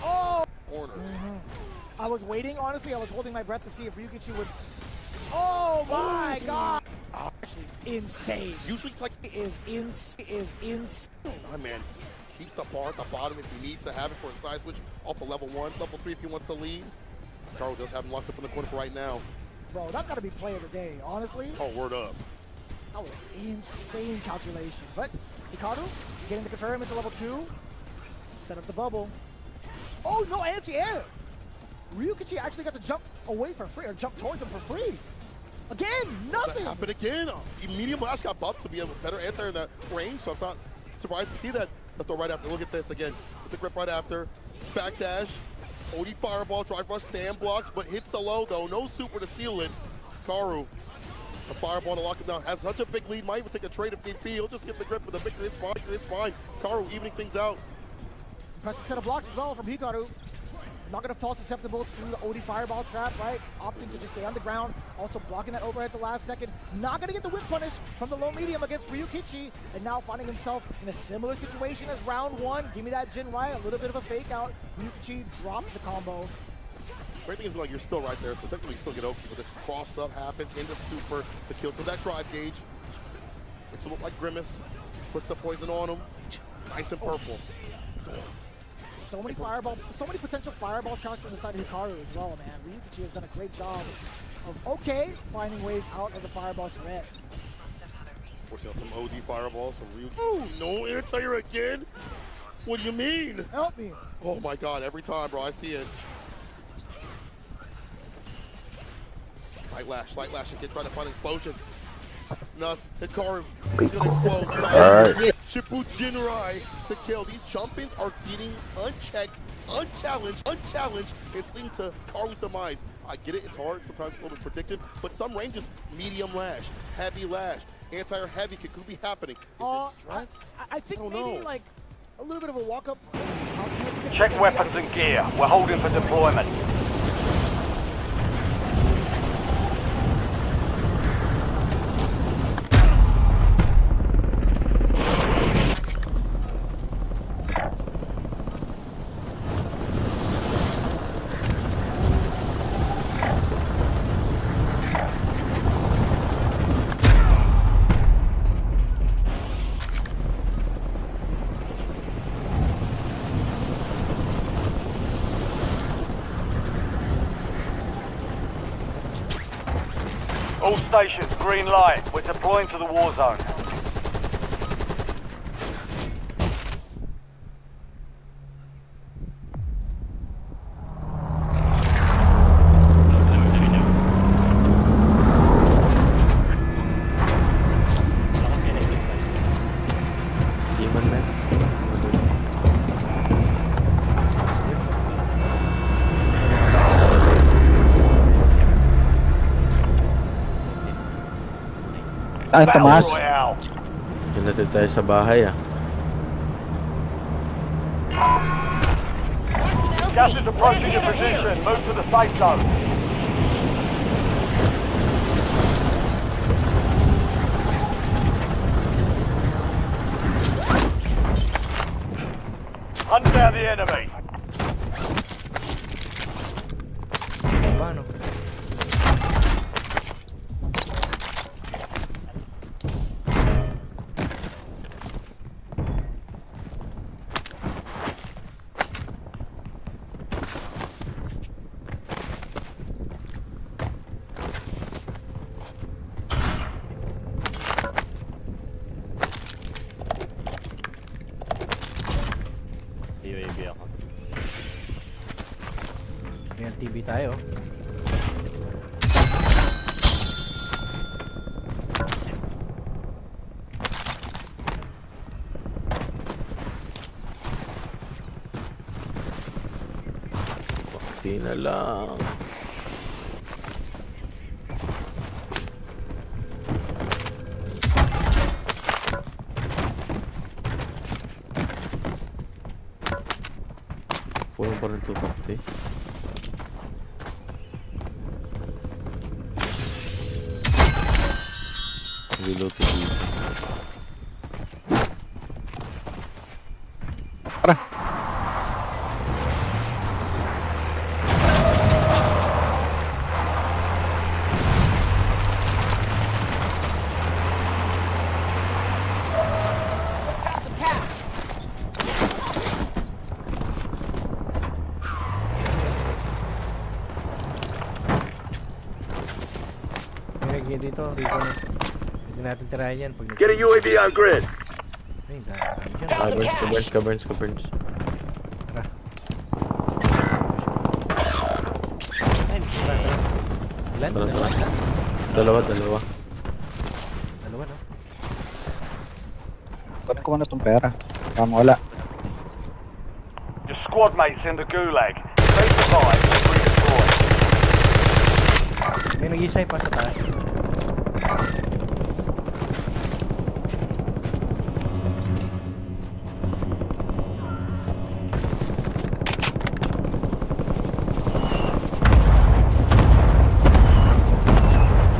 Oh! Corner. I was waiting, honestly. I was holding my breath to see if Ryukichi would... Oh my god! Actually, insane. Usually it's like... It is insane. Oh man, keeps the bar at the bottom if he needs to have it for a side switch off of level 1. Level 3 if he wants to lead. Hikaru does have him locked up in the corner for right now. Bro, that's gotta be play of the day, honestly. Oh, word up. That was insane calculation. But Hikaru getting the confirm into level 2. Set up the bubble. Oh, no anti-air! Ryukichi actually got to jump away for free, or jump towards him for free. Again, nothing! That happened again. Medium Lash got buffed to be a better anti in that range, so I'm not surprised to see that. The throw right after. Look at this again. With the grip right after. Backdash. OD Fireball, drive rush, stand blocks, but hits the low though. No super to seal it. Karu, the Fireball to lock him down. Has such a big lead. Might even take a trade if need be. He'll just get the grip with the victory. It's fine. It's fine. Karu evening things out. Impressive set of blocks as well from Hikaru. Not going to fall susceptible to the OD Fireball trap, right? Opting to just stay on the ground. Also blocking that overhead at the last second. Not going to get the whip punish from the low medium against Ryukichi. And now finding himself in a similar situation as round 1. Give me that Jin Rai, a little bit of a fake out. Ryukichi dropped the combo. Great thing is like you're still right there, so technically you still get Oki, but the cross up happens into super the kill. So that drive gauge makes him look like Grimace. Puts the poison on him. Nice and purple. So many potential fireball shots from the side of Hikaru as well, man. Ryukichi has done a great job of finding ways out of the fireball threat. Forcing out some OD fireballs from Ryukichi. No anti-air again? What do you mean? Help me. Oh my god, every time, bro, I see it. Light lash, again, trying to find an explosion. Nuts, Hikaru, he's gonna explode. Alright. Shippu Jinrai to kill. These jump-ins are getting unchecked, unchallenged. It's leading to Hikaru's demise. I get it, it's hard, sometimes it's a little bit predictive, but some ranges, medium lash, heavy lash, anti-air heavy could be happening. Is it stress? I think maybe like a little bit of a walk-up. Check weapons and gear. We're holding for deployment. All stations, green light. We're deploying to the war zone. Ay, Tomas. Kinatid tayo sa bahay Gas is approaching your position. Move to the safe zone. Hunt down the enemy. Paano? UAV ako. May LTV tayo. Bakti na lang. Puno pa rin ito bakti. Reload to dito. May nagiging dito, Rico na. Hindi natin tirahin yan. Pag Get a UAV on grid. Ay, dami dyan. Ka-burns. Tara. Ilan? Dalawa. Dalawa, no? Kunin ko muna itong pera. Baka wala. Your squad mates in the gulag. They survive and redeploy. May nag-isay pa sa taas.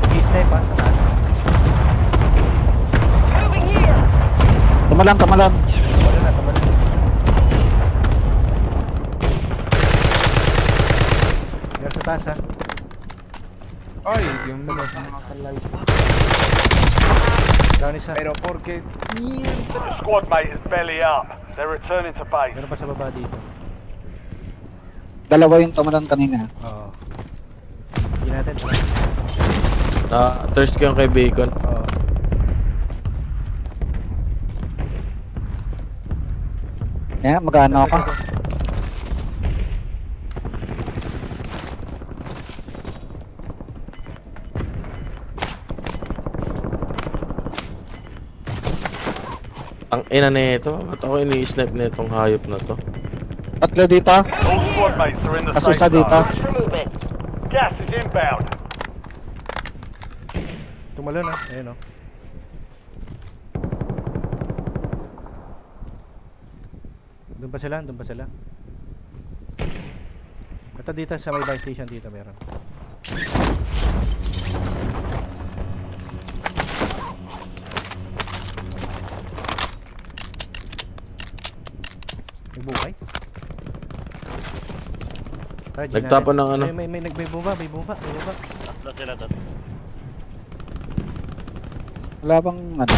Nag-isay pa sa taas. Tumalan. Tumalo na. Meron sa taas, ha? Ay, yung nakakalive. Down isa. Pero porque... Your squad mate is belly up. They're returning to base. Meron pa sa baba dito. Dalawa yung tumalan kanina. Oo. Hindi natin. Thirst ko yung kay Bacon. Oo. Kaya magano ako. Ang ina nito, ba't ako ini-snipe na itong hayop na to? Tatlo dito. All squad mates are in the Kasi safe isa dito. zone. Gas is inbound. Tumalo na. Ayun, o. Doon pa sila. Ito dito sa may buy station dito meron. May buhay? Nagtapon ng ano? May bumba. Tatlo sila, tatlo. Wala bang ano?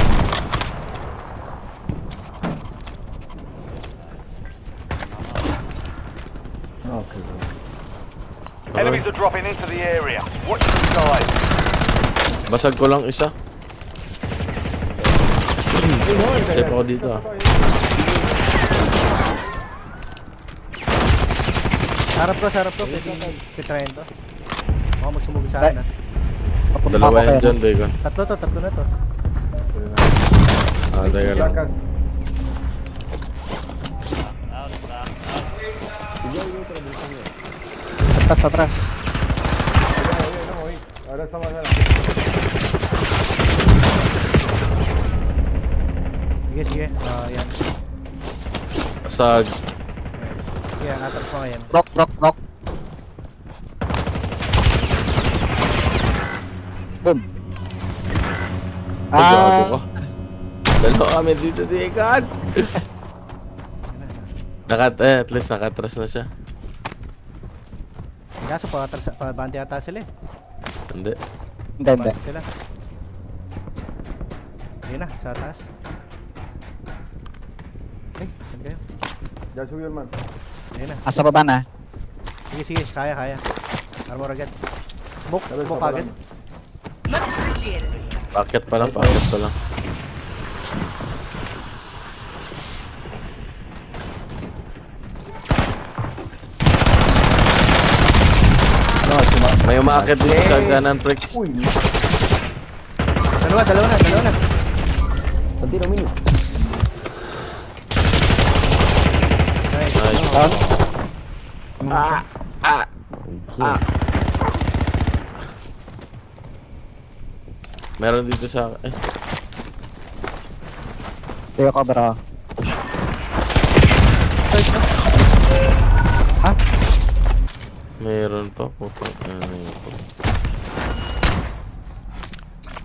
Okay. Enemies are dropping into the area. Watch the skies. Basag ko lang isa. Safe ako dito ah. Harap to. Pitrayin to. Baka magsumugod sa akin, ha? Dalawa yan dyan, Bacon. Tatlo na to. Teka lang. Atras. Sige. Yan. Basag. Sige, atras mo ngayon. Rock. Boom. Gago ko. Dalawa kami dito, Dekan. At least nakatras na siya. Kaso pa-bante ata sila, eh. Hindi. Hindi. Sila. Ayun na, sa taas. Saan kayo? Ayun na. Asa baba na. Sige, kaya. Armor agad. Smoke agad. Much appreciated. Packet pa lang. May umaakit dito sa kanan, Prix. Dalawa na. Tantino mini. Nice. Meron dito sa... Tayo ka, bro. Meron pa po. Ano ito?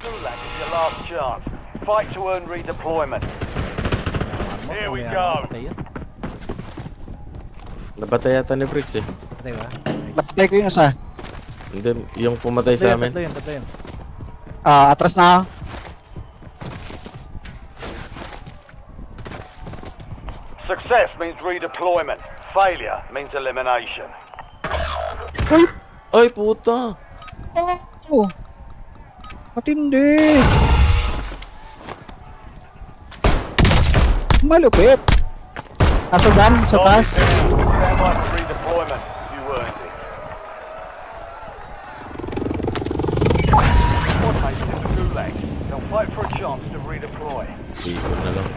Gulag is your last chance. Fight to earn redeployment. Here we go. Napatay yata ni Prix eh. Patay ba? Napatay ko yung isa. Hindi, yung pumatay sa amin. Tatlo yun. Atras na. Success means redeployment. Failure means elimination. Ay, puta! Oh. Matindi. Malupit. Nasa van, sa taas. Stand by for redeployment. You earned it. Squad mates in the gulag. They'll fight for a chance to redeploy. Sikot na lang.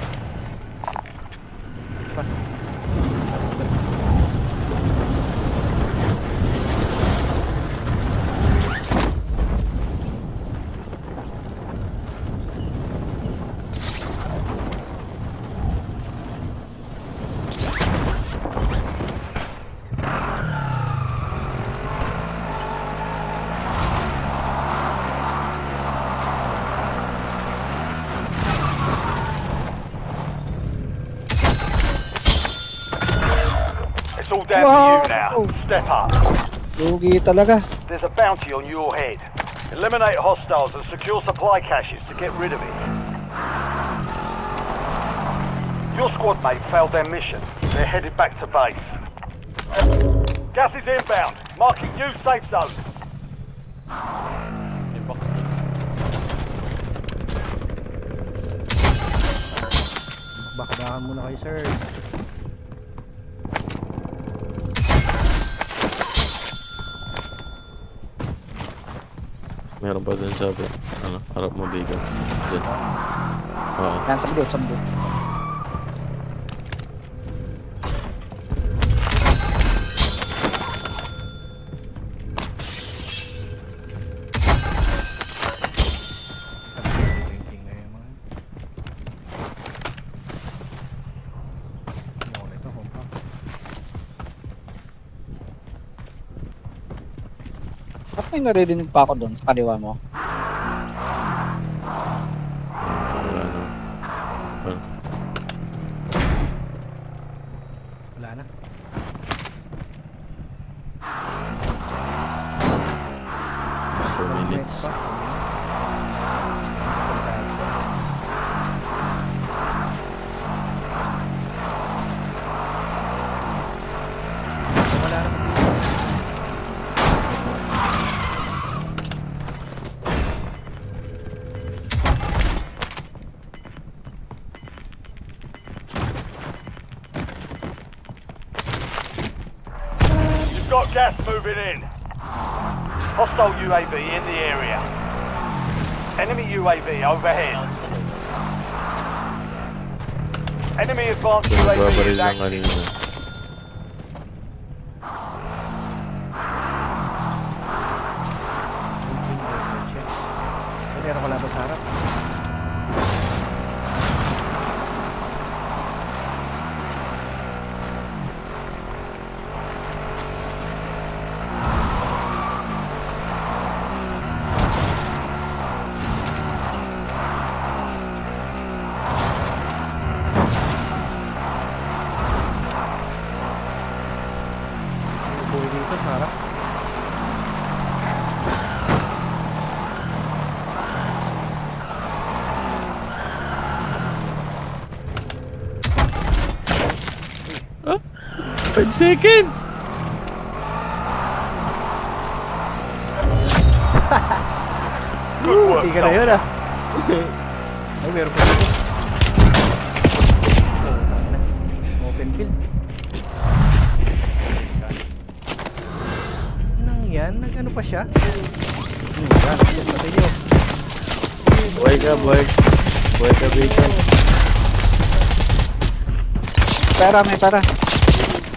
It's all down to you now. Step up. Lugi talaga. There's a bounty on your head. Eliminate hostiles and secure supply caches to get rid of it. Your squad mate failed their mission. They're headed back to base. Gas is inbound. Marking new safe zone. Bakbakan muna kayo, sir. Meron pa dun sa harap mo, Bacon. Dyan. Oo. Yan, sa bdo. Ba't may naririnig pa ako doon sa kaliwa mo? Wala na. 4 minutes. Got gas moving in. Hostile UAV in the area. Enemy UAV overhead. Enemy advanced UAV Nagbabaril is lang active. kanina. Meron ko labas sa harap. Buhay dito sa harap. Ah, 5 seconds! Hindi ka na yun ah. Ay, meron pa dito. Open field. Nang yan? Nag-ano pa siya? Patay nyo. Buhay ka, boy. Buhay ka, Bacon. Pera, may pera.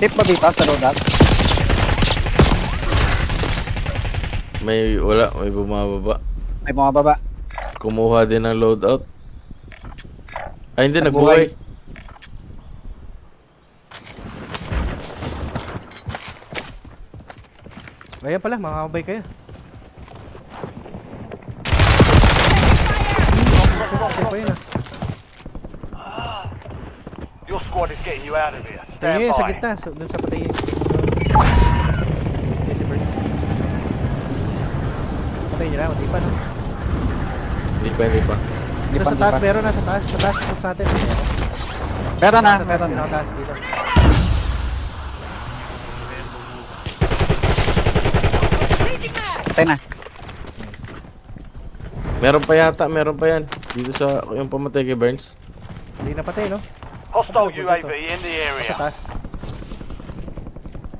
Tip ba dito sa loadout? May bumababa. May mga baba. Kumuha din ng loadout. Ay, hindi, Nagbuhay. nagbuhay. Ayan pala, makakabay kayo. Kasi pa yun ah. Your squad is getting you out of here. Ayun Stand yun, sa by. gitna. Doon sa patay. Patay nyo na, hindi pa no? Hindi pa. Dito sa taas, meron na sa taas. Sa taas, push natin. Pera na, Sa taas, pera na. pinakataas dito. Patay na. Meron pa yata, meron pa yan. Dito sa yung pamatay kay Burns. Hindi na patay, no? Hostile Dito. UAV in the Sa area. taas.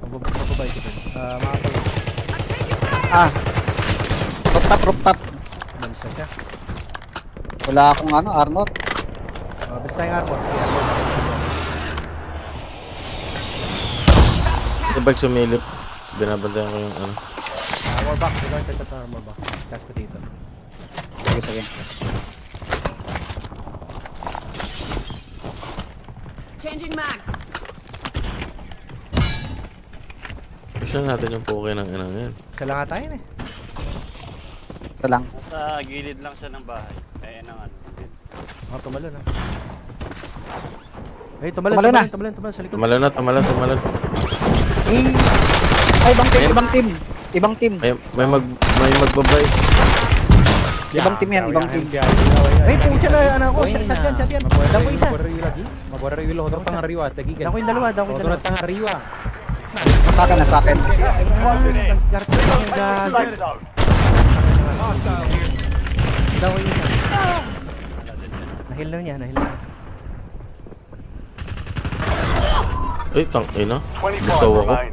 Mababay ko dun. Makapag... Ah! Rooftop. Balisa siya. Wala akong armor. Bilis tayong armor. Sige, armor. Pag sumilip, binabantayan ko yung ano. Armor box. Ikaw yung tagtat armor box. Taas ko dito. Sige. Changing mags. Gusto natin yung poke ng inang yan. Isa lang ata yun eh. Ito lang. Nasa gilid lang siya ng bahay. Ay, ng ano. Tumalon ah. Ay, tumalon sa likod. Tumalon. Ay, ibang team. May magbabay. Ibang team yan. Ay, pucha na anak ko. Shotgun. Dako isa. Magwara arriba lo otro tang arriba, tegikan. Dako yung dalawa. Otro tang arriba. Sa akin. Dako yung isa. Nahil na niya. Ay, ina. 25 Gusto ako. remain.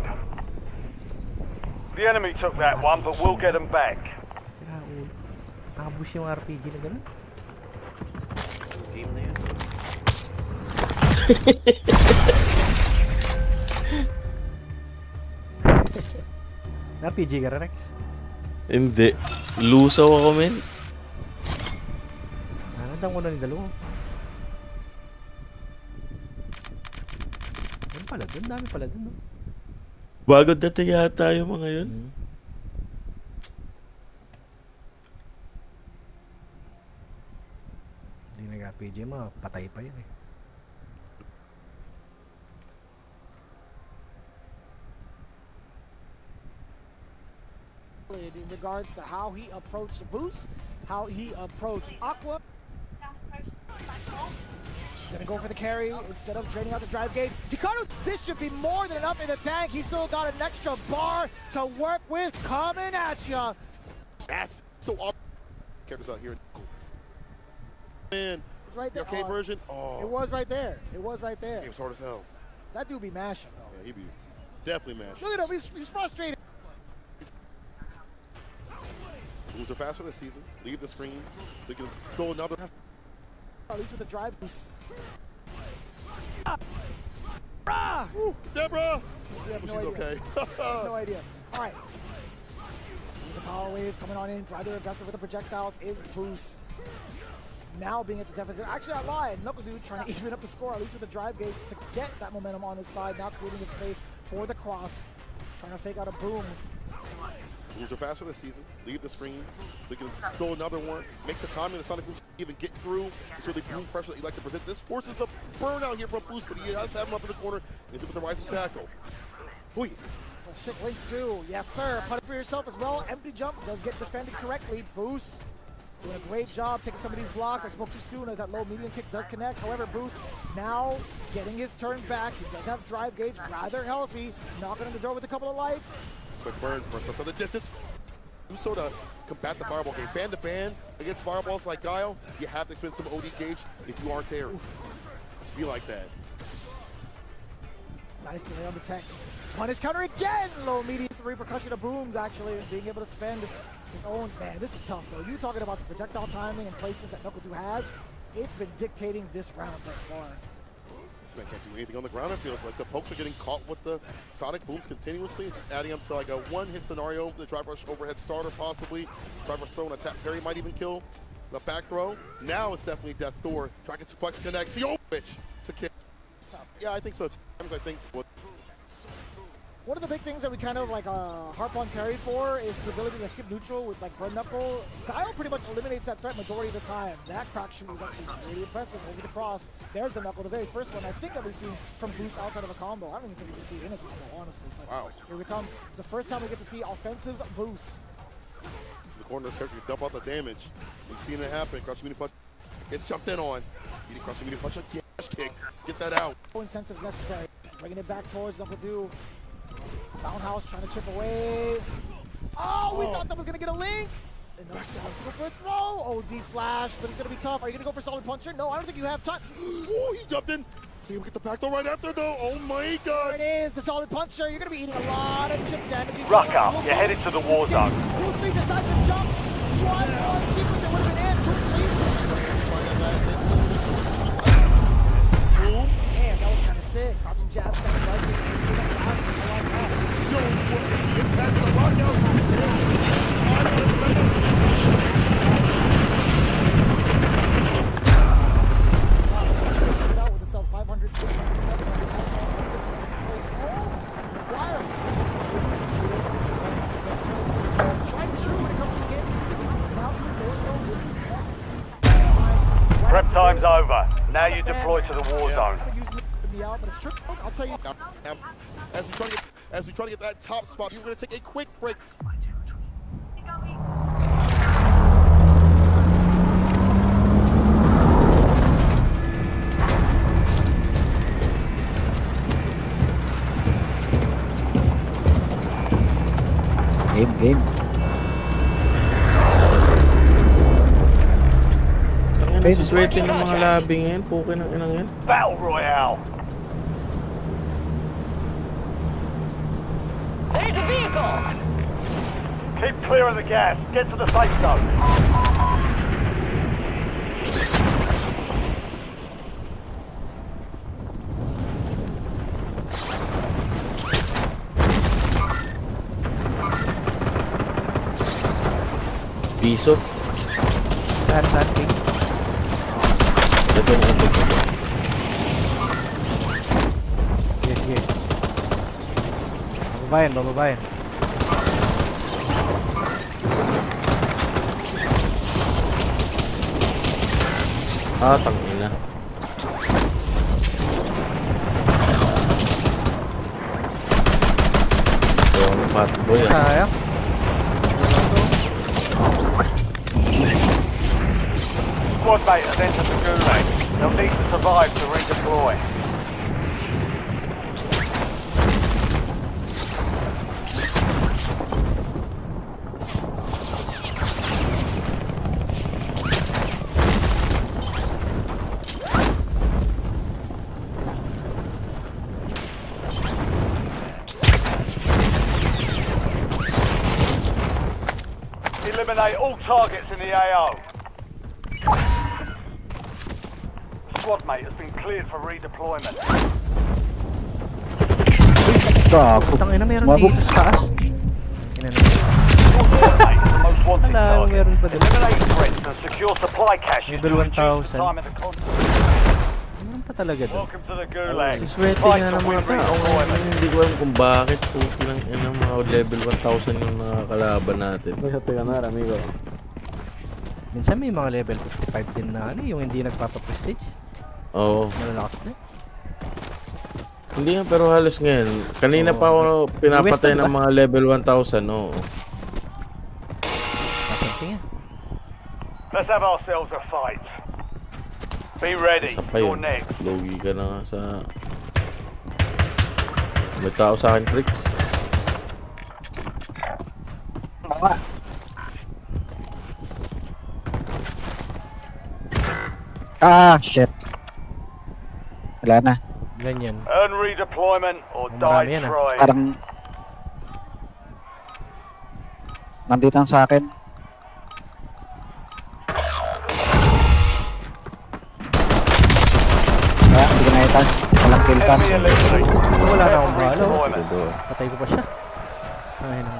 The enemy took that one, but we'll get them back. Nakabus yung RPG na gano'n. Team na yun. Na-RPG ka Rex? Hindi. Lusaw ako, men. Nanandang ko na ni dalawa. Ano pala dun? Dami pala dun, no? Bago dati yata yung mga yun. Hindi nag-RPG mga patay pa yun eh. In regards to how he approached Boost, how he approached Aqua. Gonna go for the carry instead of draining out the drive gauge. Hikaru, this should be more than enough in the tank. He's still got an extra bar to work with coming at ya. That's so awesome. Characters out here. Man, It's right there. the arcade version. Oh, It was right there. game's hard as hell. That dude be mashing though. Yeah, he be definitely mashing. Look at him. He's frustrated. Moves are faster this season. Leave the screen so you can throw another. At least with the drive boost. Deborah! We have She's no idea. okay. No idea. All right. The power wave coming on in. Rather aggressive with the projectiles is Boost. Now being at the deficit. Actually, I lied. Knuckle Dude trying to even up the score, at least with the drive gauge, to get that momentum on his side. Now creating the space for the cross. Trying to fake out a boom. Moves are faster this season. Leave the screen so you can throw another one. Makes the timing of the Sonic Boost even get through. It's really boom pressure that you like to present. This forces the burnout here from Boost, but he does have him up in the corner. Is it with the rising tackle? Hoi. A sick link too. Yes, sir. Punish for yourself as well. Empty jump does get defended correctly. Boost doing a great job taking some of these blocks. I spoke too soon as that low medium kick does connect. However, Boost now getting his turn back. He does have drive gauge, rather healthy. Knocking on the door with a couple of lights. Quick burn for some the distance. You sort of combat the fireball game. Fan to fan against fireballs like Guile, you have to expend some OD gauge if you are Terry. Just be like that. Nice delay on the tech. Punish counter again. Low medium repercussion of booms actually being able to spend his own. Man, this is tough though. You talking about the projectile timing and placements that Knuckle 2 has. It's been dictating this round thus far. This man can't do anything on the ground, it feels like. The pokes are getting caught with the Sonic Booms continuously. It's just adding up to like a one-hit scenario. The drive rush overhead starter possibly. Drive rush throw and a tap parry might even kill. The back throw. Now it's definitely Death's Door. Dragon Suplex connects. The old bitch to kill. Yeah, I think so. Sometimes I think One of the big things that we kind of like harp on Terry for is the ability to skip neutral with like Burn Knuckle. Guile pretty much eliminates that threat majority of the time. That crack shoot was actually really impressive over the cross. There's the Knuckle, the very first one I think that we've seen from Boost outside of a combo. I don't even think we can see it in a combo, honestly. But wow. Here we come. The first time we get to see offensive Boost. The corner's character can dump out the damage. We've seen it happen. Crouching medium punch. It's jumped in on. Eating crouching medium punch again. Kick. Let's get that out. No incentives necessary. Bringing it back towards Knuckle 2. Roundhouse trying to chip away. Oh, we thought that was going to get a link. Enough to go for a throw. OD flash, but it's going to be tough. Are you going to go for solid puncher? No, I don't think you have time. Oh, he jumped in. See him get the back door right after though. Oh my god. There it is, the solid puncher. You're going to be eating a lot of chip damage. Rucker, you're headed to the war zone. Bruce Lee decides to jump. One sequence that would have been in. Bruce Lee. Man, that was kind of sick. Crouching jab, standing right there. I like that. Yo, what the impact of the lockout. Out with a sub 500, 600, 700. Prep time's over. Now you deploy to the war zone. I'll tell you. As we try to get that top spot, we're going to take a quick break. Game. Ang ina, suswerte ng mga labing yan. Pukin ng inang yan. Battle Royale. There's a vehicle! Keep clear of the gas. Get to the safe zone. Piso. Saan, King? Ito na ito. Sige. Bababayan. Tangina. Ito ang fat boy ah. Sayang. Squad mate has entered the gulag. They'll need to survive to redeploy. Eliminate all targets in the AO. Squad mate has been cleared for redeployment. Gago. Putang ina, meron dito sa taas. Ina na. Squad mate is the most wanted Wala, target. meron pa din. Eliminate threats and secure supply caches to Level reduce the 1,000. time in the conflict. Meron pa talaga doon. Welcome to the gulag. Suswerte Fight nga to ng win mga tao. redeployment. Hindi ko alam kung bakit. Pukin ng ina, mga level 1,000 yung mga kalaban natin. Minsan may mga level 55 din na ano, yung hindi nagpapa-prestige. Oo. Malalakas din. Hindi nga, pero halos ngayon. Kanina pa ako pinapatay ng mga level 1,000, oo. Kasunting yan. Let's have ourselves a fight. Be ready. Isa pa You're yun. next. Logi ka na nga sa... May tao sa akin, Trix. Shit. Wala na. Ganyan. Earn redeployment or Marami die yan, ah. trying. Parang... Nandito ang sa akin. Hindi ko nakita. Walang kill cam. Enemy eliminated. Wala na Prep akong for balo. redeployment. Patay ko pa siya. Ay na.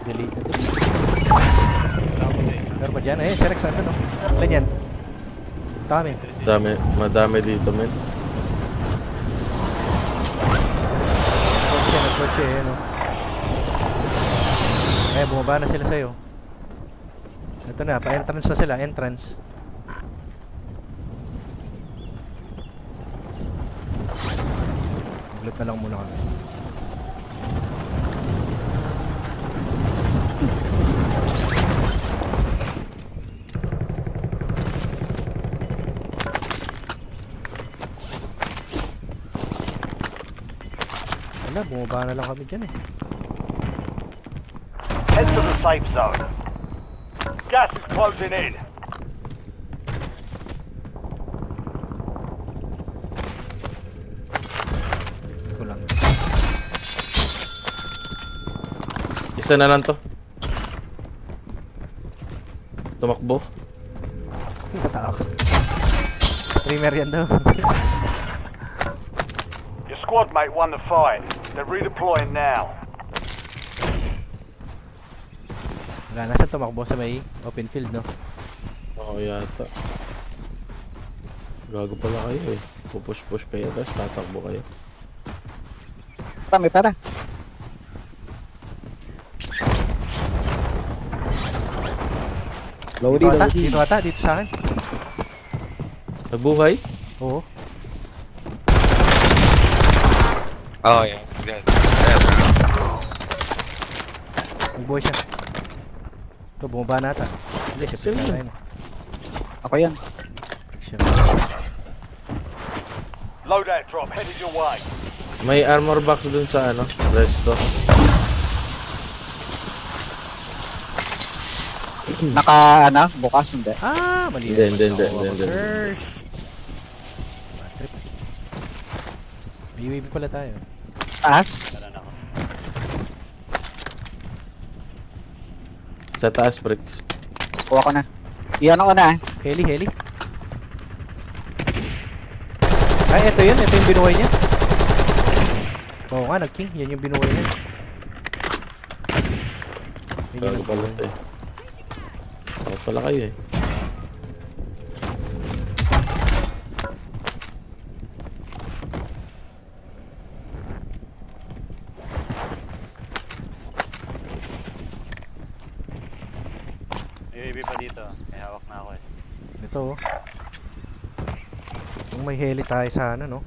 Delete na to. Meron pa dyan. Serex na ito, no? Ilan yan? Dami. Madami dito, men. Nagkotse, no? Bumaba na sila sa'yo. Ito na, pa-entrance na sila. Entrance. Maglit na lang muna kami. Wala, bumaba na lang kami dyan eh. Head to the safe zone. Gas is closing in. Isa na lang to. Tumakbo. Tao. Streamer yan daw. Your squad mate won the fight. They're redeploying now. Wala na siya tumakbo sa may open field, no? Oo yata. Gago pala kayo eh. Pupush-push kayo, tapos tatakbo kayo. May pera. Dito ata, dito ata, dito sa akin. Nabuhay? Oo. Oh, yeah. Good. Nagbuhay siya. Ito, bumaba na ata. Hindi, siya pala tayo na. Ako yan. Friction. Loadout drop headed your way. May armor box dun sa ano, resto. Naka, ano, bukas, hindi. Ah, mali. Hindi. Trip. May UAV pala tayo. Taas. Sa taas, bricks. Kuha ko na. Iyan ako na. Heli. Ay, ito yun. Ito yung binuhay niya. Oo nga, nag-king. Yan yung binuhay niya. Gago pala ito eh. Bakit pala kayo eh. UAV pa dito. May hawak na ako eh. Ito oh. Kung may heli tayo sana, no?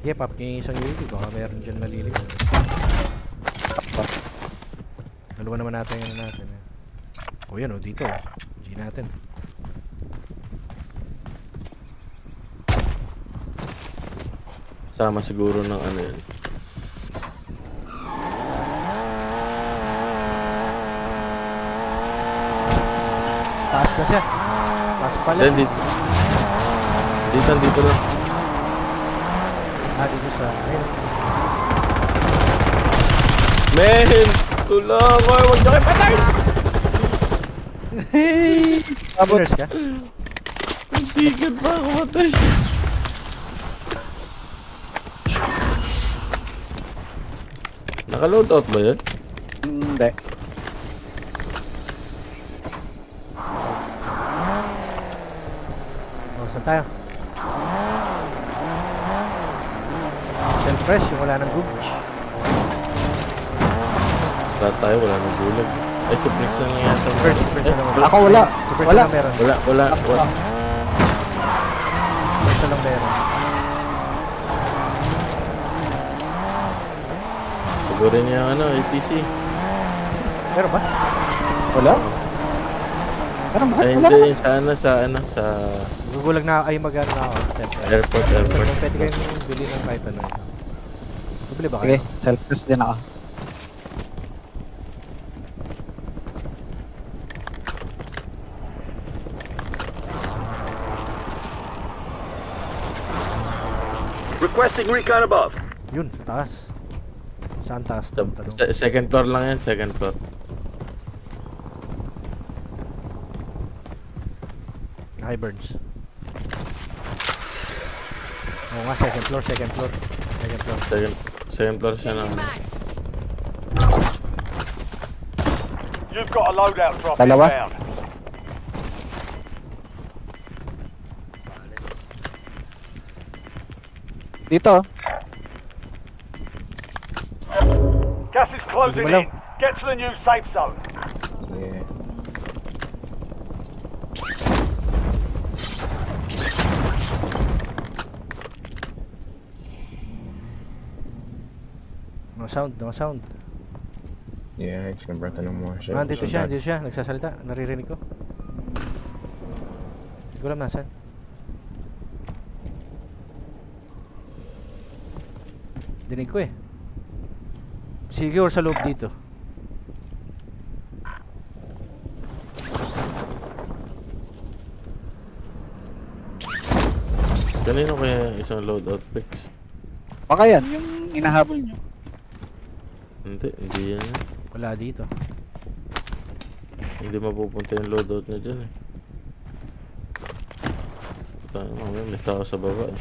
Pop yung isang UAV. Baka meron dyan nalilig. Dalawa naman natin yung natin. O yan o, dito. G natin. Sama siguro ng ano yun. Taas na siya. Taas pala. Then, dito lang. Ah, dito sa... Ayun. Men! Tulong! Huwag nyo kayo patay! Hey! Aboners ka? Nasigan pa ako matay. Naka-loadout ba yun? Hindi. O, saan tayo? Self-fresh, yung wala ng gooch. Wala tayo, wala nang bulag. Ay, suplex na lang yata. First na lang. Ako wala. First Wala. na lang meron. Wala. First na lang meron. Siguro niya ano, ATC. Meron ba? Wala. Parang bakit Ay, wala hindi. naman? Sa Gugulag na ay mag-ano na ako. airport. Pwede kayong bili ng kahit ano. Bibili ba Sige, kayo? self-test din ako. Requesting recon above. Yun, taas. Saan taas? Second floor lang yan, second floor. Hi, Burns. Oo nga, second floor. Second floor siya na. You've got a loadout drop Dalawa. inbound. Dito. Gas is closing Malaw. in. Get to the new safe zone. Yeah. No sound. Yeah, it's gonna birth no more shit. Ah, dito siya. Nagsasalita. Naririnig ko. Hindi ko alam nasan. Dinig ko eh. Siguro sa loob dito. Kanino kaya isang loadout fix? Baka yan, yung inahabol nyo. Hindi yan. Wala dito. Hindi mapupunta yung loadout niya dyan eh. May tao sa baba eh.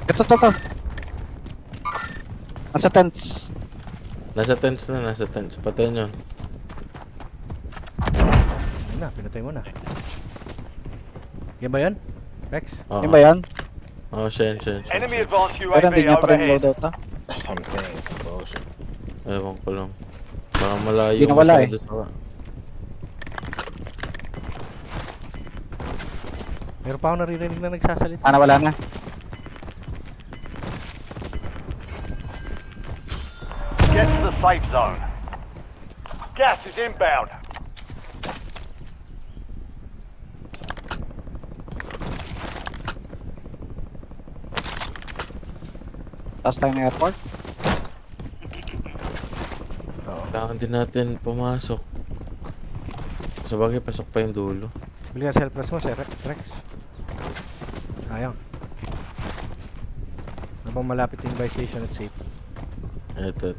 Ito. Nasa tents. Nasa tents. Patayin yun. Ayun na, pinatay mo na. Yan ba yan? Rex? Oo. Yan ba yan? Oo, siya. Enemy advanced Pero hindi UAV niya pa rin overhead. loadout na. That's what I'm saying. Bullshit. Ewan ko lang. Baka malayo Hindi nawala eh. masyado sa... Meron pa ako naririnig na nagsasalita. Wala na. Get to the safe zone. Gas is inbound. Taas tayo ng airport. Kailangan din natin pumasok. Sabagay, pasok pa yung dulo. Bili ka self-press mo, Rex. Sayang. Habang malapit yung buy station at safe. Ito.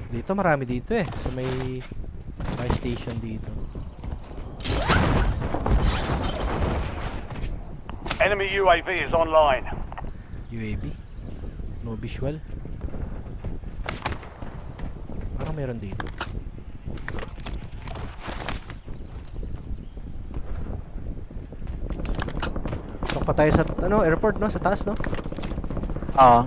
Dito, marami dito eh. Sa may buy station dito. Enemy UAV is online. UAV? No visual? Parang meron dito. Tok pa tayo sa airport no? Sa taas no? Oo.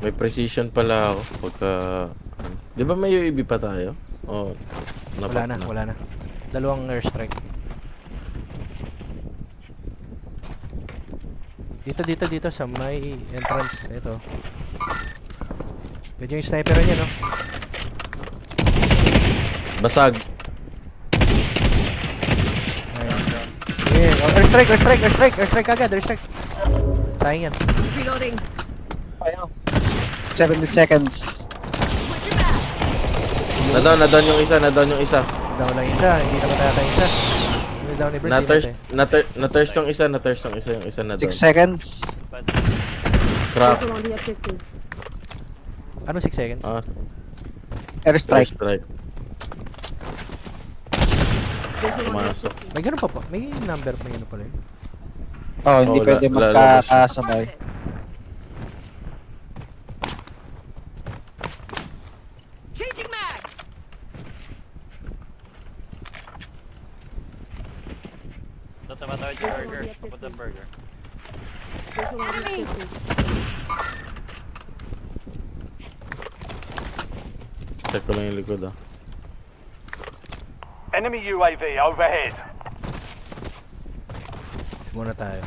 May precision pala ako pagka... Di ba may UAV pa tayo? Oo. Wala na. Dalawang airstrike. Dito sa may entrance. Ito. Pwede yung sniper niya, no? Basag. Ayan. Yeah. Oh, airstrike agad, airstrike. Sayang yan. Reloading. Ayaw. 70 seconds. Na-down yung isa. Down lang isa, hindi naman nata isa. Down ni Bert. Na-thirst yung isa, yung isa na 6 down. seconds. Crack. Ano 6 seconds? Airstrike. Pumasok. May ganun pa. May number pa yun pala yun. Oh, hindi pwede magkakasabay. Changing mags. Tatawad yung burger. Papunta burger. Enemy. Check ko lang yung likod Enemy UAV overhead. Muna tayo.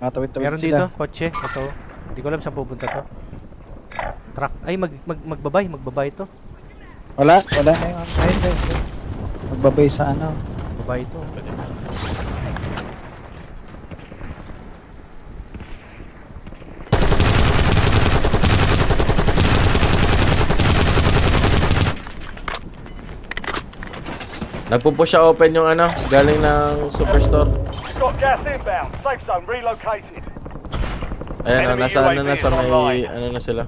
Matawid-tawid Meron sila. dito, kotse. Ito. Hindi ko alam saan pupunta to. Truck. Ay, magbabay to. Wala na yun. Ayun. Magbabay sa ano. Magbabay to. Nagpo-push siya open yung galing ng superstore. Got gas inbound. Safe zone relocated. Ayan Enemy nasa UAV na is sa may online. na sila.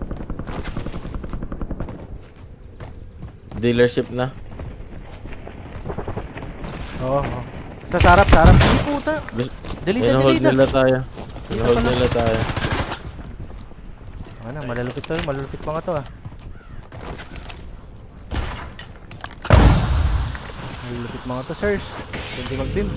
Dealership na. Oo. Sa sarap. Ay, puta. Delete. Hold nila tayo. Ano, malalupit to. Malalupit pa nga to Malalupit mga to, sirs. Hindi mag-beam.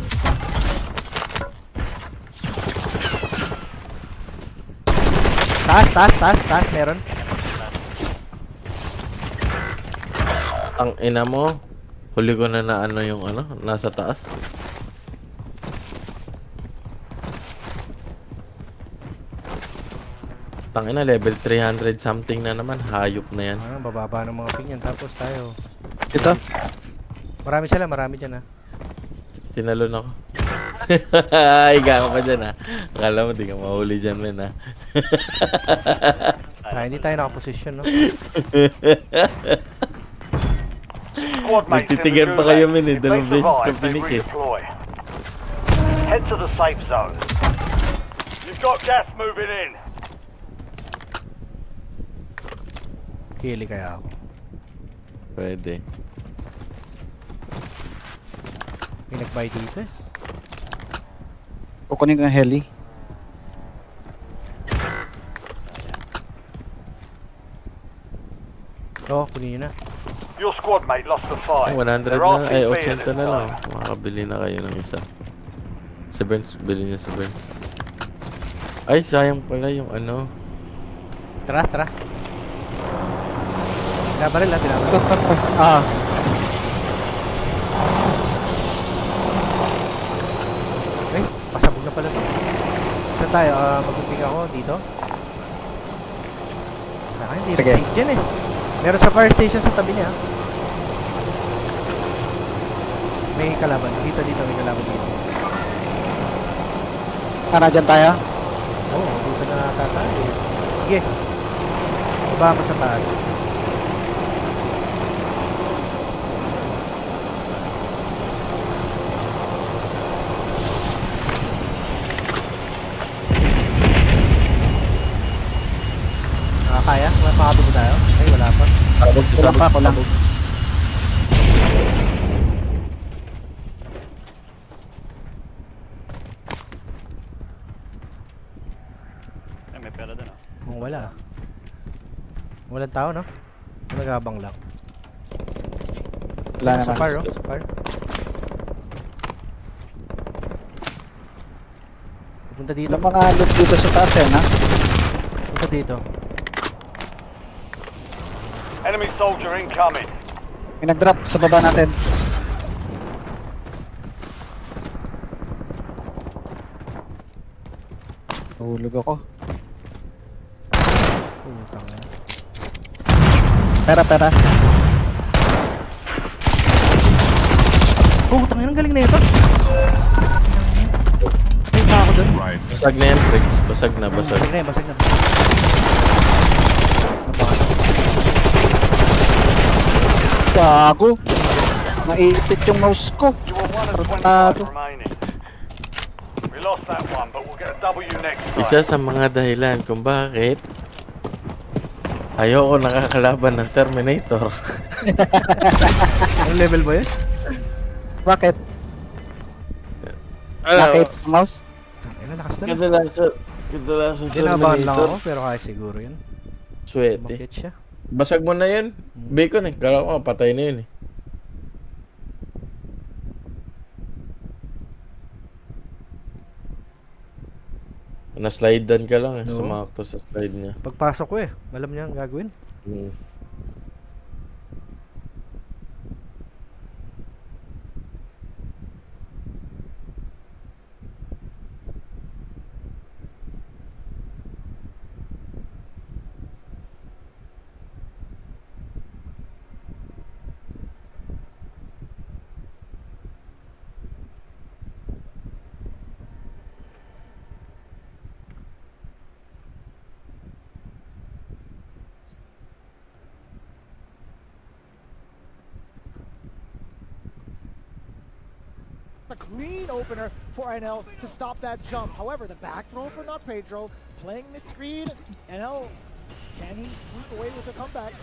Taas. Meron. Ang ina mo. Huli ko na yung nasa taas. Tangina, level 300 something na naman. Hayop na yan. Ano, bababa ng mga ping yan. Tapos tayo. Ito. Marami sila, marami dyan ha. Tinalon ako. Ay, ka pa dyan ha. Akala mo di ka mahuli dyan men ha. Hindi tayo nakaposisyon, no? Squad mates in the Nagtitigan pa gulag. kayo men eh. If they Dalawang beses survive, ka they pinik eh. redeploy. Head to the safe zone. You've got gas moving in. Kili kaya ako. Pwede. May nagbay dito eh. Kukunin ko yung heli. Oo, kunin nyo na. Your squad mate lost the fight. 100 They're na, ay RTB at 80 this na lang. time. Makakabili na kayo ng isa. Sa Burns, bili niya sa Burns. Ay, sayang pala yung ano. Tara, tara. Pinabaril ha, pinabaril. Ah. Okay, pasabog na pala to. Saan tayo? Magpipig ako dito. Hindi Sige. safe dyan eh. Meron sa fire station sa tabi niya. May kalaban. Dito, may kalaban dito. Dyan tayo? Oo, dito na nakatayo. Sige. Baba mo sa taas. Nakakaya? Makakabog tayo? Ay, wala pa. Kulang pa, kulang. Ay, may pera doon ah. Kung wala. Walang tao, no? Nagabang lang. Wala Sa naman. fire, oh. Sa fire. Punta dito. Yung mga loot dito sa taas yan, ha? Punta dito. Enemy soldier incoming. May nag-drop sa baba natin. Hulog ako. Putang na. Pera. Putang na, ang galing na ito. Ay, pa ako dun. Basag na yan, Rex. Basag na, basag. Basag na. Gago. Naipit yung mouse ko. You were one of 25 Tartado. remaining. We lost that one, but we'll get a W next Isa time. sa mga dahilan kung bakit ayoko nakakalaban ng Terminator. Anong level ba yun? Bakit? Ano? Nakip mouse? Ay, lakas na. Kadalasan Hindi nabahan lang Terminator. ako, pero kaya siguro yun. Swerte. Bakit siya? Basag mo na yun. Bacon eh. Kala ko patay na yun eh. Na-slidean ka lang eh. No. Sumakto sa slide niya. Pagpasok ko eh, alam niya ang gagawin. Hmm. A clean opener for NL to stop that jump. However, the back throw for not Pedro, playing mid-screen. NL, can he squeak away with a comeback?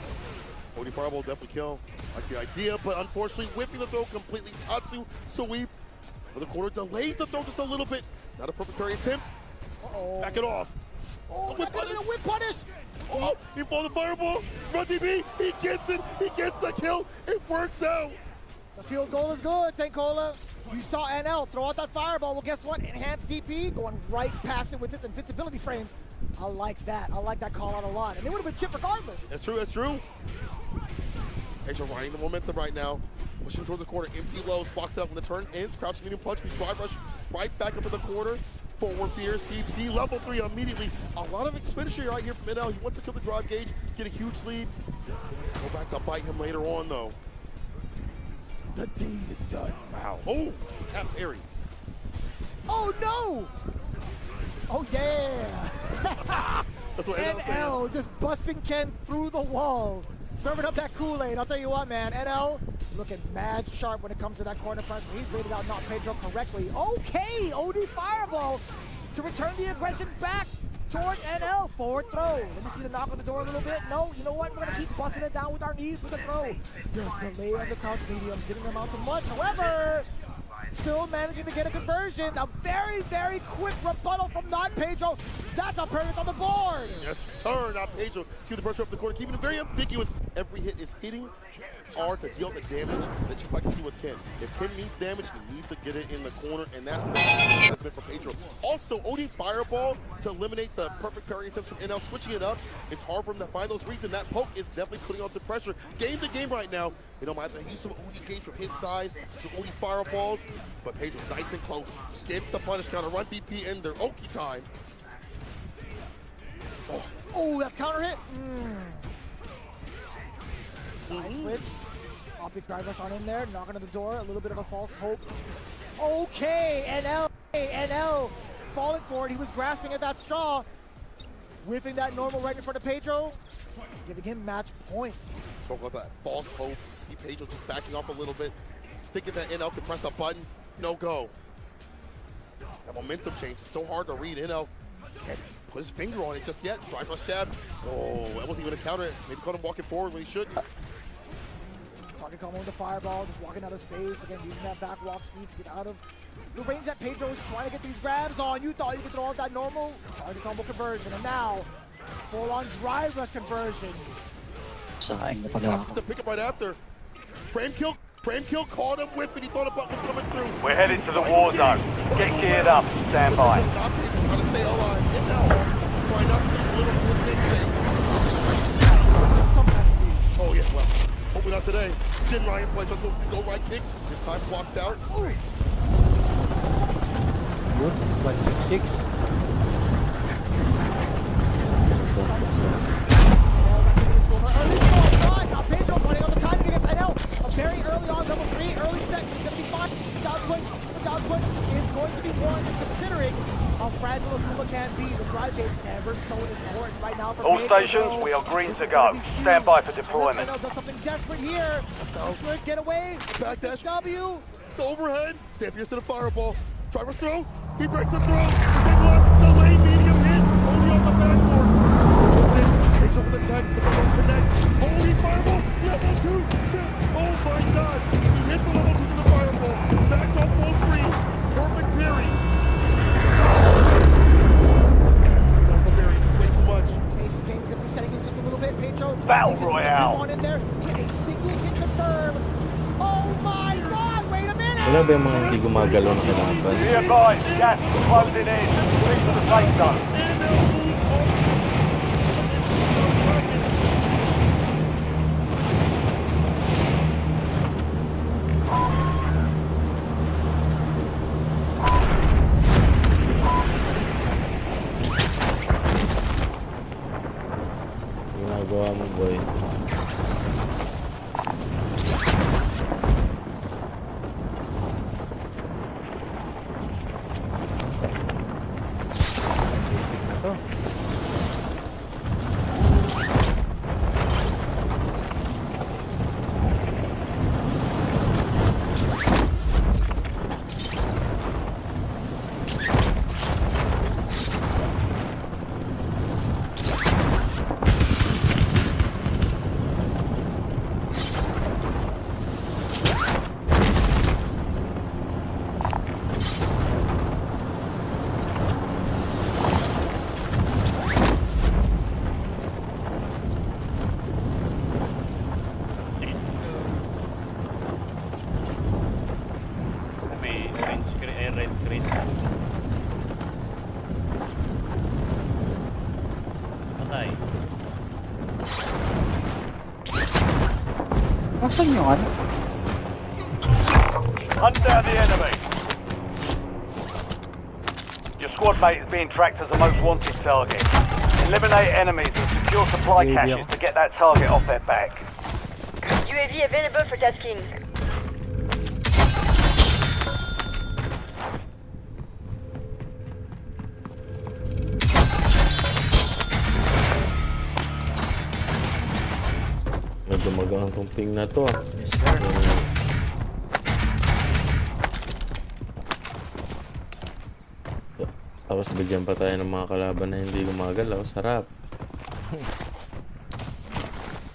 40 fireball definitely kill. Like the idea, but unfortunately whipping the throw completely. Tatsu sweep. For the corner delays the throw just a little bit. Not a perfect parry attempt. Back it off. Oh, that's gonna be a whip punish! Oh, he falls the fireball. Run DB. He gets it. He gets the kill. It works out. The field goal is good, St. Cola. You saw NL throw out that fireball. Well, guess what? Enhanced DP going right past it with its invincibility frames. I like that. I like that call out a lot. And it would have been chip regardless. That's true. That's true. Pedro riding the momentum right now. Pushing towards the corner. Empty lows. Box it up when the turn ends. Crouching medium punch. We drive rush right back up in the corner. forward fierce DP, level 3 immediately. A lot of expenditure right here from NL. He wants to kill the drive gauge, get a huge lead. Let's go back to bite him later on, though. The deed is done. Wow. Oh, tap parry. Oh no! Oh yeah! That's what NL's NL just busting Ken through the wall. Serving up that Kool-Aid. I'll tell you what, man. NL looking mad sharp when it comes to that corner pressure. He's rated out not Pedro correctly. Okay, OD Fireball to return the aggression back towards NL. Forward throw. Let me see the knock on the door a little bit. No, you know what? We're going to keep busting it down with our knees with the throw. There's delay on the crouch medium, getting them out too much. However, still managing to get a conversion. A very, very quick rebuttal from Not Pedro. That's a perfect on the board. Yes, sir. Not Pedro. Keep the pressure up the corner, keeping it very ambiguous. Every hit is hitting hard to deal the damage that you like to see with Ken. If Ken needs damage, he needs to get it in the corner, and that's what that's meant for Pedro. Also, OD Fireball to eliminate the perfect parry attempts from NL, switching it up. It's hard for him to find those reads, and that poke is definitely putting on some pressure. Game to game right now. They don't mind to use some OD gauge from his side, some OD Fireballs, but Pedro's nice and close. Gets the punish counter, run DP in their Oki time. Oh, that's counter hit. Side switch. Optic drive rush on in there, knocking on the door, a little bit of a false hope. Okay, NL falling for it. He was grasping at that straw, whiffing that normal right in front of Pedro, giving him match point. Spoke about that false hope. See Pedro just backing off a little bit, thinking that NL can press a button. No go. That momentum change is so hard to read. NL can't put his finger on it just yet. Drive rush jab. Oh, that wasn't even a counter. Maybe caught him walking forward when he shouldn't. Target combo with the fireball, just walking out of space. Again, using that back walk speed to get out of the range that Pedro is trying to get these grabs on. You thought you could throw out that normal target combo conversion, and now full-on drive rush conversion. The pickup right after. Frame kill caught him with it. He thought a butt was coming through. We're headed to the war zone. Get geared up. Stand by. Trying to stay alive. Trying not to lose a little bit of thing. Oh yeah, well, hopefully not today. Jin Ryan play, just go right kick. This time blocked out. Good. 166. Pedro putting on the timing against NL. Very early on, level 3, early set. He's going to be fine. The down put is going to be warranted considering how fragile Akuma can be. The drive gauge never so important right now for All Pedro. stations, we are green to go. Stand by for deployment. NL does something desperate here. So good getaway. Back dash. W. The overhead. Stand fierce to the fireball. Driver's throw. He breaks the throw. He stays left. The lane medium hit. Only on the backboard. Takes over the tech, but they don't connect. Holy fireball. Level 2. Oh my god. He hit the level 2 to the fireball. Backs on full screen. Perfect parry. The variance is way too much. Ace's game is going to be setting in just a little bit. Pedro. Battle Royale. On in there. Get a single hit confirmed. Oh my god. Wait a minute. Wala ba yung mga hindi gumagalaw na kalaban? Be advised, gas is closing in. Stick to the safe zone. Ginagawa mo, boy. Nasaan yung ano? Hunt down the enemy. Your squad mate is being tracked as a most wanted target. Eliminate enemies and secure supply caches to get that target off their back. UAV available for tasking. Medyo magaan tong ping na to ah. Yes, sir. Tapos bigyan pa tayo ng mga kalaban na hindi gumagalaw. Sarap.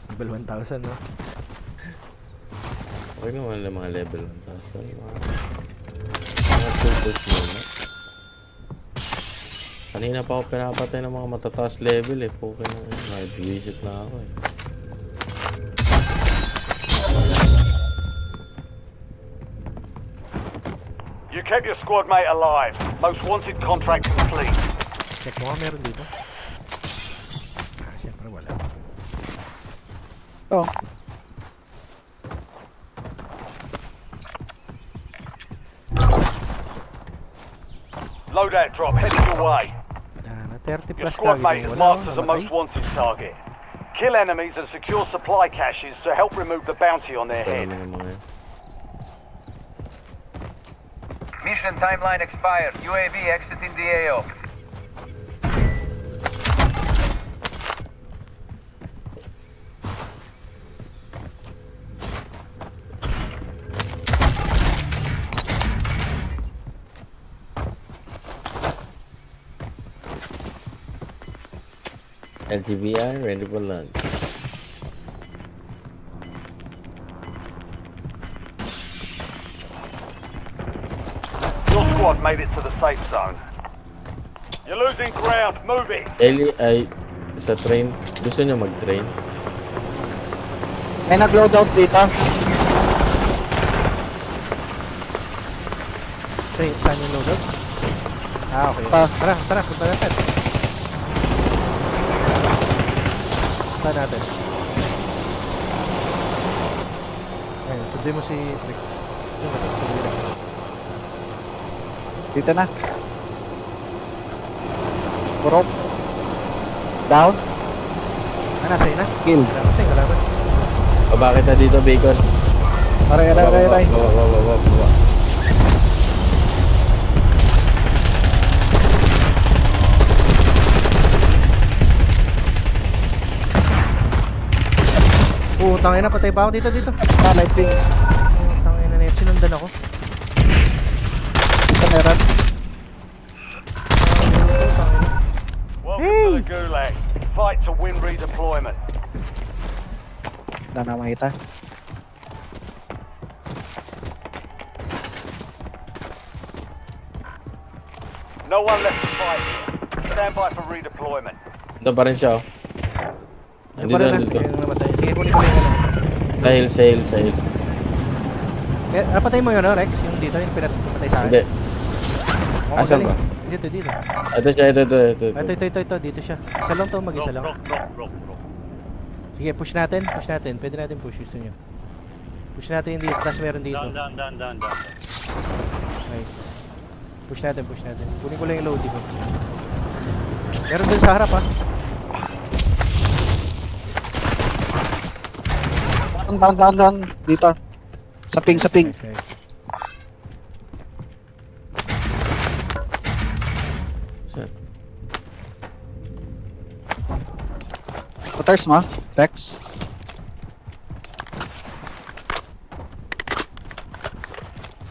Level 1,000, no? Okay naman ng mga level 1,000. Mga tools muna. Kanina pa ako pinapatay ng mga matataas level eh. Pukin na yun. Nag-visit na ako eh. You kept your squad mate alive. Most wanted contract complete. Check mo nga meron dito. Siyempre wala. Oh. Loadout drop headed your way. Na 30 Your plus squad kagad mate yung is wala. marked as a Namatay. most wanted target. Kill enemies and secure supply caches to help remove the bounty on their head. Ano yung mga yun? Mission timeline expired. UAV exiting the AO. LGBI ready for lunch. Your squad made it to the safe zone. You're losing ground. Move it. Ellie ay sa train. Gusto niya mag-train? May nag-loadout dito. Saan yung loadout? Ah, okay. Tara, tara, punta natin. Punta natin. Ayun, sunduin mo si Rex. Yung sunduin Rex. Dito na. Purok. Down. Ah, nasa na? Kill. Kalaban. O bakit na dito, Bacon? Aray, aray, aray, aray. Baba. Tangin na, patay pa ako dito. Ah, light ping. Tangin na, sinundan ako. Dito meron. Welcome to the Gulag. Fight to win redeployment. Wala na makita. No one left to fight here. Stand by for redeployment. Ito pa rin siya oh. Nandito. Yung namatay. Sige, kunin ko yung ano. Sahil. Eh, napatay mo yun, no, Rex? Yung dito, yung pinatay sa akin. Hindi. Oh, Asan magaling. ba? Dito. Ito siya, ito. Ito, dito siya. Isa lang to, mag-isa lang. Sige, push natin. Pwede natin push, gusto nyo. Push natin yung dito, tapos meron dito. Down. Nice. Push natin. Kunin ko lang yung loadie ko. Meron dun sa harap, ha. Down. Dito. Sa ping. Nice. Waters mo, Rex.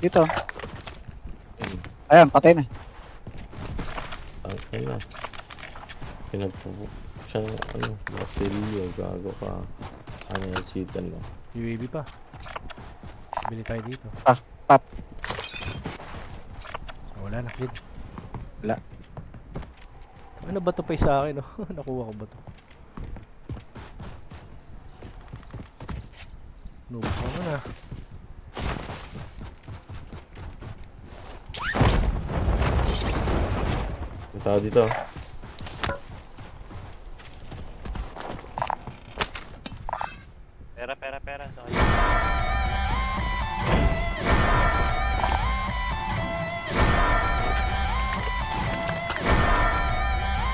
Dito. Ayan, patay na. Okay na. Pinagpupuk siya ng baterya. Gago ka. Ano yung cheatan mo? UAV pa. Bili tayo dito. Pop. Wala na, kid. Wala. Ano ba ito pa sa akin, no? Nakuha ko ba ito? Noob ka na. May tao dito. Pera. So,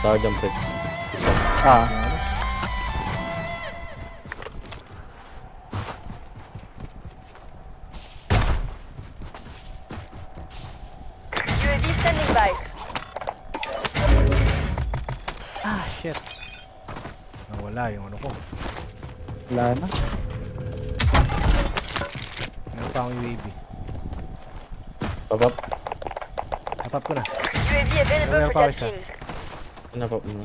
Tao dyan, pre. Ah. UAV standing by. Ah, shit. Nawala yung ano ko. Wala na. Meron pa akong UAV. Papap. Napap ko na. UAV available Meron for pa ako isa. tasking. Napap mo.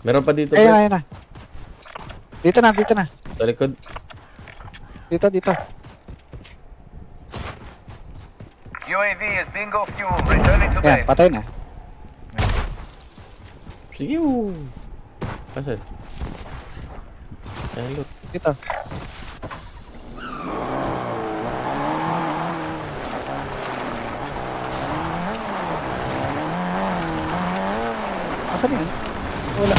Meron pa dito, Ayun, pre. ayun na. Dito na, dito na. Sa likod. Dito, dito. UAV is bingo fuel. Returning to Yan, base. patay na. Sige. Asan? Ay, look. Dito. Asan yun? Wala.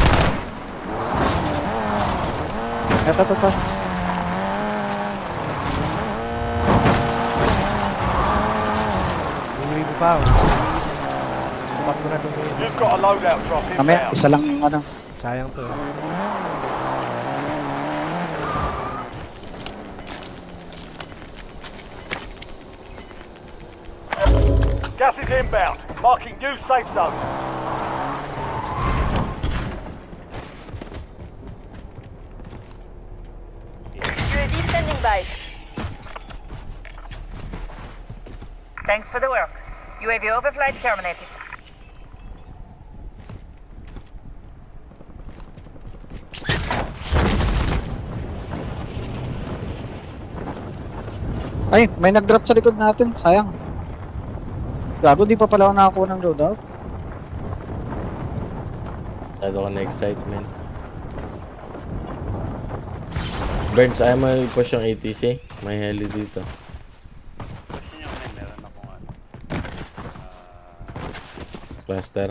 Ito. UAV pa ako. Napap ko na itong UAV. You've got a loadout drop Mamaya, inbound. isa lang yung ano. Sayang to. Gas is inbound. Marking new safe zone. UAV standing by. Thanks for the work. UAV overflight terminated. Ay, may nag-drop sa likod natin. Sayang. Gago, di pa pala ako nakakuha ng loadout. Masyado ka na excitement. Burns, ayaw mo i-push yung ATC. May heli dito. Push nyo na, meron akong ano. Cluster.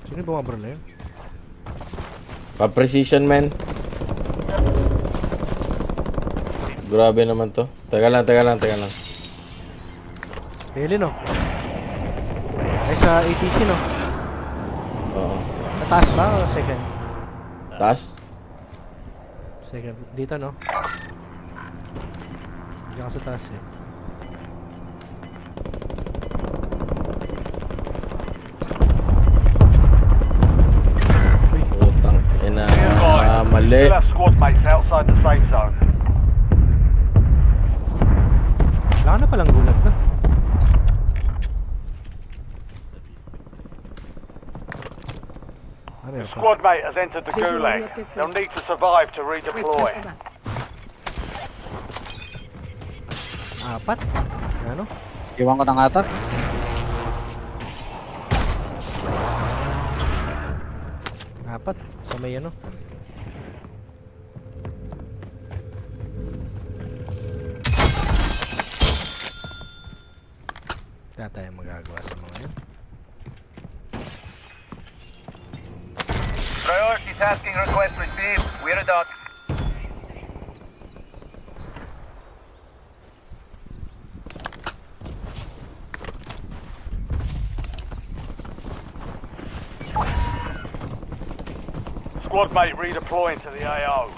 Sino bumabro na yun? Pa-precision, man. Grabe naman to. Teka lang. Heli no? Ay sa ATC no? Oo. Nataas ba o second? Taas? Second. Dito no? Hindi ako sa taas eh. Utang. Mali. Still have squad mates outside the safe zone. Wala ka na palang gulag na. Ah, meron pa. Squad mate has entered the Visual gulag. objective. They'll need to survive to Wait, redeploy. cancel that. Apat? Ano? Iwan ko na nga ata. Apat? Sa may ano? Wala tayong magagawa sa mga yan. Priority tasking request received. We're a dot. Squad mate redeploying to the AO.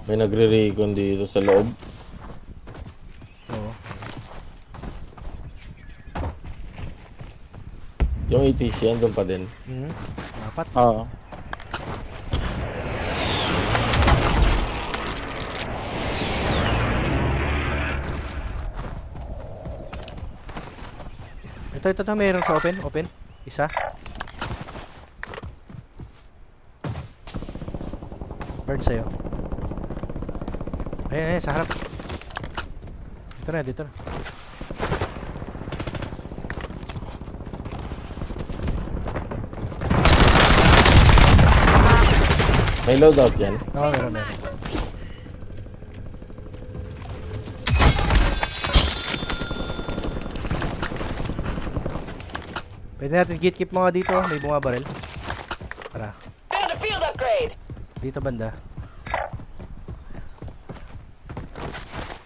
May nagre-recon dito sa loob. Oo. Yung ATC yan, doon pa din. Apat? Oo. Ito, mayroon sa open. Isa. Bird sa'yo. Ayan, sa harap. Dito na. May loadout yan. Oo, meron. Pwede natin gatekeep mga dito, may bumabaril. Tara. Found a field upgrade. Dito banda.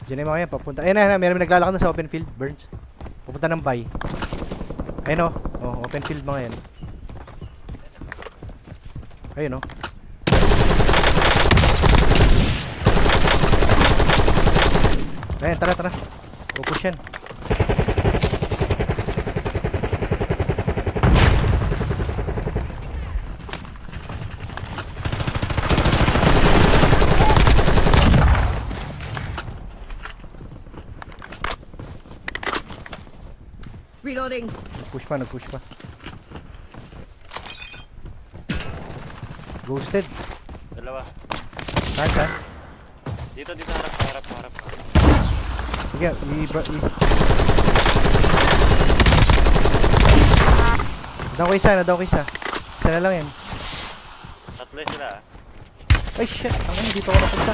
Diyan na yung mga yan, papunta. Ayun na, meron naglalakad na sa open field, Burns. Pupunta ng bay. Ayun o. Oh, open field mga yan. Ayun o. Ayun, tara, tara. Pupush yan. Reloading. Nag-push pa, nag-push pa. Ghosted. Dalawa. Saan, saan? Dito, harap. Sige, nadaw ko isa. Isa na lang yan. Tatlo sila. Ay shit, dito ako napunta.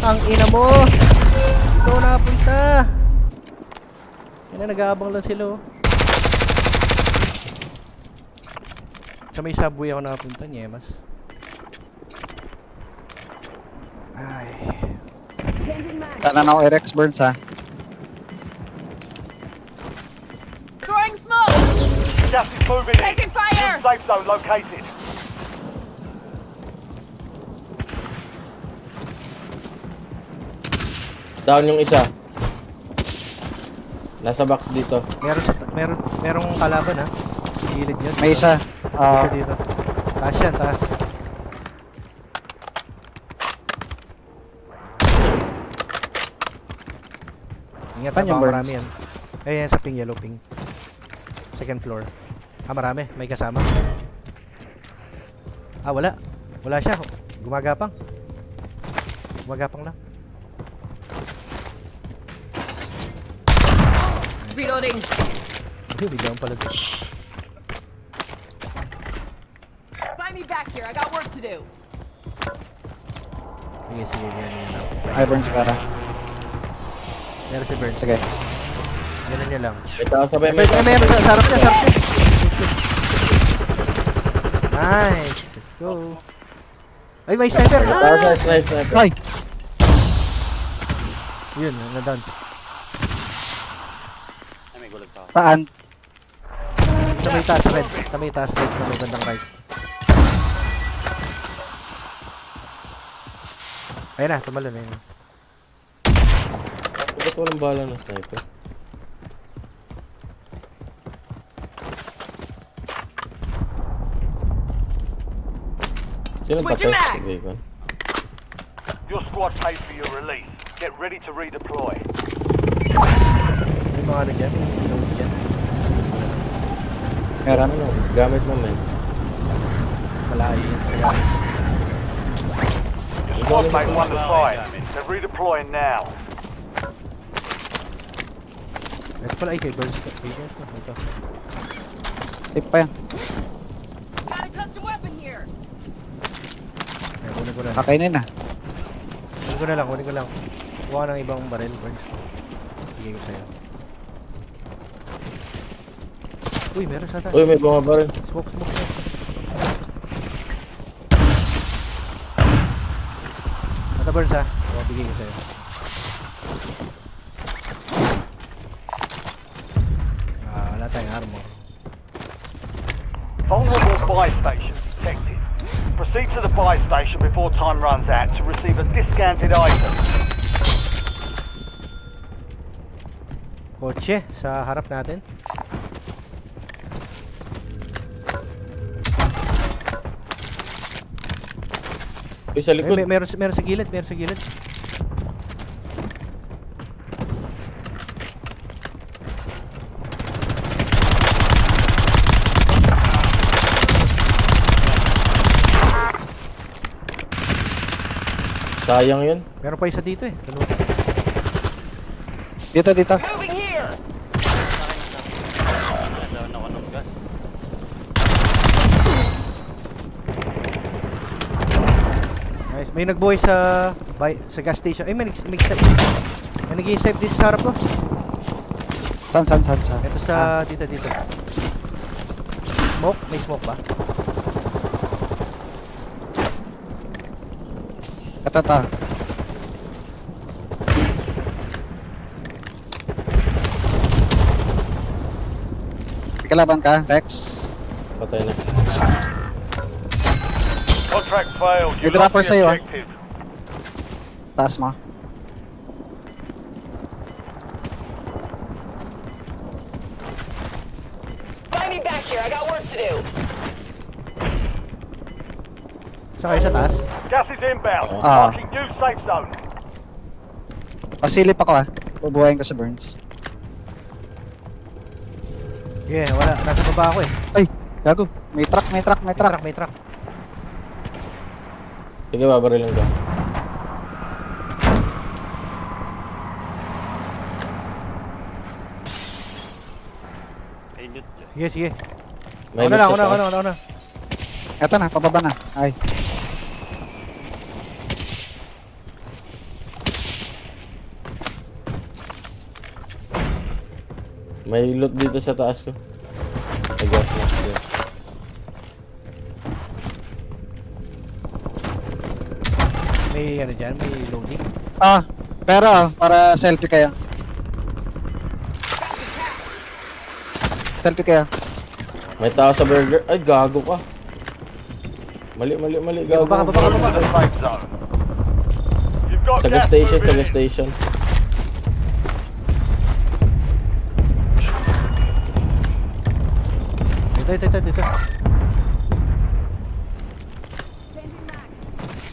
Ang ina mo! Dito ako napunta. Yan na, nag-aabang lang sila oh. Sa may subway ako nakapunta, Nyemas. Ay. Sana na ako Rex Burns ha. Throwing smoke. Gas is moving in. Taking fire. Safe zone located. Down yung isa. Nasa box dito. Merong kalaban ha. Gilid niya. May isa. Dito. Taas yan, taas. Ingat Saan na yung baka Burns? marami yan. Ayan sa ping, yellow ping. Second floor. Marami. May kasama. Wala. Wala siya. Gumagapang lang. Reloading. Bigyan pala to. Find me back here. I got work to do. Sige. Ay, Burns para. Meron si Burns. Sige. Ganun nyo lang. Meron sa sarap niya. Nice. Let's go. Ay, may sniper. Sniper. Ay! Yun, na-down. Ay, may gulag pa ako. Saan? Sa may taas red. Na may bandang right. Ayun na, tumalon na yun. Ba't walang bala ng sniper? Sino ba Switching to? mags. Bacon. Your squad paid for your release. Get ready to redeploy. May mga ano dyan. Load dyan. Meron. Ano? Gamit mo man. Malayo. Your squad mate won the fight. They're redeploying now. Ito pala ay kay Burns. Ito. Tip pa yan. Got a custom weapon here. Ay, kunin ko na. Kakainin na. Kunin ko lang. Kuha ng ibang barrel, Burns. Sige ko sa'yo. Uy, meron sa taas. Uy, may bunga pa rin. Smoke. Ito, Burns ha. Bigay ko sa'yo. Wala tayong armor. Vulnerable buy station detected. Proceed to the buy station before time runs out to receive a discounted item. Kotse sa harap natin. Uy, sa likod. Meron sa gilid. Sayang yun. Meron pa isa dito eh. Dito. Moving here. Down ako ng gas. Nice. May nagbuhay sa gas station. Ay, may nag-save. May nag-save dito sa harap ko. Saan? Ito sa dito. Smoke? May smoke ba? Ito. May kalaban ka, Rex? Patay na. Contract failed. May You lost dropper the sa'yo, objective. Taas mo. Find me back here. I got work to do. Saka kayo sa taas. Gas is inbound. Ah. Marking new safe zone. Pasilip ako Bubuhayin ko sa Burns. Yeah, wala. Nasa baba ako eh. Ay, gago. May truck. May truck. Sige, babarilan ka. Sige. May Ako na. gusto pa. Ito na, pababa na. Ay. May loot dito sa taas ko. Agas na. May ano dyan, may loading. Pero para selfie kayo. May tao sa burger. Ay, gago ka. Mali, gago. Baba. Safe zone. You've got Sa gas gas station, moving in. Dito.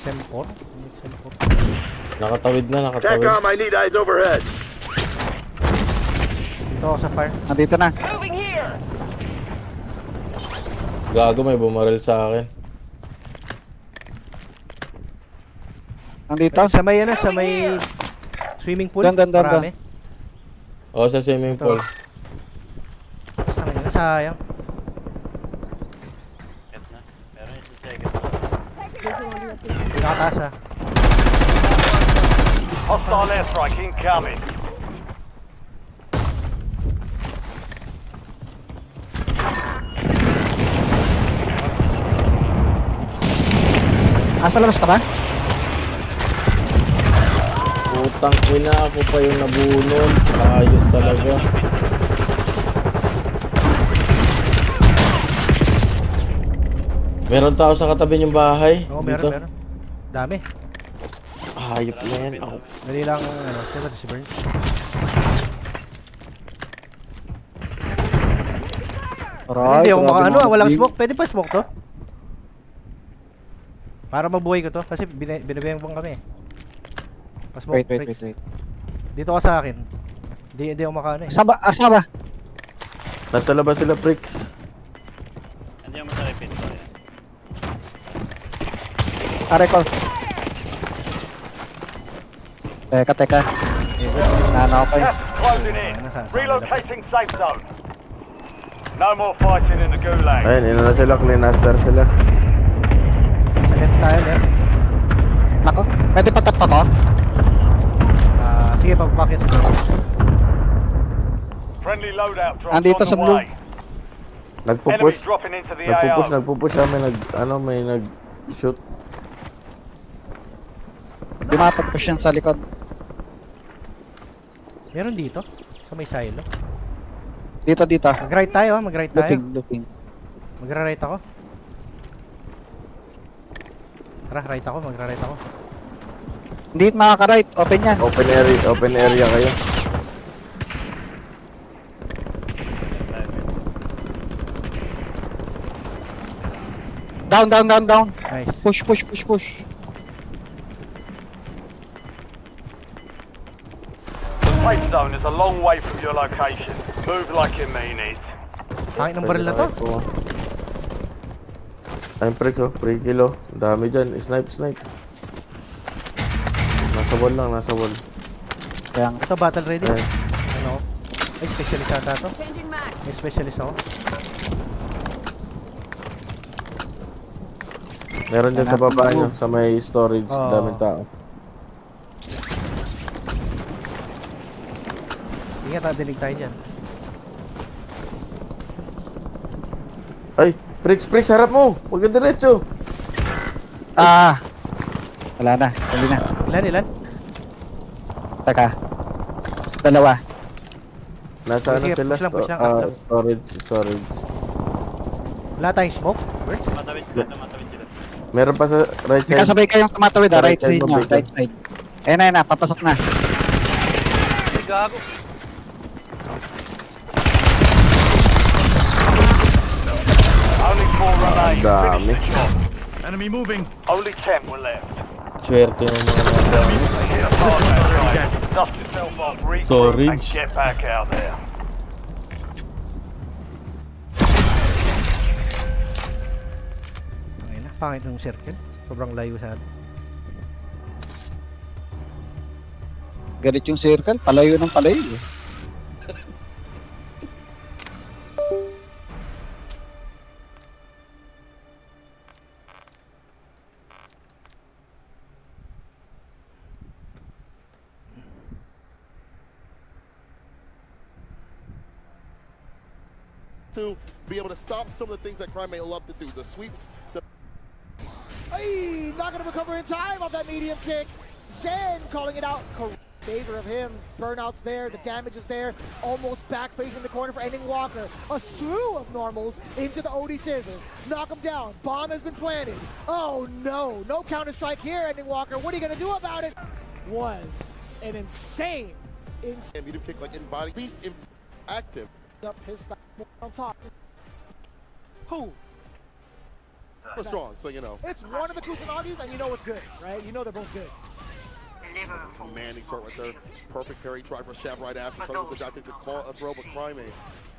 Sem4? Nakatawid na. I need eyes overhead. Dito ako sa fire. Nandito na. Moving here. Gago, may bumaril sa akin. Nandito. Sa may swimming pool. Doon. Marami. Oo, sa swimming pool. Sayang. Pero yung sa second. Nakataas ah. Hostile airstrike incoming. Asa labas ka ba? Putang ina, ako pa yung nabunod. Ayos talaga. Meron tao sa katabi yung bahay. Oo, dito. meron. Dami. Hayop na yan. Ako. Dali lang, diba si Burns? Hindi ako walang smoke. Pwede pa smoke to? Para mabuhay ko to, kasi binibigyan mo kami. Pa-smoke. Wait. Dito ka sa akin. Hindi ako makaano eh. Asa ba? Nasa labas sila, pricks. Andiyan mo sa repeat ko yan. Recall. Teka. Nana ako Gas closing in. Relocating safe zone. No more fighting in the gulag. Ayun, ina na sila. Cleanaster sila. Sa left tayo, left. Nako, pwede patat pa ko? Sige, pag-packet sa Friendly loadout drops Andito on sa the blue. way. Nagpupush. Enemies dropping into the AO. Nagpupush. May nag-shoot. Di mapag-push yan sa likod. Meron dito, sa may silo. Dito. Mag-right tayo, mag-right tayo. Looking. Magra-right ako. Tara, right ako, magra-right ako. Hindi makaka-right, open yan. Open area kayo. Down. Nice. Push. Safe zone is a long way from your location. Move like you mean it. Hangin ng baril na to. Ayun, pricks, oh. Pre-kill, oh. Ang dami dyan. Snipe. Nasa wall. Ayan. Ito, battle ready. Ayan. Ano? Ay, specialist ata to. Changing mag. May specialist ako. Meron dyan sa baba nyo. Sa may storage. Oo. Daming tao. Ingat, dinig tayo dyan. Ay! Pricks! Harap mo! Huwag ka diretso! Wala na. Huli na. Ilan? Taka. Dalawa. Nasa Sige, sila? push lang. Storage. Wala tayong smoke? Birds? Matawid sila. Meron pa sa right May side. kasabay kayong tumatawid Sa right side mo, nyo. Bacon. Right side. Ayun na, papasok na. Ay, gago. Only 4 remain. Dami. Finish the job. Enemy moving. Only 10 were left. Swerte ng mga nasa. Get a part of that train. Dust yourself off, regroup, and Storage. get back out there. Ay na, pangit ng circle. Sobrang layo sa atin. Ganit yung circle. Palayo ng palayo. Eh. To be able to stop some of the things that Crime may love to do. The sweeps, the Hey, not gonna recover in time off that medium kick. Zen calling it out in favor of him. Burnout's there, the damage is there. Almost back facing the corner for Ending Walker. A slew of normals into the OD scissors. Knock him down. Bomb has been planted. Oh no, no counter strike here, Ending Walker. What are you gonna do about it? Was an insane medium kick like in body, at least active. up his style on top. Who? We're strong, so you know. It's one of the Kusanagi's, and you know it's good, right? You know they're both good. Commanding start right there. Perfect parry, try for Shav right after. Trying to go back to call a throw, but Crime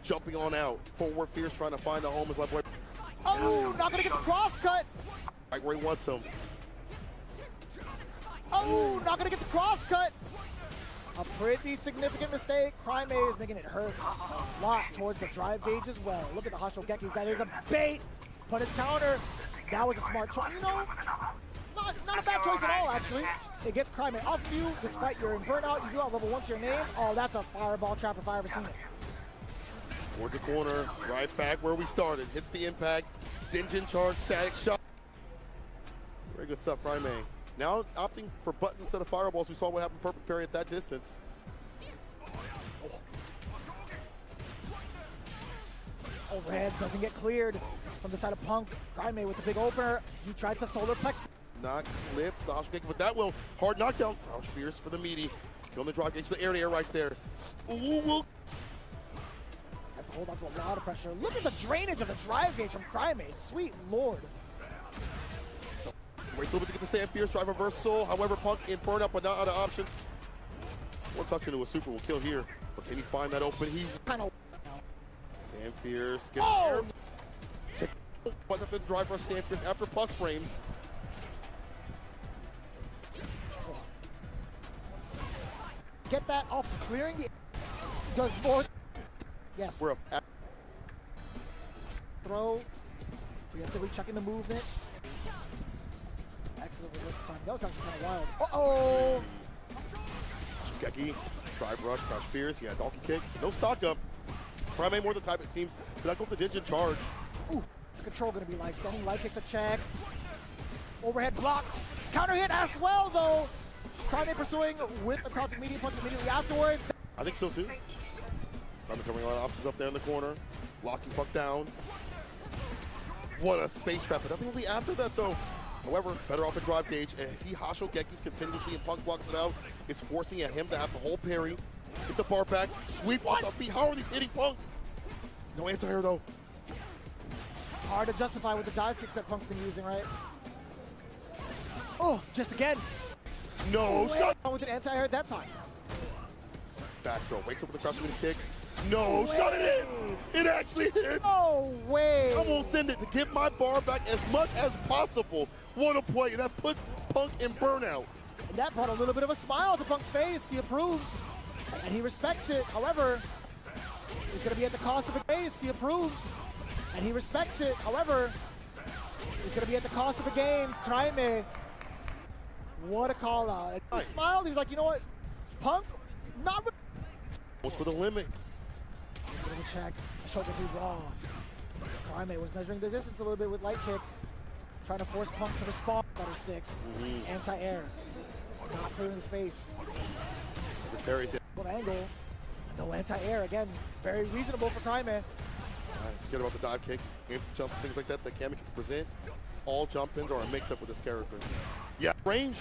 jumping on out. Forward Fierce trying to find a home is my boy. Oh, not gonna get the cross cut. Right where he wants him. Oh, not gonna get the cross cut. A pretty significant mistake. Crime is making it hurt a lot towards the drive gauge as well. Look at the Hostile Gekkis. That is a bait. Punish counter. That was a smart choice. You know, not a bad choice at all, actually. It gets Crime off you despite you're in burnout. You do have level 1 to your name. Oh, that's a fireball trap if I ever seen it. Towards the corner, right back where we started. Hits the impact. Dinjin charge, static shot. Very good stuff, Crime. Now opting for buttons instead of fireballs. We saw what happened perfect parry at that distance. Oh. Overhead doesn't get cleared from the side of Punk. Crime with the big opener. He tried to solar plex. Not clip the Hostile Gekki, but that will hard knockdown. Crouch Fierce for the meaty. Killing the drop gauge, the air to air right there. Ooh, will Has to hold on to a lot of pressure. Look at the drainage of the drive gauge from Crime. Sweet lord. waits a little bit to get the Sand Fierce drive reversal. However, Punk in burnout, but not out of options. One touch into a super will kill here. But can he find that open? He kind of. Sand Fierce gets there. But up the drive for Sand Fierce after plus frames. Get that off, clearing the. Does more. Yes. We're up. Throw. We have to be checking the movement. Excellent reversal time. That was actually kind of wild. Uh-oh! Gekki, drive rush, crouch fierce. Yeah, donkey kick. No stock up. Prime more the type it seems. Did not go for the Digin charge. Ooh, what's the control going to be like? Standing light kick to check. Overhead blocked. Counter hit as well, though. Prime pursuing with the crouching medium punch immediately afterwards. I think so too. Prime coming a lot of options up there in the corner. Locking Puck down. What a space trap, but nothing really after that though. However, better off the drive gauge, and he Hasho Gekki's continuously and Punk blocks it out. It's forcing him to have the whole parry. Get the bar back, sweep off the feet. How are these hitting Punk? No anti-air though. Hard to justify with the dive kicks that Punk's been using, right? Oh, just again. No, shot. With an anti-air that time. Back throw, wakes up with a crouching kick. No, shot it in! It actually hit! No way! I'm gonna send it to get my bar back as much as possible. What a play, and that puts Punk in burnout. And that brought a little bit of a smile to Punk's face. He approves, and he respects it. However, it's gonna be at the cost of a face. He approves, and he respects it. However, it's gonna be at the cost of a game. Traime. What a call out. He smiled, he's like, you know what? Punk, not really. What's for the limit? Let me check. Shoulder be raw. Crime was measuring the distance a little bit with light kick. trying to force Punk to respawn. Better 6. Anti-air. Not clearing the space. The parries hit. Good angle. No anti-air again. Very reasonable for Cryman. Scared about the dive kicks, jump, things like that that Cammy can present. All jump-ins are a mix-up with this character. Yeah, range.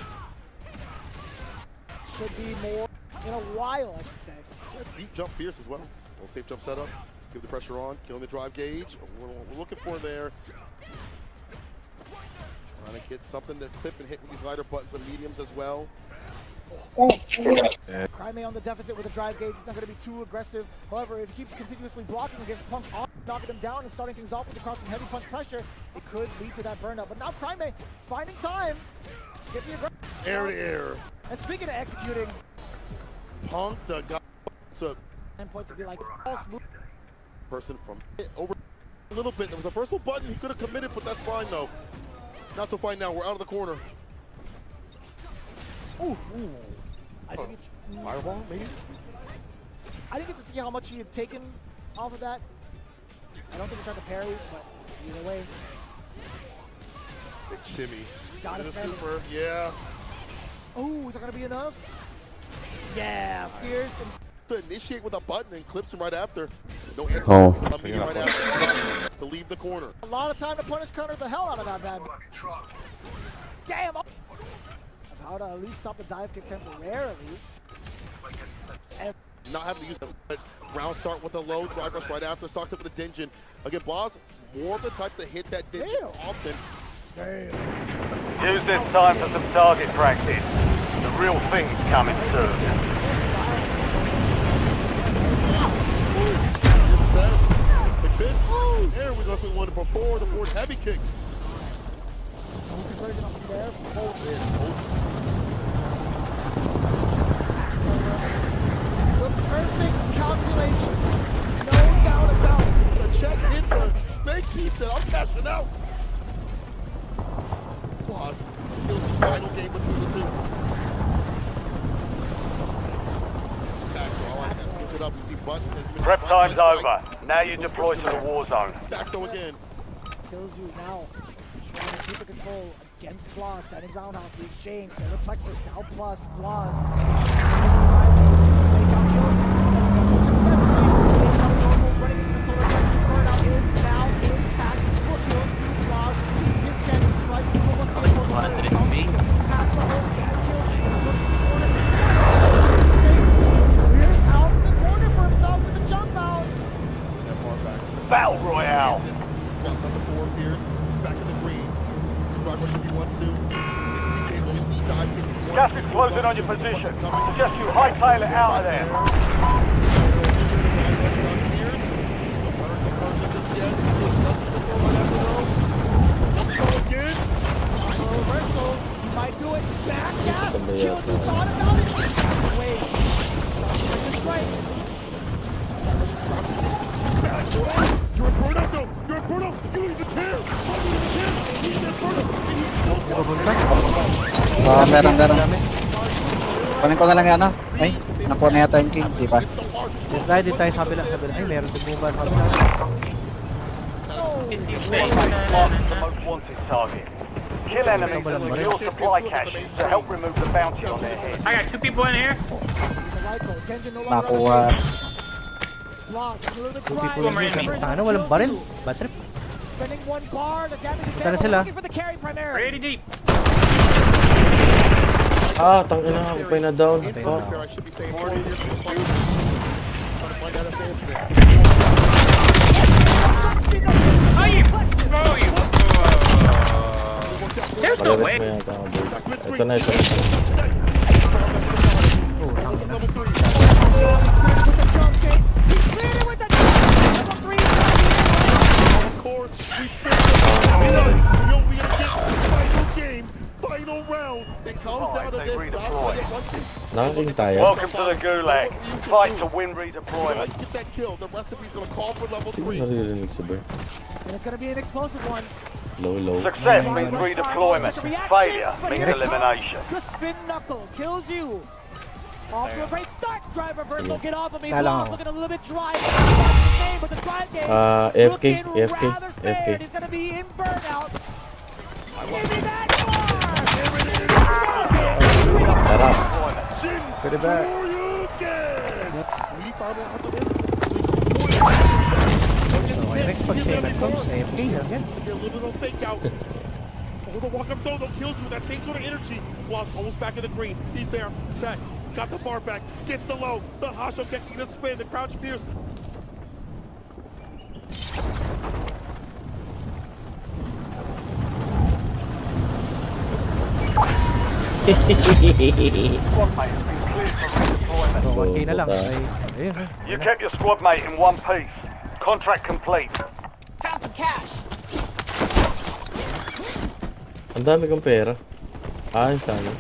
Should be more in a while, I should say. Yeah, deep jump fierce as well. Little safe jump setup. Give the pressure on. Killing the drive gauge. What we're looking for there. Trying to get something to clip and hit with these lighter buttons and mediums as well. Cryme on the deficit with a drive gauge. He's not going to be too aggressive. However, if he keeps continuously blocking against Punk, knocking him down and starting things off with the crouching heavy punch pressure, it could lead to that burnout. But now Cryme finding time. Get the aggressive. Air to air. And speaking of executing, Punk the guy to 9 points to be like all smooth. Person from over a little bit. There was a versatile button he could have committed, but that's fine though. Not so fine now. We're out of the corner. Ooh. I think fireball, maybe? I didn't get to see how much he had taken off of that. I don't think he tried to parry, but either way. Big shimmy. Got a his super, yeah. Oh, is that gonna be enough? Yeah, fierce. And to initiate with a button and clips him right after. No answer. Right after to leave the corner. A lot of time to punish counter the hell out of that bad. Damn! How to at least stop the dive kick temporarily. And not having to use the round start with a low drive rush right after. Socks up with the Dingeon. Again, Boz, more of the type to hit that Dingeon often. Use this time for some target practice. The real thing's coming soon. There we go, so we wanted before the forward heavy kick. Conversion up there. The perfect calculation. No doubt about it. The check hit the fake. He said, I'm cashing out. Boss kills the final game between the two. Switch it up. You see button. Prep time's over. Now you deploy to the war zone. Back though again. Kills you now. Trying to keep the control against Blas. Standing roundhouse. The exchange. Solar plexus now plus Blas. Battle Royale. Blocks on the four, Pierce. Back to the green. Drive rush if he wants to. Gas is closing on your position. Suggest you hightail it out of there. Reversal. He might do it. Back gas. Kill you. Thought about it. Wait. Just right. You're Inferno, though! You're Inferno! You don't even care! You don't even care! He's Inferno! And he's still Meron. Kunin ko na lang yan, ano? Ay, nakuha na yata yung king, di ba? Dahil din tayo sa kabila. Ay, meron din move sa kabila. The most wanted target. Kill enemies and secure supply caches to help remove the bounty on their heads. I got 2 people in here. Nakuha. Two people in here. Ano, walang baril. Bad trip. Spending 1 bar. The damage is Tara sila. looking for the carry primarily. Ready deep. Ah, tangina ako pa na down. I should be saying 4 years from the find out if they answer that. Oh, you! Oh, you! There's no way. Ito na. Final round. It comes down to this. Nakaking tayo. Welcome to the Gulag. Fight to win redeployment. Get that kill. The recipe's gonna call for level 3. Naririnig si Ber. And it's gonna be an explosive one. Low. Success means redeployment. Failure means elimination. The spin knuckle kills you. Off to a great start. Drive reversal. Get off of me. Kala Blas ko. looking a little bit dry. But the drive game AFK. looking rather spared. He's gonna be in burnout. Sarap. Put it back. Okay, next pag siya nag-coach, AFK lang yan. Oh, the walk up throw, those kills you with that same sort of energy. Floss almost back in the green. He's there. Tech got the bar back. Gets the low. The Hasho catching the spin. The crouch fears. So, 1K na lang. Ay, ayun. You kept your squad mate in one piece. Contract complete. Found some cash. Ang dami kong pera. Sana.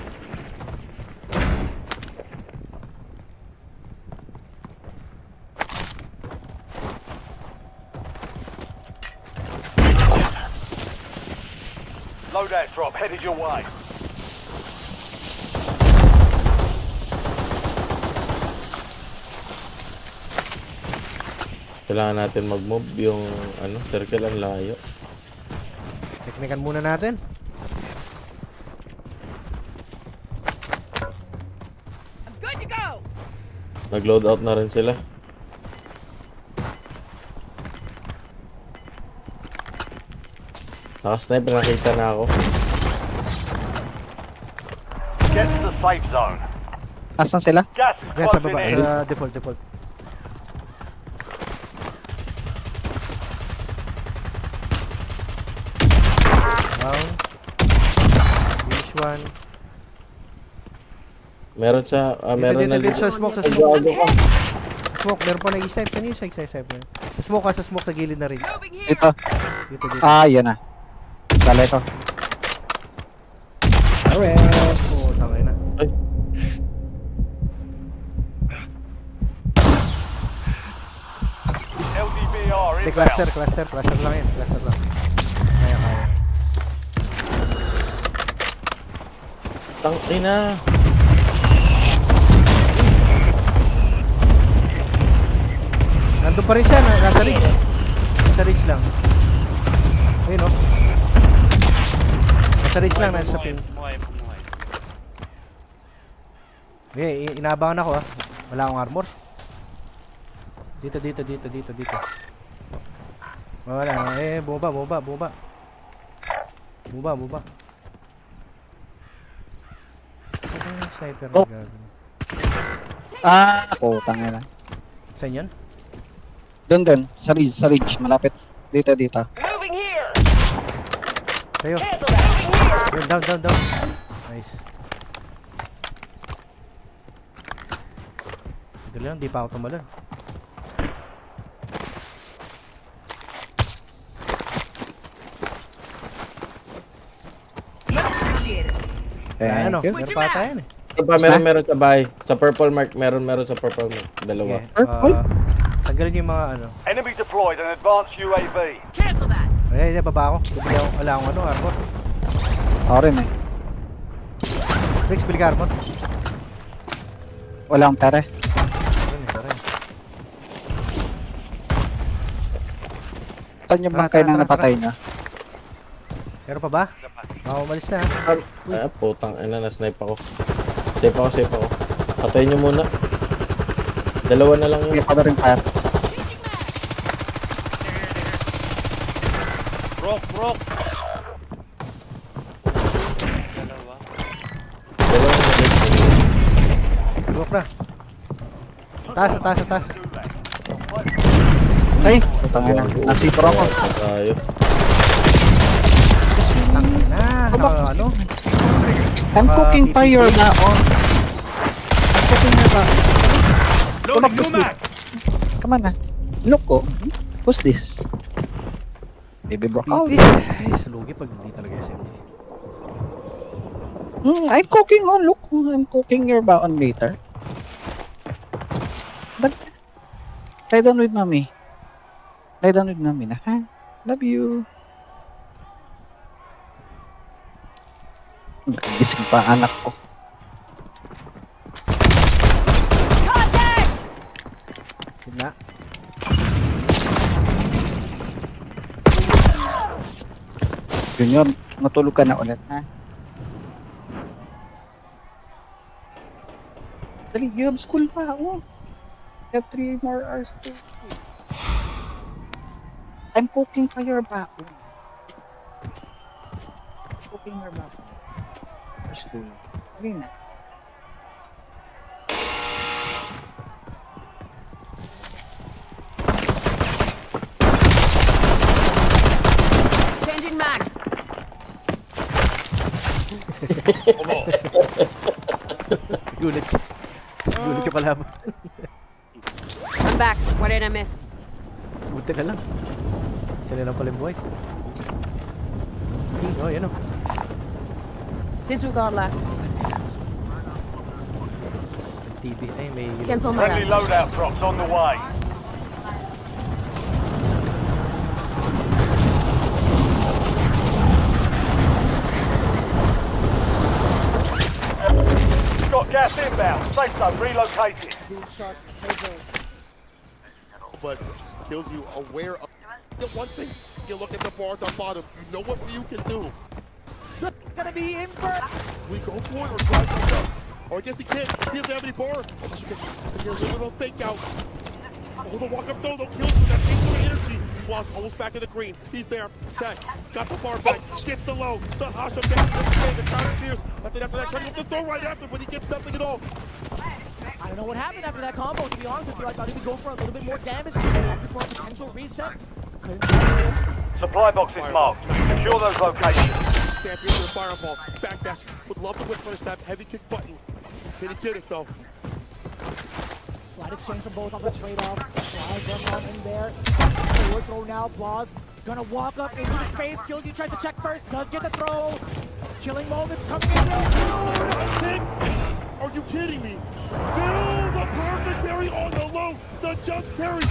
Loadout drop headed your way. Kailangan natin mag-move yung circle ang layo. Teknikan muna natin. I'm good to go. Nag-load out na rin sila. Naka-snipe, nakita na ako. Get to the safe zone. Asan sila? Gas is Yan sa closing baba, in. sa default. Down. Finish one. Meron na Dito, sa smoke, sa smoke. Sa smoke, meron pa nag-snipe. Saan yung snipe na yun? Sa smoke, sa smoke, sa gilid na rin. Dito. Dito. Yan na. Dali ko. Arrest. Oo, tangay na. Ay. LDBR Hindi, inbound. cluster lang yan. Cluster lang. Kaya. Tangina. Nandun pa rin siya, nasa ridge. Nasa ridge lang. Ayun o. Nasa ridge lang, nasa pin. Pumuhay. Okay, inaabangan ako ah. Wala akong armor. Dito. Wala, bumaba. Bumaba. Ano yung sniper na gagawin? Putang ina. Saan yan? Doon. Sa ridge. Malapit. Dito. Moving here. Sa'yo. Cancel that. Moving here. Down. Nice. Ito lang, di pa ako tumalon. Appreciate it. Ano, Thank you. meron pa ata yan eh. Meron sa bahay. Sa purple mark, meron sa purple mark. Dalawa. Okay, tanggalin yung mga ano. Enemy deployed an advanced UAV. Cancel that. Ay, baba ako. Wala akong armor. Ako rin eh. Rex, bili ka armor. Wala akong pera. Rin. Saan yung bangkay na napatay niya? Meron pa ba? Baka umalis na ha. Putang ina, na-snipe ako. Safe ako. Patayin nyo muna. Dalawa na lang yun. Hindi pa rin fire. Rock. Walk na. Taas. Ay, putang ina. Nasipro ako. Tayo. Ano? I'm cooking fire na on. I'm cooking na ba? Loading new mag. Come on na. Look ko. Who's this? Baby bro. Ay, sulugi pag hindi talaga SMG. I'm cooking on. Look, I'm cooking your baon later. Lie down with mommy. Na, ha? Love you. Gising pa anak ko. Sina. Junior, matulog ka na ulit, ha? Dali, you have school pa, oh. You have 3 more hours to. I'm cooking pa your baon. Cooking your baon. For school. Dali na. Changing mags. Gulat siya. Gulat siya pala. I'm back. What did I miss? Buti na lang. Siya na lang pala yung boys. Oh, yan o. Disregard last. TV. Ay, may... Cancel my Friendly last. loadout drops on the way. Got gas inbound. Safe zone relocated. But kills you aware of the one thing. You look at the bar at the bottom. You know what you can do. Gonna be in for. We go for it or drive back up. Or I guess he can't. He doesn't have any bar. Unless you can get a little bit of fake out. Oh, the walk up though, kills you. That same sort of energy. Was almost back in the green. He's there. Tech. Got the bar back. Gets the low. The Hasha down. The counter clears. After that, trying to get the throw right after, but he gets nothing at all. I don't know what happened after that combo, to be honest with you. I thought he would go for a little bit more damage for a potential reset. Supply box is marked. Secure those locations. Stand through the fireball. Backdash. Would love to whip punish that heavy kick button. Can he get it though? Slide exchange from both off the trade-off. Slide rush on in there. Forward throw now. Blas gonna walk up into the space. Kills you. Tries to check first. Does get the throw. Killing moments coming in. Are you kidding me? No, the perfect parry on the low. The jump parry.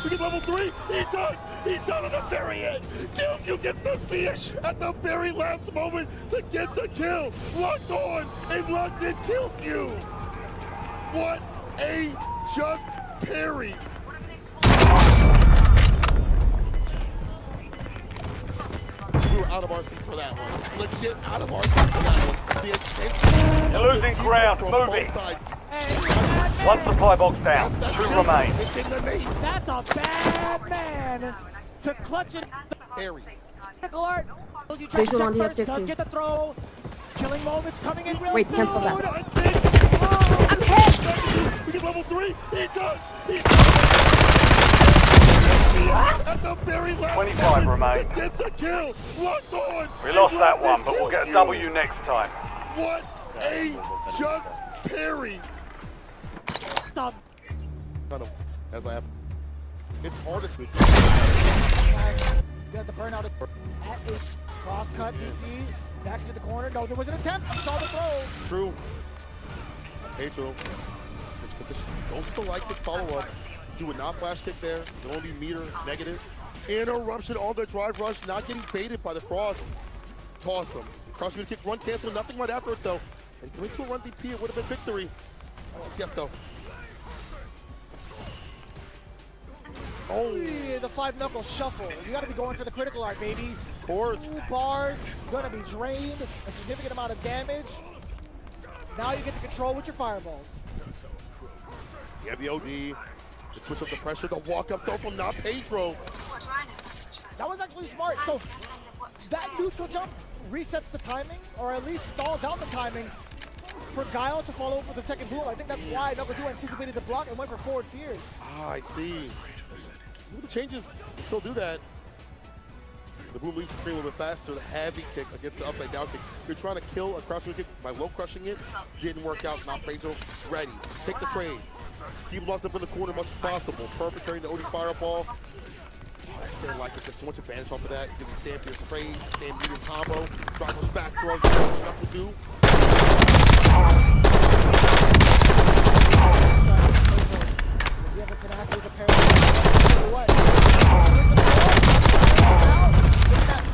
We get level 3. He does. He's done on the very end. Kills you. Gets the fear at the very last moment to get the kill. Locked on and locked in. Kills you. What a just parry. We were out of our seats for that one. Legit out of our seats for that one. You're losing ground. Moving. One supply box down. 2 remain. That's a bad man to clutch it. Harry. Critical art. You try to Visual on check the first. Does objective. get the throw. Killing moments coming in real Wait, soon. cancel that. I'm hit. We get level 3. He does. At the very last 25 remain. to get the kill. Locked on. We lost that one, but we'll get a W next time. What a just parry. Stop. As I have. It's harder to. Get the burnout at a cross cut DP. Back into the corner. No, there was an attempt. Saw the throw. True. Pedro. Switch position. Goes for light kick follow up. Do a not flash kick there. It'll only be meter negative. Interruption on the drive rush. Not getting baited by the cross. Toss him. Cross meter kick. Run cancel. Nothing right after it though. And going to a run DP. It would have been victory. Except though. Oh, the 5-knuckle shuffle. You got to be going for the critical art, baby. Of course. 2 bars, gonna be drained, a significant amount of damage. Now you get to control with your fireballs. You have the OD, the switch up the pressure, the walk up throw from not Pedro. That was actually smart. So that neutral jump resets the timing, or at least stalls out the timing for Guile to follow up with the second boom. I think that's why number 2 anticipated the block and went for forward fears. Ah, I see. The changes still do that. The boom leaves the screen a little bit faster. The heavy kick against the upside down kick. You're trying to kill a crouching kick by low crushing it. Didn't work out. Not Pedro. Ready. Take the trade. Keep locked up in the corner as much as possible. Perfect carrying the OD fireball. Oh, that stand like it. There's so much advantage off of that. It's going to be stand fierce trade. Stand medium combo. Driver's back throw. Enough to do. Was he able to tenacity with the parry? What?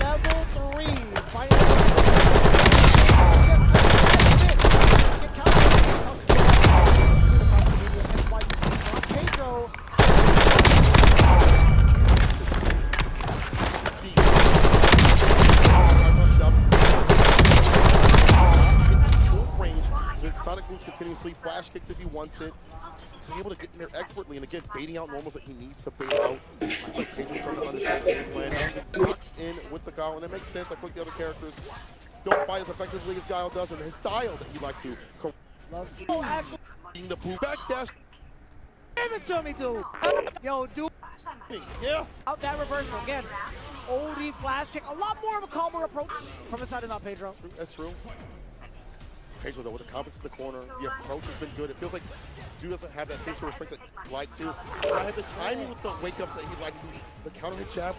Level 3. Pedro. moves continuously, flash kicks if he wants it. So he's able to get in there expertly, and again, baiting out normals that he needs to bait out. I feel like Pedro's starting to understand the game plan. Knocks in with the Guile, and that makes sense. I feel like the other characters don't fight as effectively as Guile does, and his style that he likes to. Love seeing actually The boo backdash. give it to me, dude. Yo, dude. Yeah. Out that reversal again. OD flash kick. A lot more of a calmer approach from the side of not Pedro. That's true. Pedro, though, with the confidence in the corner, the approach has been good. It feels like Drew doesn't have that same sort of strength that he'd like to. I have the timing with the wake-ups that he'd like to. The counter hit jab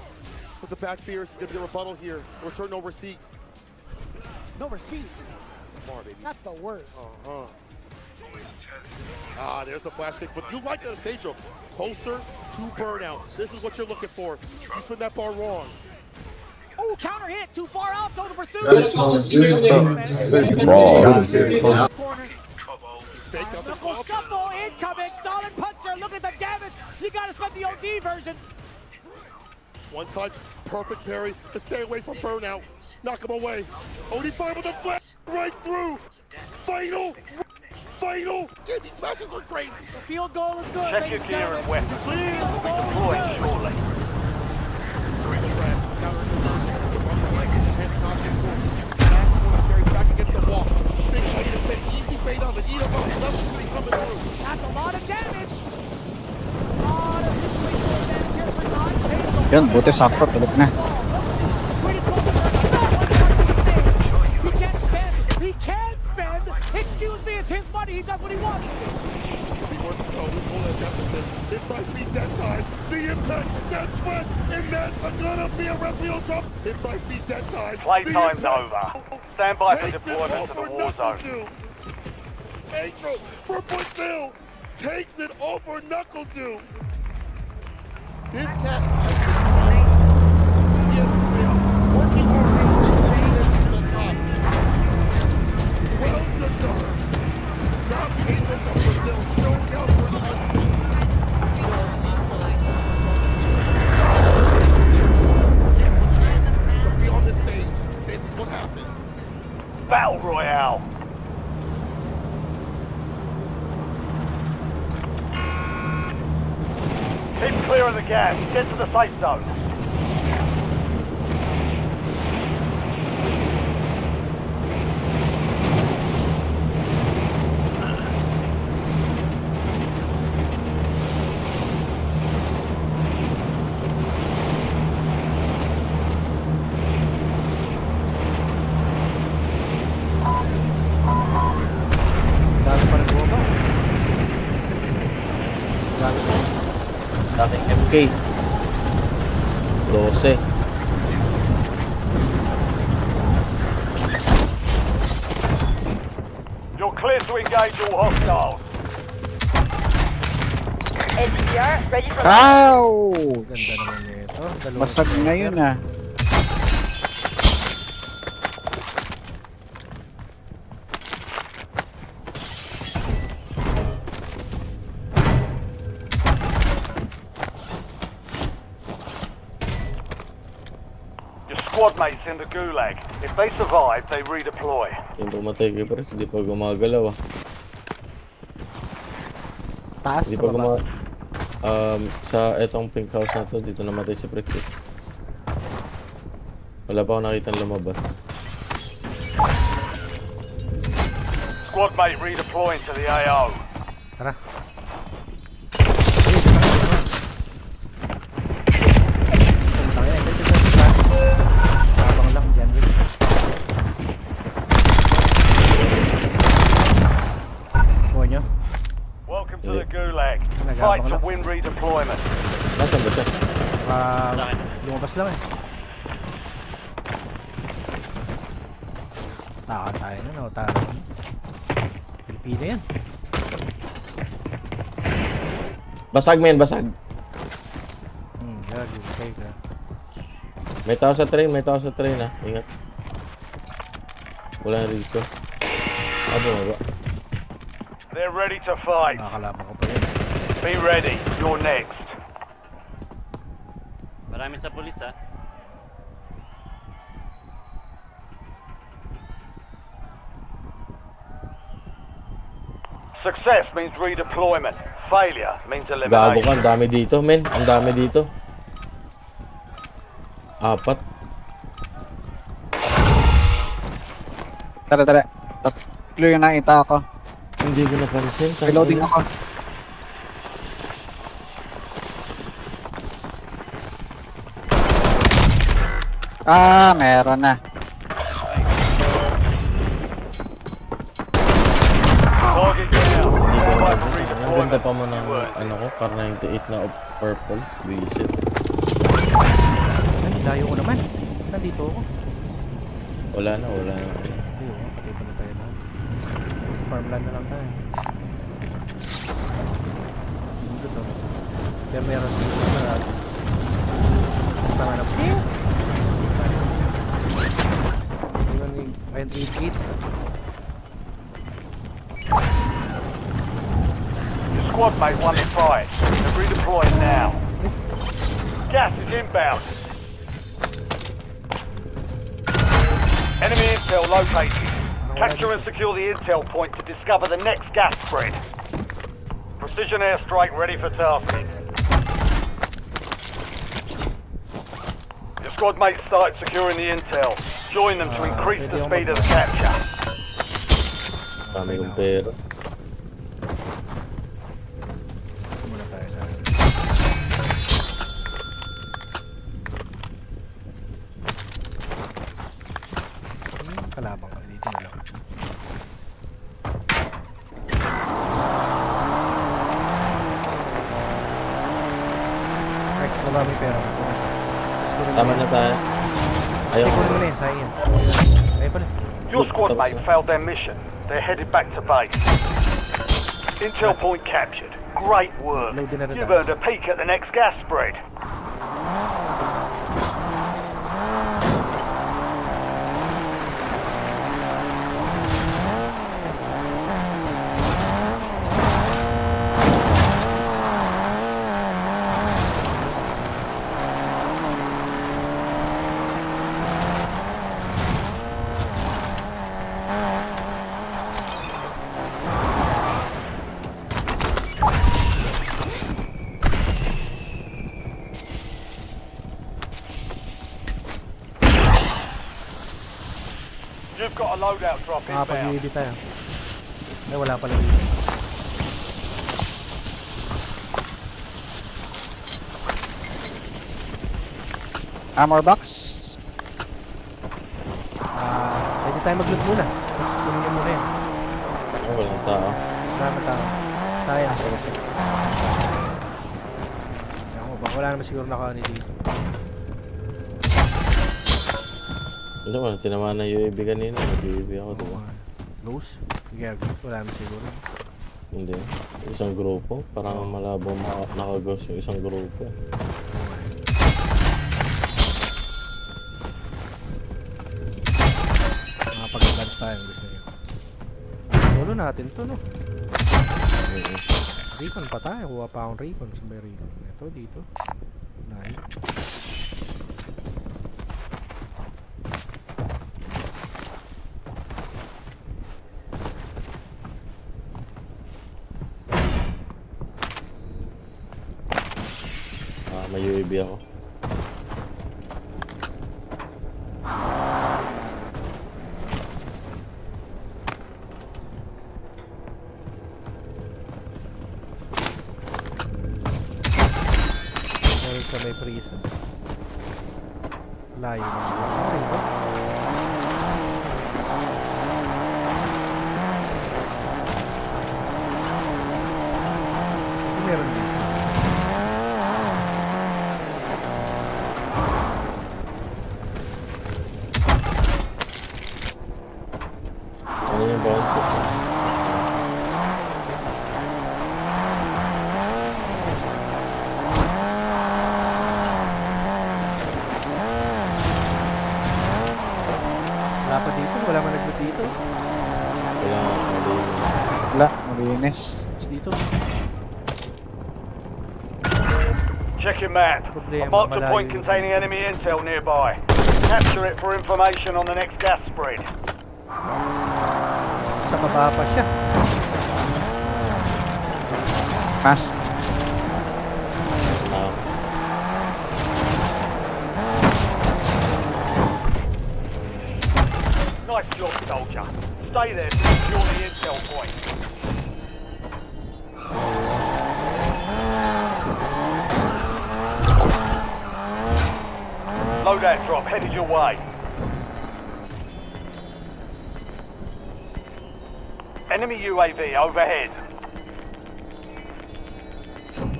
with the back fears. Going to be the rebuttal here. Return no receipt. No receipt. Smart, baby. That's the worst. Ah, there's the flash kick. But you like that as Pedro. Closer to burnout. This is what you're looking for. You spin that bar wrong. Oh, counter hit. Too far out. Throw the pursuit. That sounds good. He's faked out the Knuckle shuffle. Incoming. Solid puncher. Look at the damage. You got to spend the OD version. One touch. Perfect parry to stay away from burnout. Knock him away. OD fire with the flash right through. Final. Yeah, these matches are crazy. The field goal is good. Check your gear and weapons. Deploying shortly. Back against the wall. Big way to fit. Easy fade of it. Eat him up. Level 3 coming through. That's a lot of damage. A lot of situational damage here for non-Pedro. Yun, buti sakto, tulog na. He can't spend. He can spend. Excuse me, it's his money. He does what he wants. It might be that time. The impact, that sweat, and that's gonna be a reveal drop. It might be that time. Playtime's over. Stand by for deployment to the Warzone. Pedro for Brazil takes it over Knuckle Dude. This cat has been working hard to the top. Well deserved. Now Pedro from Brazil showing out for the Battle Royale. Keep clear of the gas. Get to the safe zone. Sa aking MK 12. You're clear to engage all hostiles. SDR, ready for Ow! Ganda naman nito. Basag ngayon ah. Squad mates in the gulag. If they survive, they redeploy. Yung pumatay kay Pres, hindi pa gumagalaw ah. Taas Hindi sa pa baba. sa etong pink house na to, dito namatay si Pres. Wala pa ako nakita lumabas. Squad mate redeploying to the AO. Tara. Abang lang dyan. Kuha nyo. Welcome to the gulag. Fight to win redeployment. Nasaan ba siya? Lumabas lang eh. Takan tayo na, no? Takan. Pilipino yan. Basag men, basag. Gagi, okay ka. May tao sa train ah. Ingat. Walang rito. Bumaba. They're ready to fight. Nakakalaban ko pa yun. Be ready. You're next. Marami sa pulis ah. Success means redeployment. Failure means Gago ka, elimination. ang dami dito, men. Ang dami dito. 4. Tara. Tatlo yung nakita ako. Hindi ko napansin. Reloading ako. Meron na. Target down. Hindi ko Move over to napansin. Ang redeployment. ganda pa mo ng ano ko, car 98 na purple. Visit. Ay, layo ko naman. Nandito ako. Wala na. Patay pa na tayo na. Farmland na lang tayo. Ito. Pero meron dito na tama na. Ayun, 8-8. Your squad mate won the fight. They're redeploying now. Gas is inbound. Enemy intel located. Capture and secure the intel point to discover the next gas spread. Precision airstrike ready for tasking. Your squad mates start securing the intel. Join them to increase the speed of the capture. Dami kong pera. Muna tayo sa kalabang ka dito na lang. Rex, wala may pera. Tama na tayo. Ayaw ko Kunin mo na. na yun, sayang yan. Ayun pala. Your squad mate failed their mission. They're headed back to base. Intel point captured. Great work. Load din na rin You've tayo. earned a peek at the next gas spread. You've got a loadout drop inbound. Makapag-UAV tayo. Ay, wala pala dito. Armor box. Pwede tayo mag-loot muna. Tapos kunin mo muna yan. Walang tao. Wala na tao. Tayo. Sige. Ako ba? Wala naman siguro nakaani dito. Hindi ko na tinamaan na UAV kanina. Nag-UAV ako diba? Ghost? Sige, wala naman siguro. Hindi. Isang grupo. Parang malabo naka-ghost yung isang grupo. Makapag-advance tayo. Gusto nyo. Solo natin to, no? Recon pa tayo. Kuha pa akong recon. Sa may recon. Ito, dito. Nice. May UAV ako. Meron sa may prison. Layo na siya. Ano rin ba? Ito meron dito. Ano yung bounty? Wala pa dito. Wala man nag-loot dito. Wala. Malinis. Dito. Check your map. I marked a point containing enemy intel nearby. Capture it for information on the next gas spread. Sa baba pa siya. Pass. Nice job, soldier. Stay there to secure the intel point. Loadout drop headed your way. Enemy UAV overhead.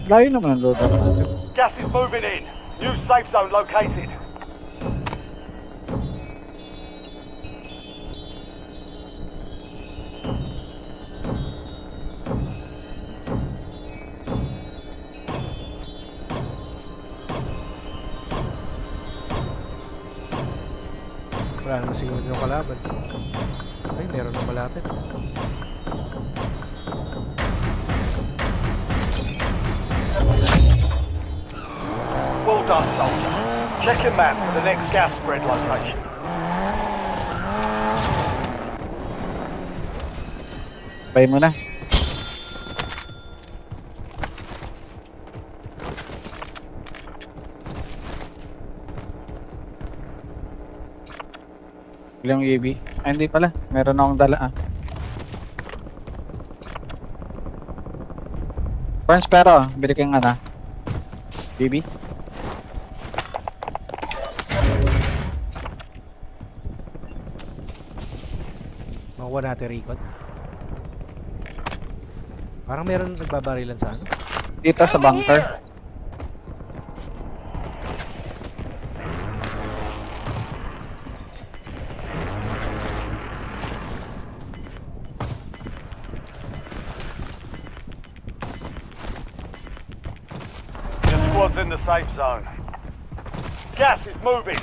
Layo naman ang load up natin. Gas is moving in. New safe zone located. Wala naman siguro yung kalaban. Ay, meron na malapit. Well done, soldier. Check your map for the next gas spread location. Pay mo na. Ilang UAV? Ay, hindi pala. Meron akong dala Burns pero, bili kang UAV? Makuha natin recon. Parang meron nagbabarilan sa ano. Dito sa bunker. Your squad's in the safe zone. Gas is moving.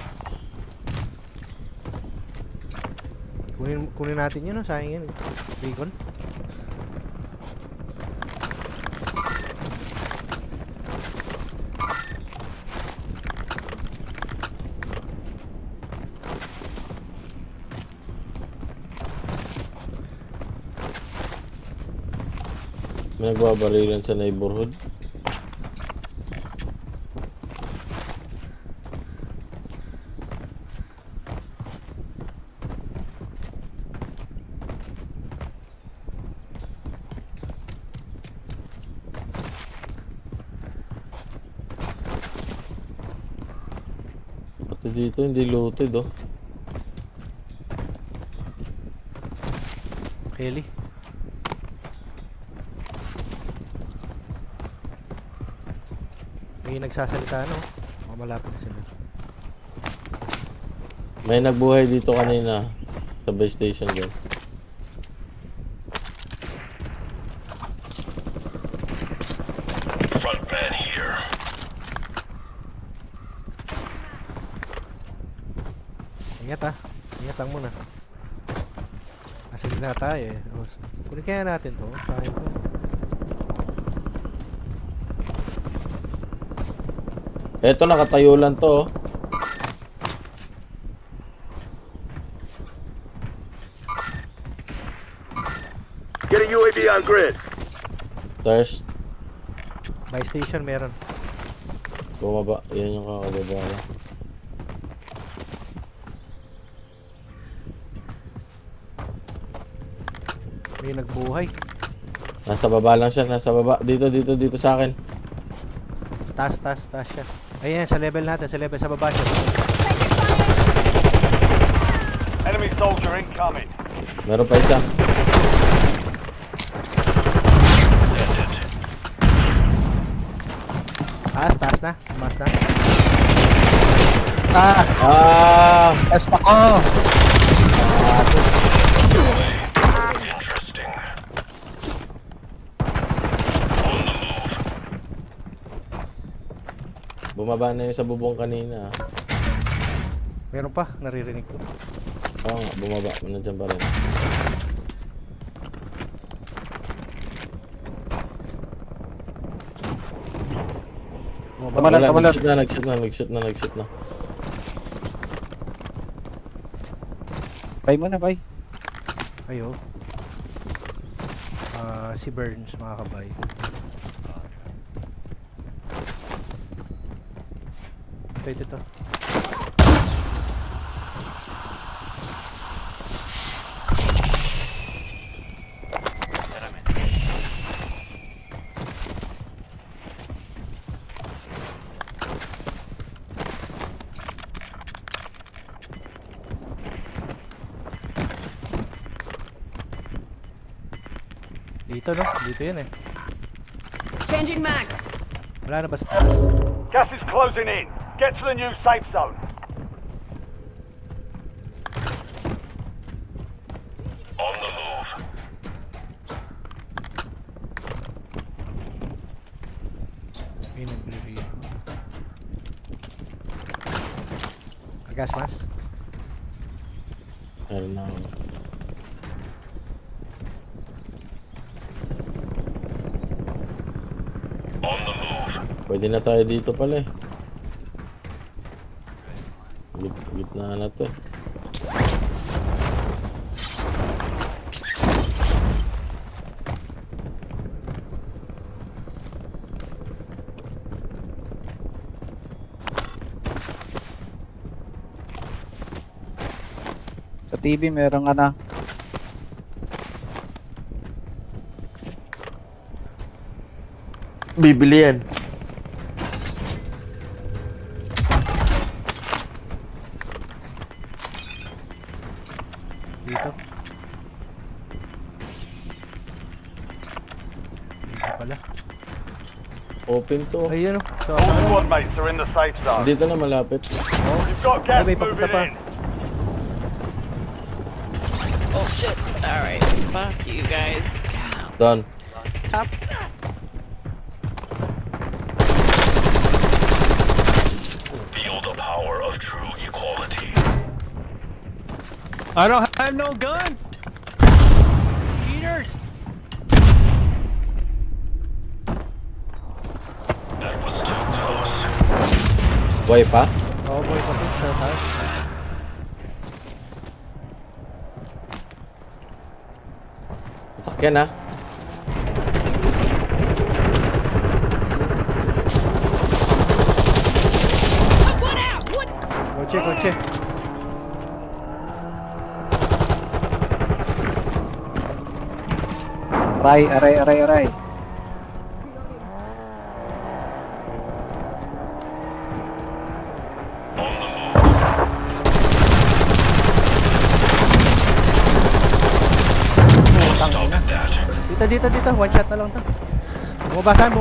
Kunin natin yun, sayang yun. Recon. May nagbabarilan sa neighborhood. Pati dito hindi looted Heli. May nagsasalita malapit na sila. May nagbuhay dito kanina sa base station din. Front man here. Ingatan muna. Kasi na tayo kunin kaya natin to. Sayang to. Eto nakatayo lang to. Get a UAV on grid. Thirst. By station meron. Bumaba. Yan yung kakababa na. May nagbuhay. Nasa baba lang siya. Nasa baba. Dito sa akin. Taas siya. Ayan, sa level natin. Sa baba siya. Enemy soldier incoming. Meron pa isa. Taas na. Tumas na. Test ako. Interesting. Bumaba na yung sa bubong kanina. Meron pa, naririnig ko. Oo nga, bumaba. Nandiyan pa rin. Tamalan. Nag-shoot na. Pay mo na, pay. Ayo. Si Burns, mga kabay. Ito. Dito no? Dito yun eh. Changing mag. Wala na ba sa taas? Gas is closing in. Get to the new safe zone. On the move. Ay, nag-review. Agas mas? Meron na ako. On the move. Pwede na tayo dito pala eh. Gitna na to eh. Sa TV merong ano. Bibili yan. Dito. Dito pala. Open to. Ayun o. So, All squad mates are in the safe zone. Dito na malapit. You've got gas may papunta moving pa. in. Oh shit. Alright. Fuck you guys. Done. Top. Feel the power of true equality. I don't have no guns! Cheaters! That was too close. Buhay pa? Oo, boy pa po sa taas. Sakyan ah. Kotse. Aray. Dito. One shot na lang to. Bumabasan.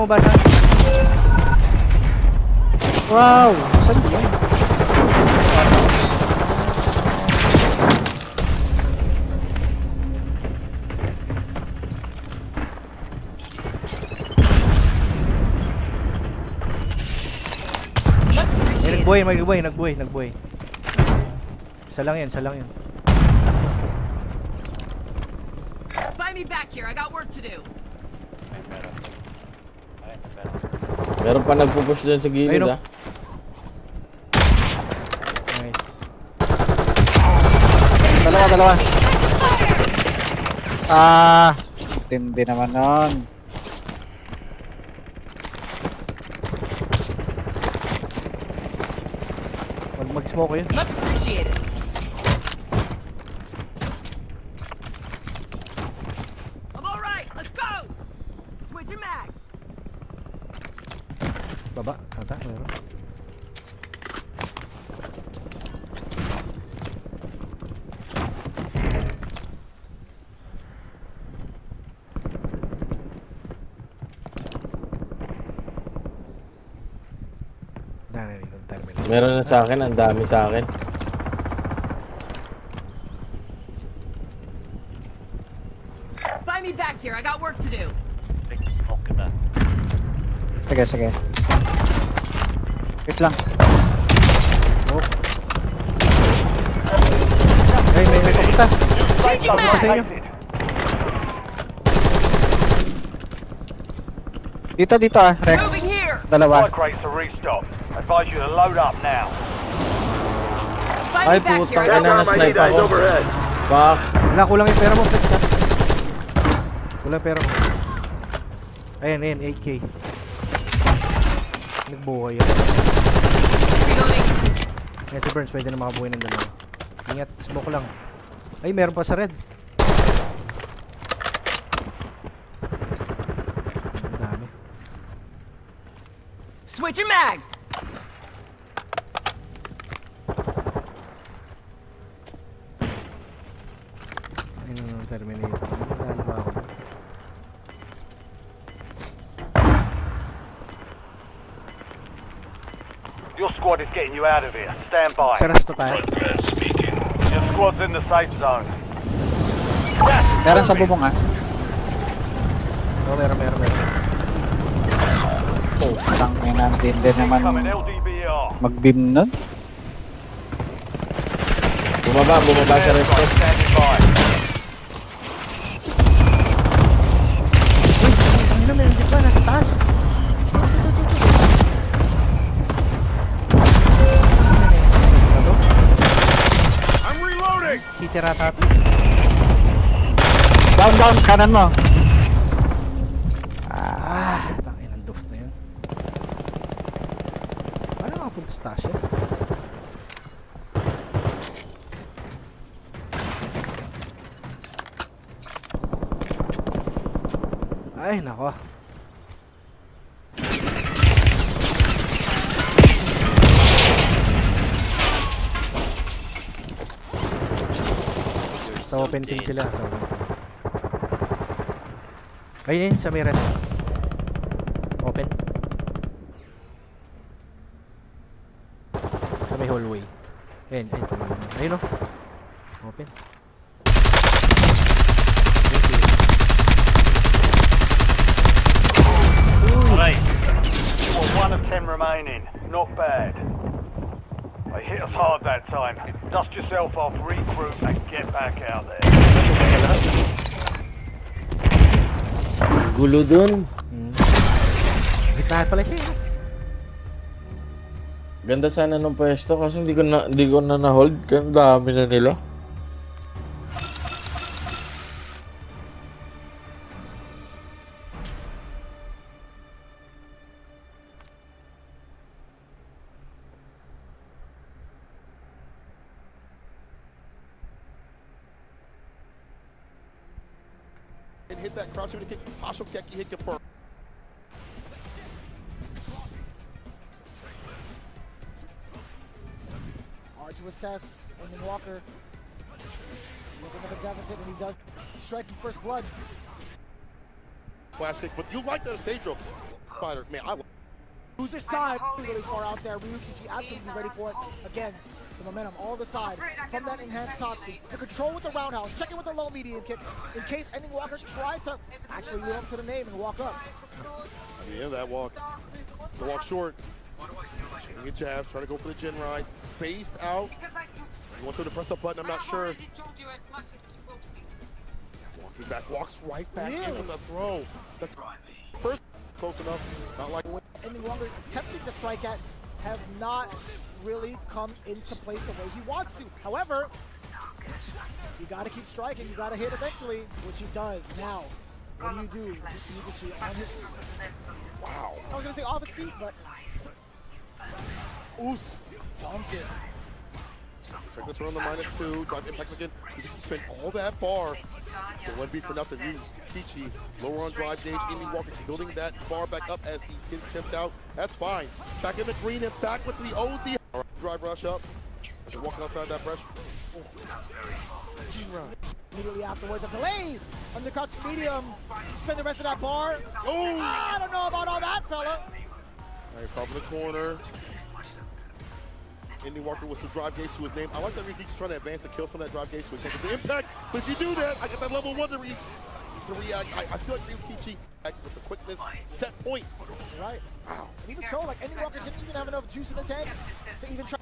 Wow! Saan yun? Nagbuhay. Isa lang yan. Find me back here. I got work to do. Meron pa nagpupush dyan sa gilid Ayun, oh. ah. Nice. Dalawa. Tindi naman nun. Mag-smoke yun. Much appreciated. I'm all right. Let's go. Switch your mag. Baba. Ata, meron. Meron na sa akin, ang dami sa akin. Find me back here. I got work to do. Smoke kita. Sige. Wait lang. May papunta. Changing Papunta mag. sa inyo. Dito ah, Rex. Moving here. Dalawa. Supply crates are restocked. Advise you to load up now. Find Ay me back here. putang I got ina, work to do. na-snipe ako. Fuck. Wala, kulang yung pera mo, Flex ha. Kulang pera mo. Ayan, 8K. Nagbuhay yan. Reloading. Kaya si Burns pwede na makabuhay ng dalawa. Ingat, smoke lang. Ay, meron pa sa red. Ang dami. Switching mags. Ayun ang Terminator. Nalala ba ako? Your squad is getting you out of here. Stand by. Sa resto tayo. Your squad's in the safe zone. Meron sa bubong ah. Oo, meron. Oh, parang may nandin din naman Coming LDBR. mag-beam nun. Bumaba sa resto. Standing by. Uy, ano meron di ba? Nasa taas. I'm reloading. City Ratat. Down, kanan mo. Tangin ang doof na yun. Paano nakapunta sa taas yun? Ay, nako. Sa open team sila. Sa open team. Ayun, sa may red. Open. Sa may hallway. Ayun. Ayun o. Open. Right. Well, 1 of 10 remaining. Not bad. They hit us hard that time. Dust yourself off, regroup, and get back out there. Gulo dun. Gitna pala siya. Ganda sana ng pwesto kasi hindi ko na na-hold. Ang dami na nila. And hit that crouch kick. Partial Keki hit confirmed. Hard to assess. Ending Walker looking at the deficit, and he does strike in first blood. Flash kick, but you like that stage rope fighter. Man, I Loser side, really far out there. Ryukichi absolutely ready for it. Again, the momentum all the side from that enhanced Tatsu. The control with the roundhouse, checking with the low medium kick in case Ending Walker tried to actually live up to the name and walk up. Yeah, that walk. The walk short. Taking a jab, trying to go for the Jin ride. Spaced out. He wants him to press the button, I'm not sure. Walking back, walks right back into the throw. The first close enough, not like Ending Walker attempting to strike at have not really come into place the way he wants to. However, you gotta keep striking, you gotta hit eventually, which he does. Now, what do you do? Ryukichi on his wow. I was gonna say off his feet, but Oos dumped it. Check the turn on the -2, drive impact again. You can spend all that bar. The one beat for nothing. Kichi, lower on drive gauge. Ending Walker building that bar back up as he's getting chipped out. That's fine. Back in the green and back with the OD. Drive rush up. And walking outside that pressure. G-run. Immediately afterwards, a delay. Undercut medium. Spend the rest of that bar. Oh! I don't know about all that, fella. All right, top of the corner. Ending Walker with some drive gauge to his name. I like that Riki's trying to advance to kill some of that drive gauge so he can't get the impact. But if you do that, I get that level 1 to react. I feel like Ryukichi with the quickness, set point. Right. Wow. And even so, like Ending Walker didn't even have enough juice in the tank to even try.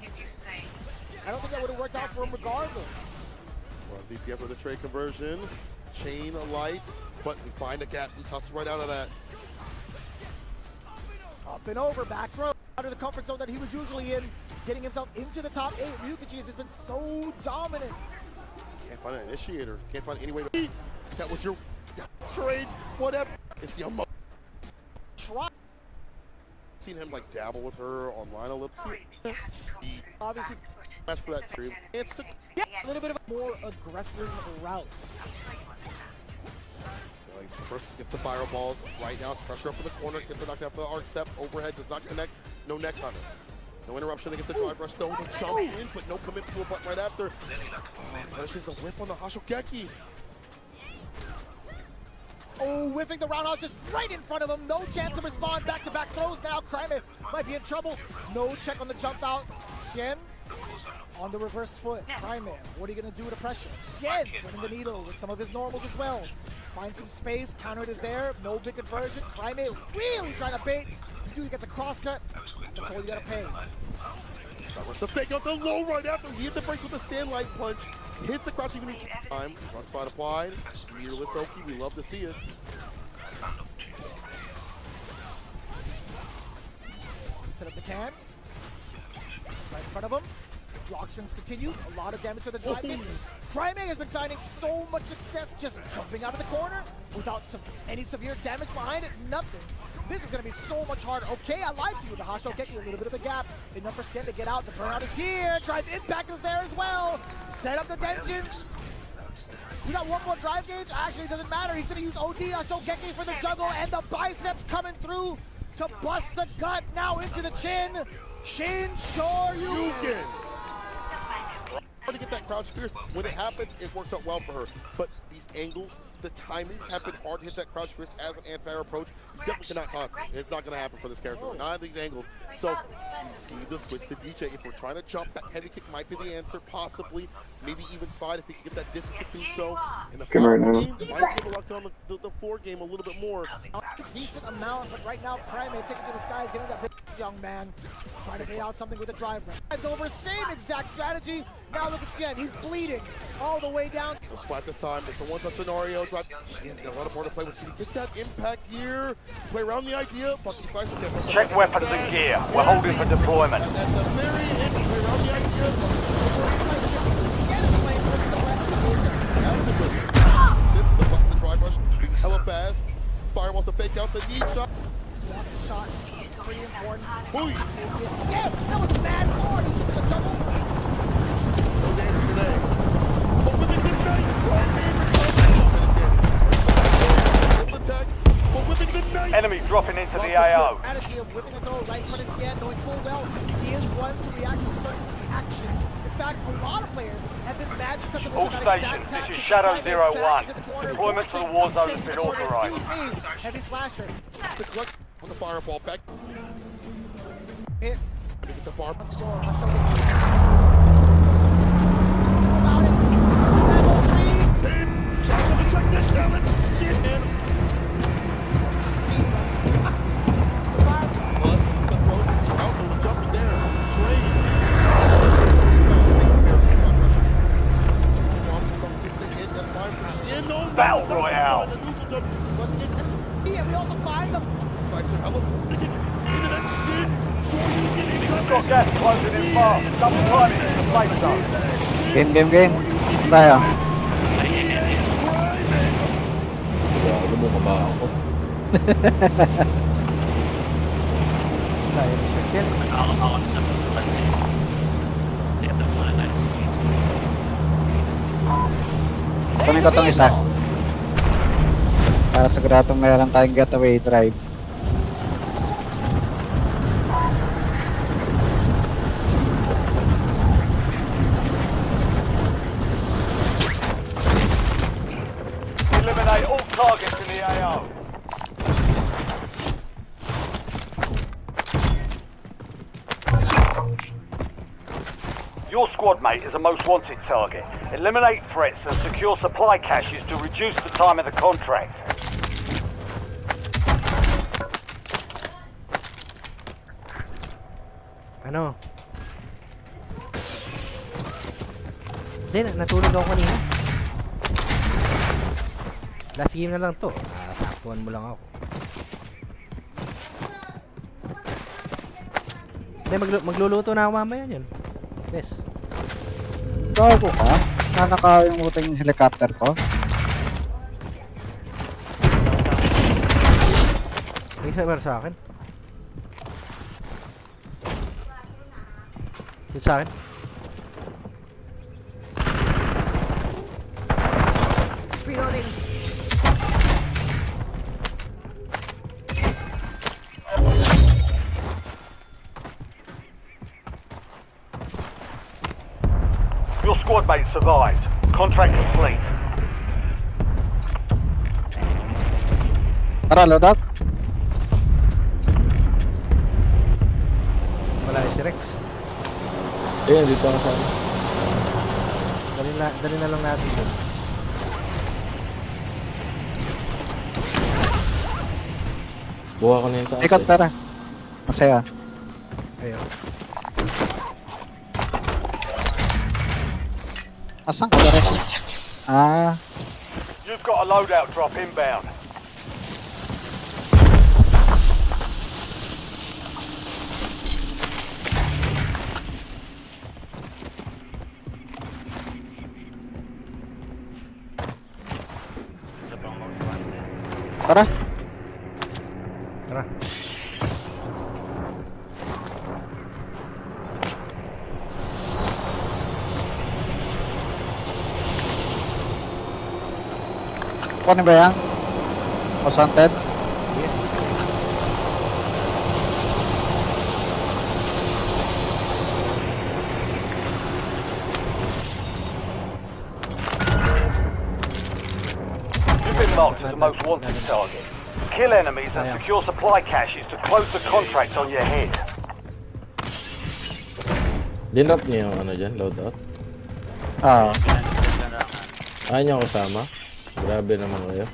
I don't think that would have worked out for him regardless. Well, DPF with the trade conversion. Chain of lights. But we find a gap. We toss right out of that. Up and over, back throw. Out of the comfort zone that he was usually in. Getting himself into the top 8. Ryukichi has just been so dominant. Can't find an initiator. Can't find any way to. That was your trade. Whatever. It's the emotion. Try. Seen him like dabble with her online a little. Obviously, match for that team. It's a little bit of a more aggressive route. So he first gets the fireballs. Right now, it's pressure up in the corner. Gets it knocked out for the arc step. Overhead does not connect. No neck on it. No interruption against the drive rush though. They jump in, but no commit to a button right after. Punishes the whip on the Hashogeki. Oh, whiffing the roundhouse just right in front of him. No chance to respond. Back-to-back throws now. Crime might be in trouble. No check on the jump out. Xian on the reverse foot. Crime, what are you going to do to pressure? Xian running the needle with some of his normals as well. Find some space. Counter is there. No big conversion. Crime really trying to bait. You get the cross cut. That's all you got to pay. Rush the fake out the low right after. He hit the brakes with a stand light punch. Hits the crouch even time. Front slide applied. Meterless Oki. We love to see it. Set up the can. Right in front of him. Block strings continue. A lot of damage to the drive in. Crime has been finding so much success just jumping out of the corner without any severe damage behind it. Nothing. This is going to be so much harder. Okay, I lied to you. The Hashogeki, a little bit of a gap. Enough for Xian to get out. The burnout is here. Drive impact is there as well. Set up the tension. We got one more drive gauge. Actually, it doesn't matter. He's going to use OD Hashogeki for the juggle, and the biceps coming through to bust the gut now into the chin. Shin Shoryuken. Hard to get that crouch fierce. When it happens, it works out well for her. But these angles, the timings have been hard to hit that crouch fierce as an anti-air approach. You definitely cannot taunt it. It's not going to happen for this character. None of these angles. So you see the switch to DJ. If we're trying to jump, that heavy kick might be the answer, possibly. Maybe even slide if we can get that distance to do so. In the final game, might be able to lock down the floor game a little bit more. Decent amount, but right now, Prime taking to the skies, getting that big young man. Trying to bait out something with a drive run. It's over, same exact strategy. Now look at Xian, he's bleeding all the way down. No splat this time, it's a one-touch scenario. Xian's got a lot of more to play with. Can he get that impact here? Play around the idea. Bucky Slicer can't check weapons and gear. We're holding for deployment. At the very end, play around the idea. Sits with the button to drive rush, being hella fast. Firewalls to fake out, the knee shot. Lost the shot. Pretty important. Boom! Yeah, that was bad forward. He's a double. No damage today. But with the night, attack. But with the night. Enemy dropping into the AO. Strategy of whipping a throw right in front of Xian, knowing full well he is one to react to certain actions. In fact, a lot of players have been mad susceptible all to that exact stations, tactic. this is Shadow Trying to get 01. back into the corner. Deployment to the Warzone has been authorized. Excuse me, heavy slasher. The clutch on the fireball back. Hit. Get the bar. Let's go. About it. Level 3. Check this challenge. Shit, man. Battle Royale. Yeah, we also find them. Slicer, hello. Into that shit. We've got gas closing in fast. Double timing in the safe zone. Game. Tayo. Ano mo ba ako? Tayo ni Circle. Ako na sa pasukan eh. Set up muna tayo sa case. Kunin ko tong isa. Para siguradong meron tayong getaway drive. Eliminate all targets in the AO. Your squad mate is a most wanted target. Eliminate threats and secure supply caches to reduce the time of the contract. Ano? Hindi, natulog ako kanina. Last game na lang to. Saktuhan mo lang ako. Hindi, magluluto na ako mamaya yun. Yes. Gago ka? Nakakalimutan yung helicopter ko? May isa meron sa akin. Yun sa akin. survived. Contract complete. Tara, load out. Wala si Rex. Ayun, dito ako sana. Dali na lang natin yun. Buha ko na yung taas. Ikot, tara. Masaya. Ayun. Asan ka, Rex? Ah, You've got a loadout drop inbound. tara. Tara. Kunin ba yan? Most wanted? You've been marked as the most wanted target. Kill enemies and secure supply caches to close the contract on your head. Dinrap niyo yung ano dyan, loadout? Ah. Ayaw niyo kasama? Grabe naman kayo.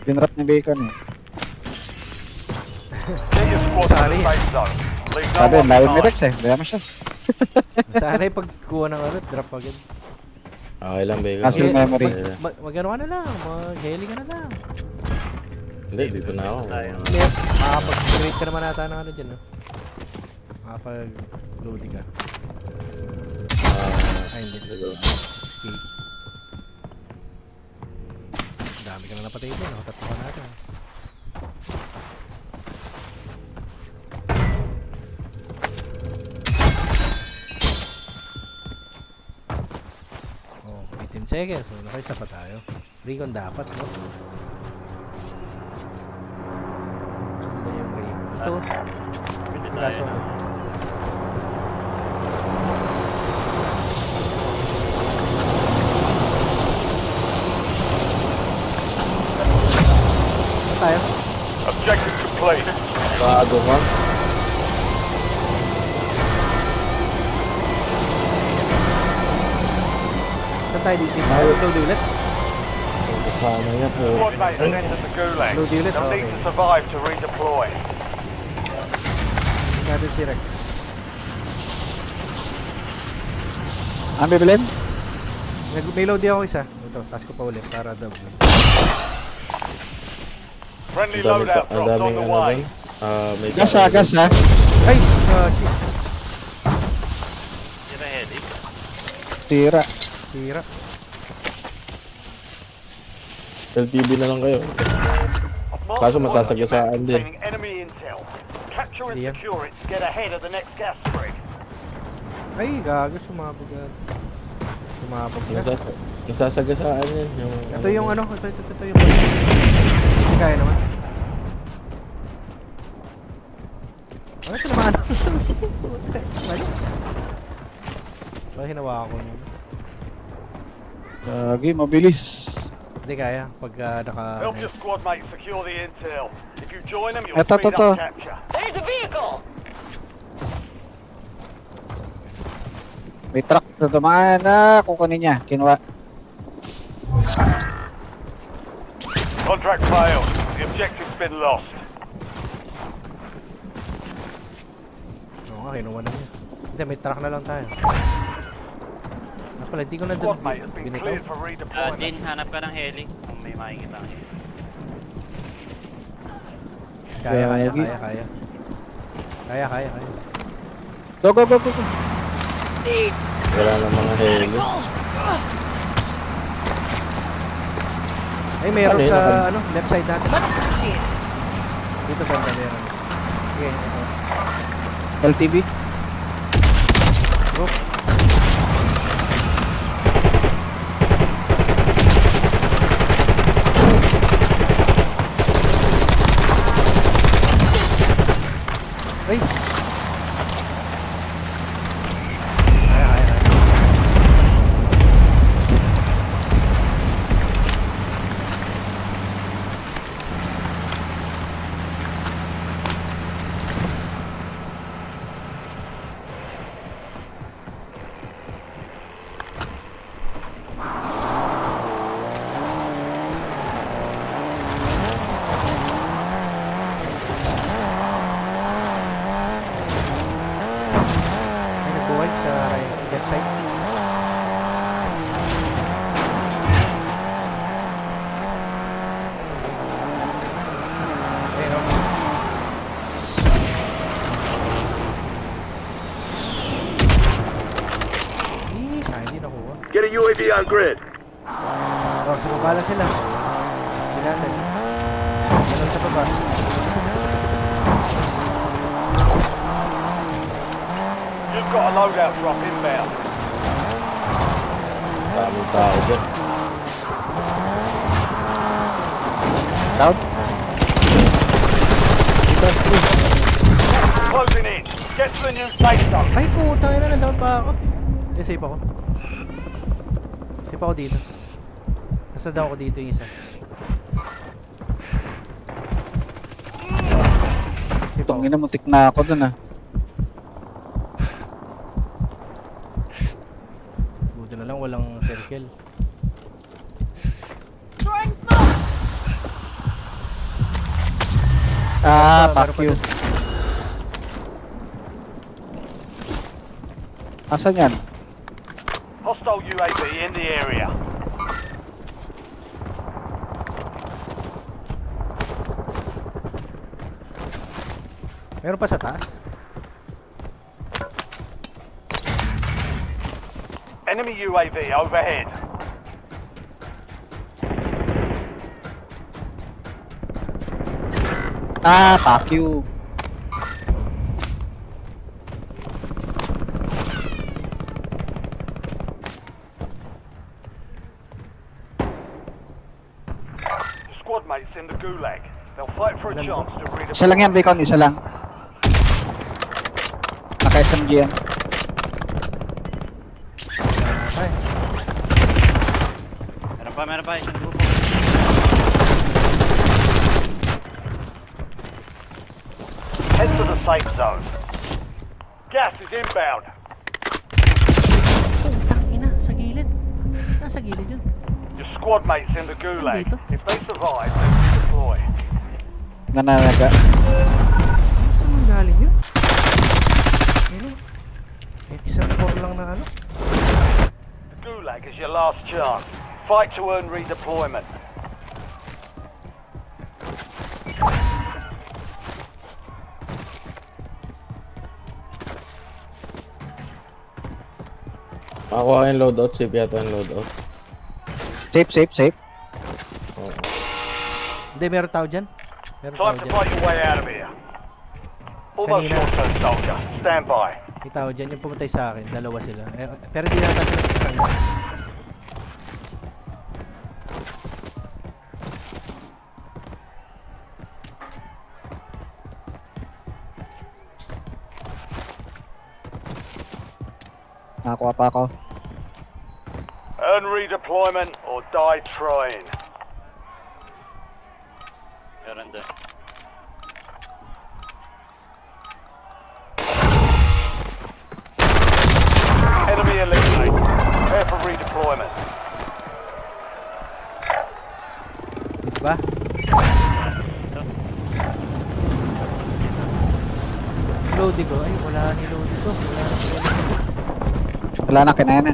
Dinrap ni Bacon eh. Get your squad to the safe zone. Leave no Sabi, one layo ni behind. Rex eh. Bayama siya. Sana yung pagkuha ng ano, drop agad. Okay lang, Bacon. Muscle memory. Mag-ano ka na lang, mag-heli ka na lang. Hindi, dito na ako. Makapag-create ka naman ata ng ano dyan, no? Makapag-loading ka. Ay, hindi. Escape. Dami ka na napatay dyan, no? Tatlo ka natin. Oh, 18 seconds. So, nakaisa pa tayo. Recon dapat, no? Ano yung recon? Ito. Pwede tayo Kaso, na. saan tayo? Objective complete. Bago ka? Saan tayo dito? Load ulit? Kasama niya po. Squad mates have entered the gulag. Load ulit? They'll need Okay. to survive to redeploy. Natin si Rex. Ang bibilin? May load din ako isa. Ito, task ko pa ulit para double. Friendly Ang daming, loadout ang drops on daming the ano way. doon. May Gas ha, gas ha. Ay! Shit. Tira headache. Tira. Tira. LTV na lang kayo. Kaso masasagasaan din. Containing enemy intel. Capture and Diyan. secure it to get ahead of the next gas spread. Ay, gago. Sumabog yan. Sumabog yan. Nasasagasaan yan. Ito yung ano. Ito yung... Hindi kaya naman. Ano ito naman? Ano? Bakit hinawa ko niya? Gagi, mabilis. Hindi kaya. Pag naka... Help your squad mates secure the intel. If you join them, you'll Ito, speed ito. up capture. There's a vehicle! May truck na dumaan na kukunin niya. Kinuha. Contract failed. The objective's been lost. Oo nga, kinuha na niya. Hindi, may truck na lang tayo. Pala, hindi ko na Squad mate has been binitaw. cleared for redeployment. Din, hanap ka ng heli kung may makikita ka heli. Kaya. Go, go, go, go, go. Wala na mga heli. Ay, meron Ano yun? sa ano, left side natin. Dito banda meron. Sige, ito. LTV. Go. Ay! Kaya. Sa hindi nakuha. Get a UAV on grid. Oh, sa baba lang sila. Hindi natin. Ganun sa baba. You've got a loadout drop inbound. Daming tao dyan. Down. Closing in. Get to the new safe zone. Ay, putang ina, nandown pa ako. Safe ako. Safe ako dito. Nasa daw ako dito yung isa. Safe ako. Tungin na, muntik na ako dun ah. Buti na lang walang circle. Ah, Meron fuck pa you. dun. Asan yan? Hostile UAV in the area. Meron pa sa taas. Enemy UAV overhead. Ah, fuck you. Squad mates in the gulag. They'll fight for a chance to redeploy. Isa lang yan, Bacon. Isa lang. Naka-SMG yan. Ay, Meron pa, isang grupo. Head to the safe zone. Gas is inbound. putang ina, sa gilid. Nasa gilid yun. Your squad mates in the gulag. Nandito. If they survive, they redeploy. Nananaga. Saan mo galing yun? Ano? XM4 lang na ano? The gulag is your last chance. Fight to earn redeployment. Ako yung loadout, safe yata yung loadout. Safe. Oo. Hindi, meron tao dyan. Meron tao Time to dyan. fight your way out of here. Almost Kanina. your turn, soldier. Stand by. May tao dyan, yung pumatay sa akin. Dalawa sila. Pero di nata sila sa kanya. Nakakuha pa ako. Earn redeployment or die trying. Meron doon. Enemy eliminated. Prepare for redeployment. Dito ba? Loading ko. Ay, wala ni loading ko. Wala na, kinaya na.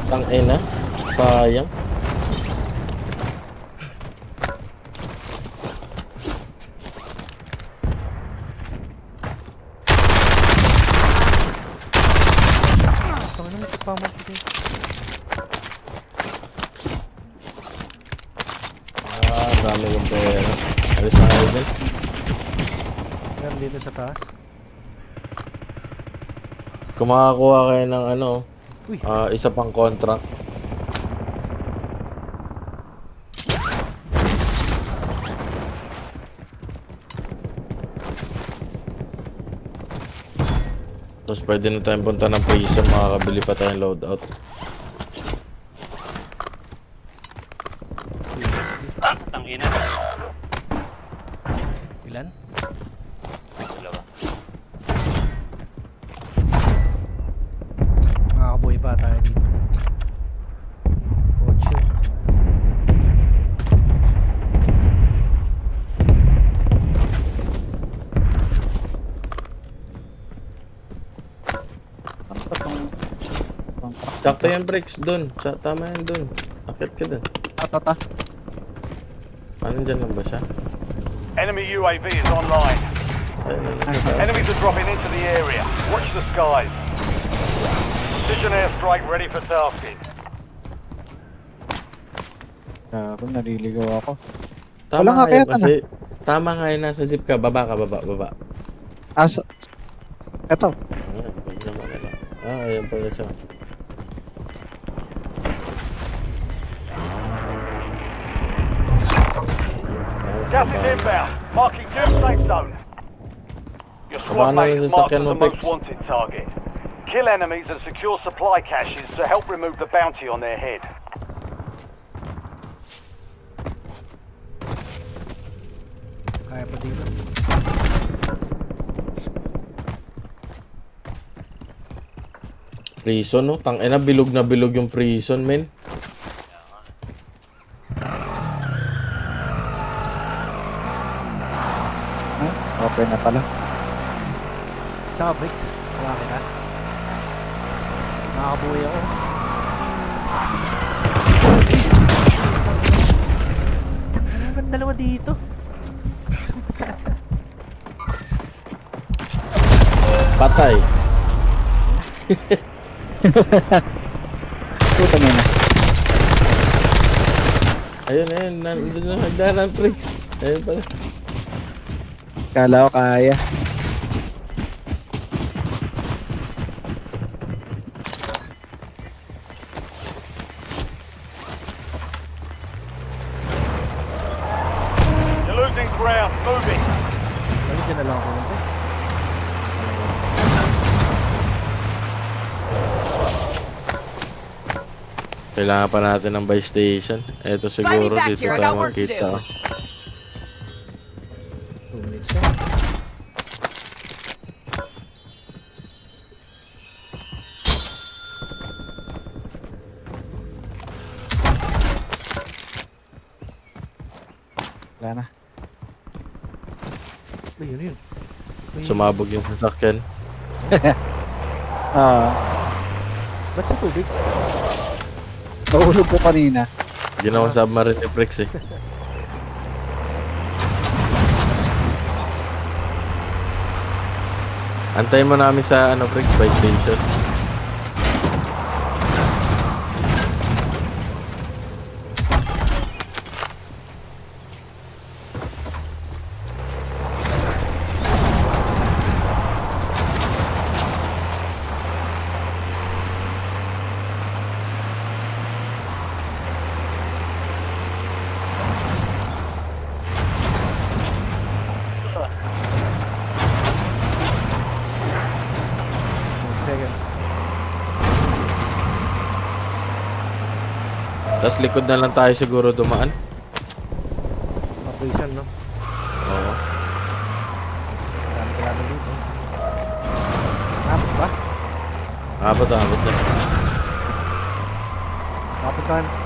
Tangina. Sayang. Ito na, nagpapamag dito. Dami yung pera. Alis na kayo dyan. Meron dito sa taas. Kung makakuha kayo ng ano, Uy. isa pang contract. Tapos pwede na tayong punta ng prison, makakabili pa tayong loadout. Tangina. Ilan? Dalawa. Makakabuhay pa tayo dito. Ocho. Ano pa tong... Sakto yan, Bricks, dun. Tama yan dun. Akit ka dun. Tata. Ano dyan lang ba siya? Enemy UAV is online. Enemies are dropping into the area. Watch the skies. Precision airstrike ready for tasking. Gago, naliligaw ako. Tama Walang nga yun akayat na. kasi. Tama nga yun, nasa jeep ka. Baba ka, baba. Eto. Pag naman nila. Ayan pala siya. Gas is inbound. Marking new safe zone. Your squad Baka na mate yung is marked sasakyan as the mo, most Pix. wanted target. Kill enemies and secure supply caches to help remove the bounty on their head. Kaya pa dito. Prison, no? Tangina, bilog na bilog yung prison, men. Okay na pala. Saka bricks. Wala kita. Nakakabuhay ako. Ano ba dalawa dito? Patay. Puta niya na. Ayun. Nandun na nagdaran, Pricks. Ayun pala. Kala ko kaya. You're losing ground. Moving. Balik dyan na lang ako nito. Kailangan pa natin ng buy station. Eto siguro back dito here, I tayo got work to makita. 2 minutes pa. Wala na. Yun. Sumabog yung sasakyan. Ba't sa tubig? Nahulog ko kanina. Ginawang submarine ni Pricks eh. Antayin mo namin sa Pricks, buy station. Tapos likod na lang tayo siguro dumaan. Mapuisan, no? Oo. Marami kailangan dito. Abot ba? Abot na.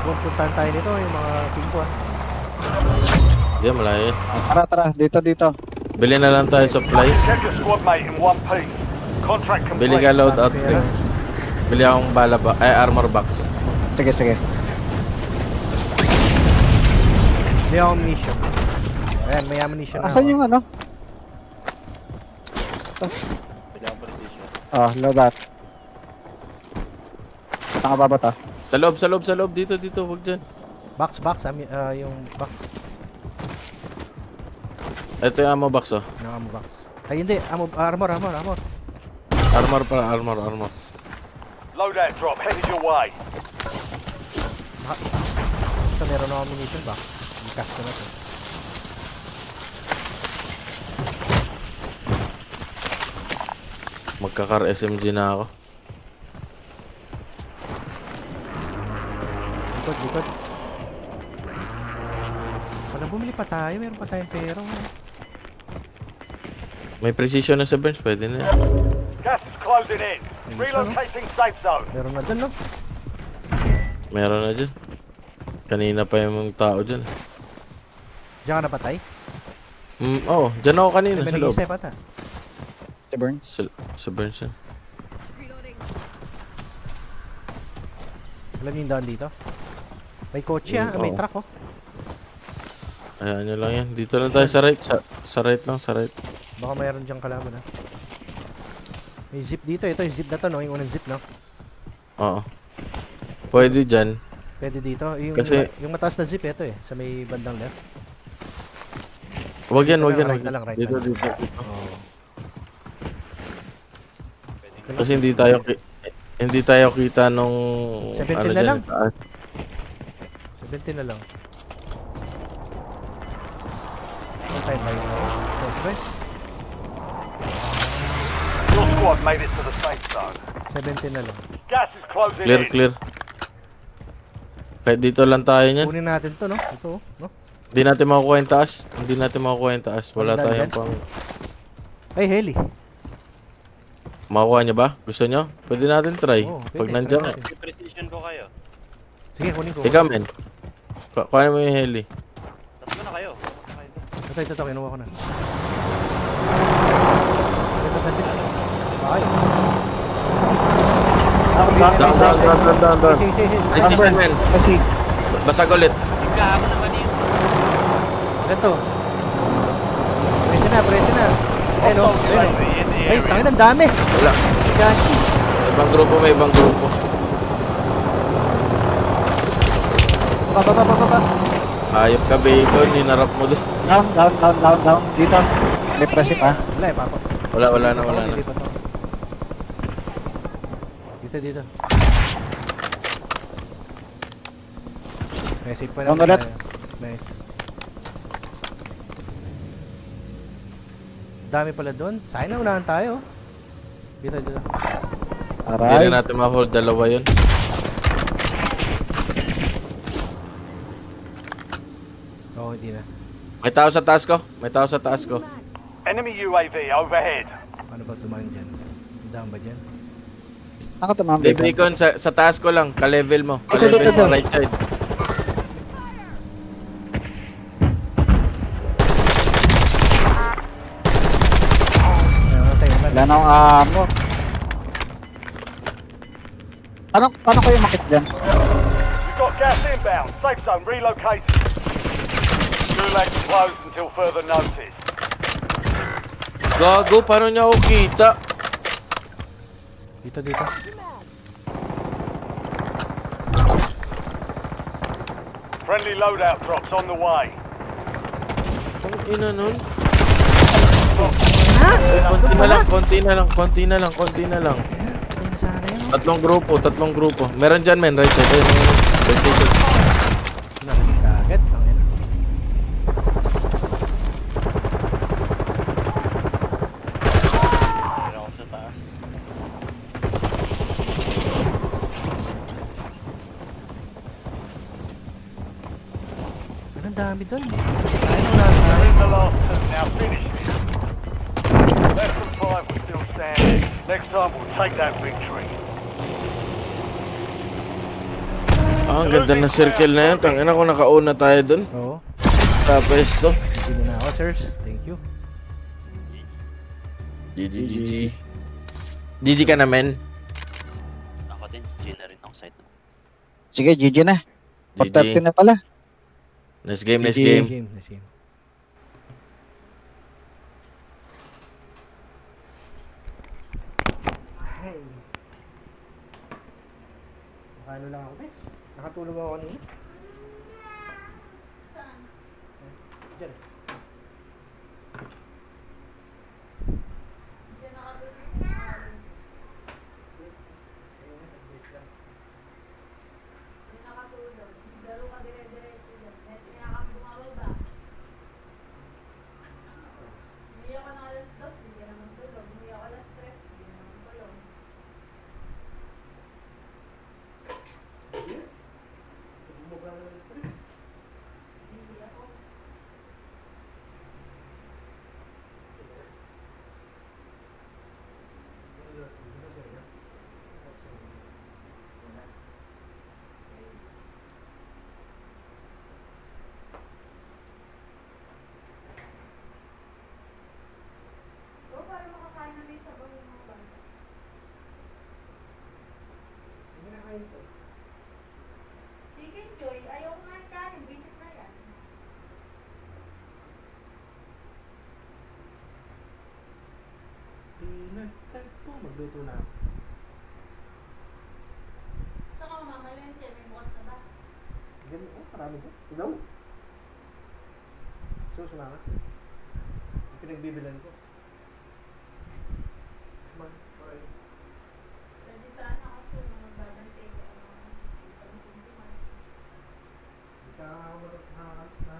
Puntahan tayo nito, yung mga pingko Hindi, malayo. Tara. Dito. Bili na lang tayo supply. Check your squad mate in one piece. Contract complete. Bili ka loadout, Pricks. Bili akong armor box. Sige. Hindi ako mission. Ayan, may ammunition na. Asan yung ano? Loadout. Saan ka babata? Sa loob. Dito. Huwag dyan. Box. Yung box. Ito yung ammo box, oh. Yung ammo box. Ay, hindi. Armor. Armor. Loadout drop headed your way. Ito, meron ako ammunition box. I-cast ko na ito. Magkakar SMG na ako. Likod. Pag bumili pa tayo, meron pa tayong pera. May precision na sa bench, pwede na yan. Gas is closing in. Relocating safe zone. Meron na dyan, no? Meron na dyan. Kanina pa yung tao dyan. Diyan ka napatay? Oo, dyan ako kanina May sa loob. nag-isip ata. The Burns? Sa bench yan. Alam niyo yung daan dito? May kotse may truck, oh. Ayan nyo lang yan. Dito lang tayo sa right. Sa right lang, sa right. Baka mayroon diyang kalaban, ha? May zip dito. Ito yung zip na to, no? Yung unang zip, no? Oo. Pwede dyan. Pwede dito. Kasi- Yung mataas na zip, ito eh. Sa may bandang left. Wag yan, wag yan. Right wag na lang, yan. right Dito, na lang. dito, dito. Oo. Kasi hindi tayo kita nung 17 na dyan, lang. taas. 17 na lang. Ano tayo tayo? Progress. Your squad made it to the safe zone. 17 na lang. Gas is closing Clear, in. clear. Kahit dito lang tayo niyan. Kunin natin to, no? Ito, no? Hindi natin makukuha yung taas. Hindi natin makukuha yung taas. Wala Wala tayong dyan? pang... Ay, heli. Makukuha nyo ba? Gusto nyo? Pwede natin try. Oo, Pag pwede, nandiyan. try natin. Precision ko kayo. Sige, kunin ko. Ikaw, men. Kuha mo yung heli. Tatlo na kayo. Ito, kinuha ko na. Ay. Down. Precision, men. Kasi, Basag ulit. Ito. Preso na. Ayun, oh. Ay, tangin, ang dami. Wala. Gashi. May ibang grupo. Baba. Ayop ka, bacon. Hinarap mo doon. down. Dito. May presi pa. Wala eh, papa. Wala na. Dito. May save pa Down ulit. Nice. Dami pala doon. Sayang na unahan tayo. Dito. Hindi Aray. na natin ma-hold. Dalawa yun. Oo, hindi na. May tao sa taas ko. Enemy UAV overhead. Ano ba tumahan dyan? Daan ba dyan? Ako tumama. Hindi, bacon. Sa taas ko lang. Ka-level mo. Ito. Ka-level mo. Right side. Wala na akong amo. Paano kayo makit dyan? You've got gas inbound. Safe zone relocated. Gulag closed until further notice. Gago, paano niya ako kita? Dito. Friendly loadout drops on the way. Ang ina nun. Ha? Konti na lang. Patay na sana yun. Tatlong grupo. Meron dyan, men. Right side. Right side. Narinig ka agad. Tangin. Pero ako sa taas. Anong dami doon? Win the last two. Now finish this. Less than 5 were still standing. Next time we'll take that victory. Ang ganda ng circle na yun. Tangina ko nakauna tayo dun. Oo. Sa pwesto. Hindi na ako, sirs. Thank you. GG. GG ka na, men. Ako din. G na rin ako site. Sige, GG na. GG. 4:30 na pala. Nice game. Nice game. Hey. Ano lang ako, bes? Nakatulog ako kanina. Saan? Diyan. na. Saan ka mamamalengke? May bukas na ba? Ganun, oh, marami dyan. Ilaw. Susuna ka. Yung pinagbibilan ko. Come on, alright. Pwede saan ako magbabantay ko. Pag-isimsiman. Hindi ka nakakamalot na.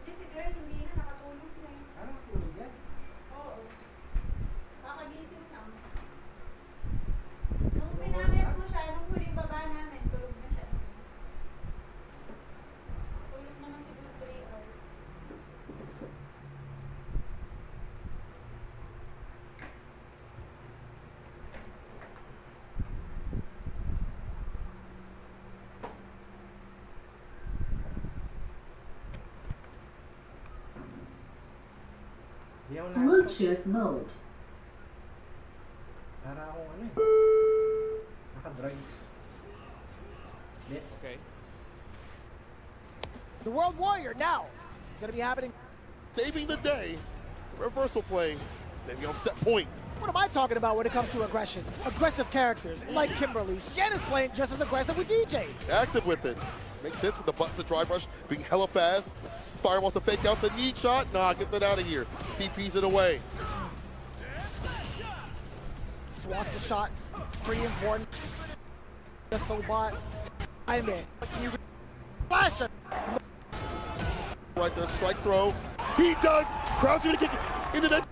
Hindi si girl, hindi na nakatulog na eh. Ano, tulog yan? Oo. Kakagising lang. Nung pinamit mo siya, nung huling baba namin, tulog na siya. Tulog naman siguro 3 hours. Di ako na. Bluetooth mode. Para akong ano eh. Naka-drugs. Yes. Okay. The World Warrior now. It's going to be happening. Saving the day. Reversal play. Standing on set point. What am I talking about when it comes to aggression? Aggressive characters like Kimberly. Sienna's playing just as aggressive with DJ. Active with it. Makes sense with the buttons of drive rush being hella fast. Fire wants to fake out a need shot. Nah, get that out of here. TP's it away. Swats the shot. Pretty important. Just so bot. I'm in. Flash it. Right there, strike throw. He does. Crouching to kick it into the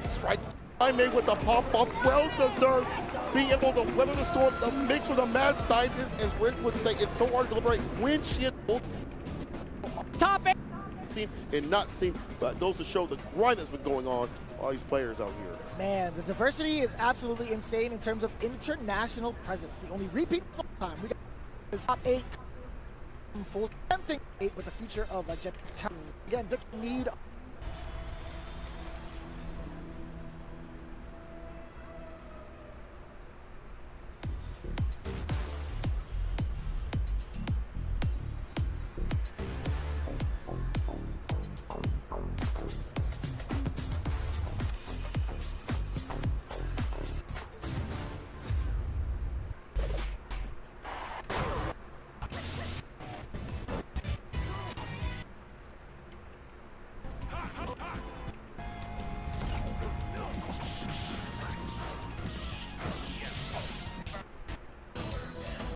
strike. I made with the pop up. Well deserved. Being able to weather the storm. The mix with a mad scientist, as Rich would say, it's so hard to deliberate when she is top it. Seen and not seen, but those to show the grind that's been going on. All these players out here. Man, the diversity is absolutely insane in terms of international presence. The only repeat time we got is top 8 full tempting 8 with the future of a jet. Again, Vic need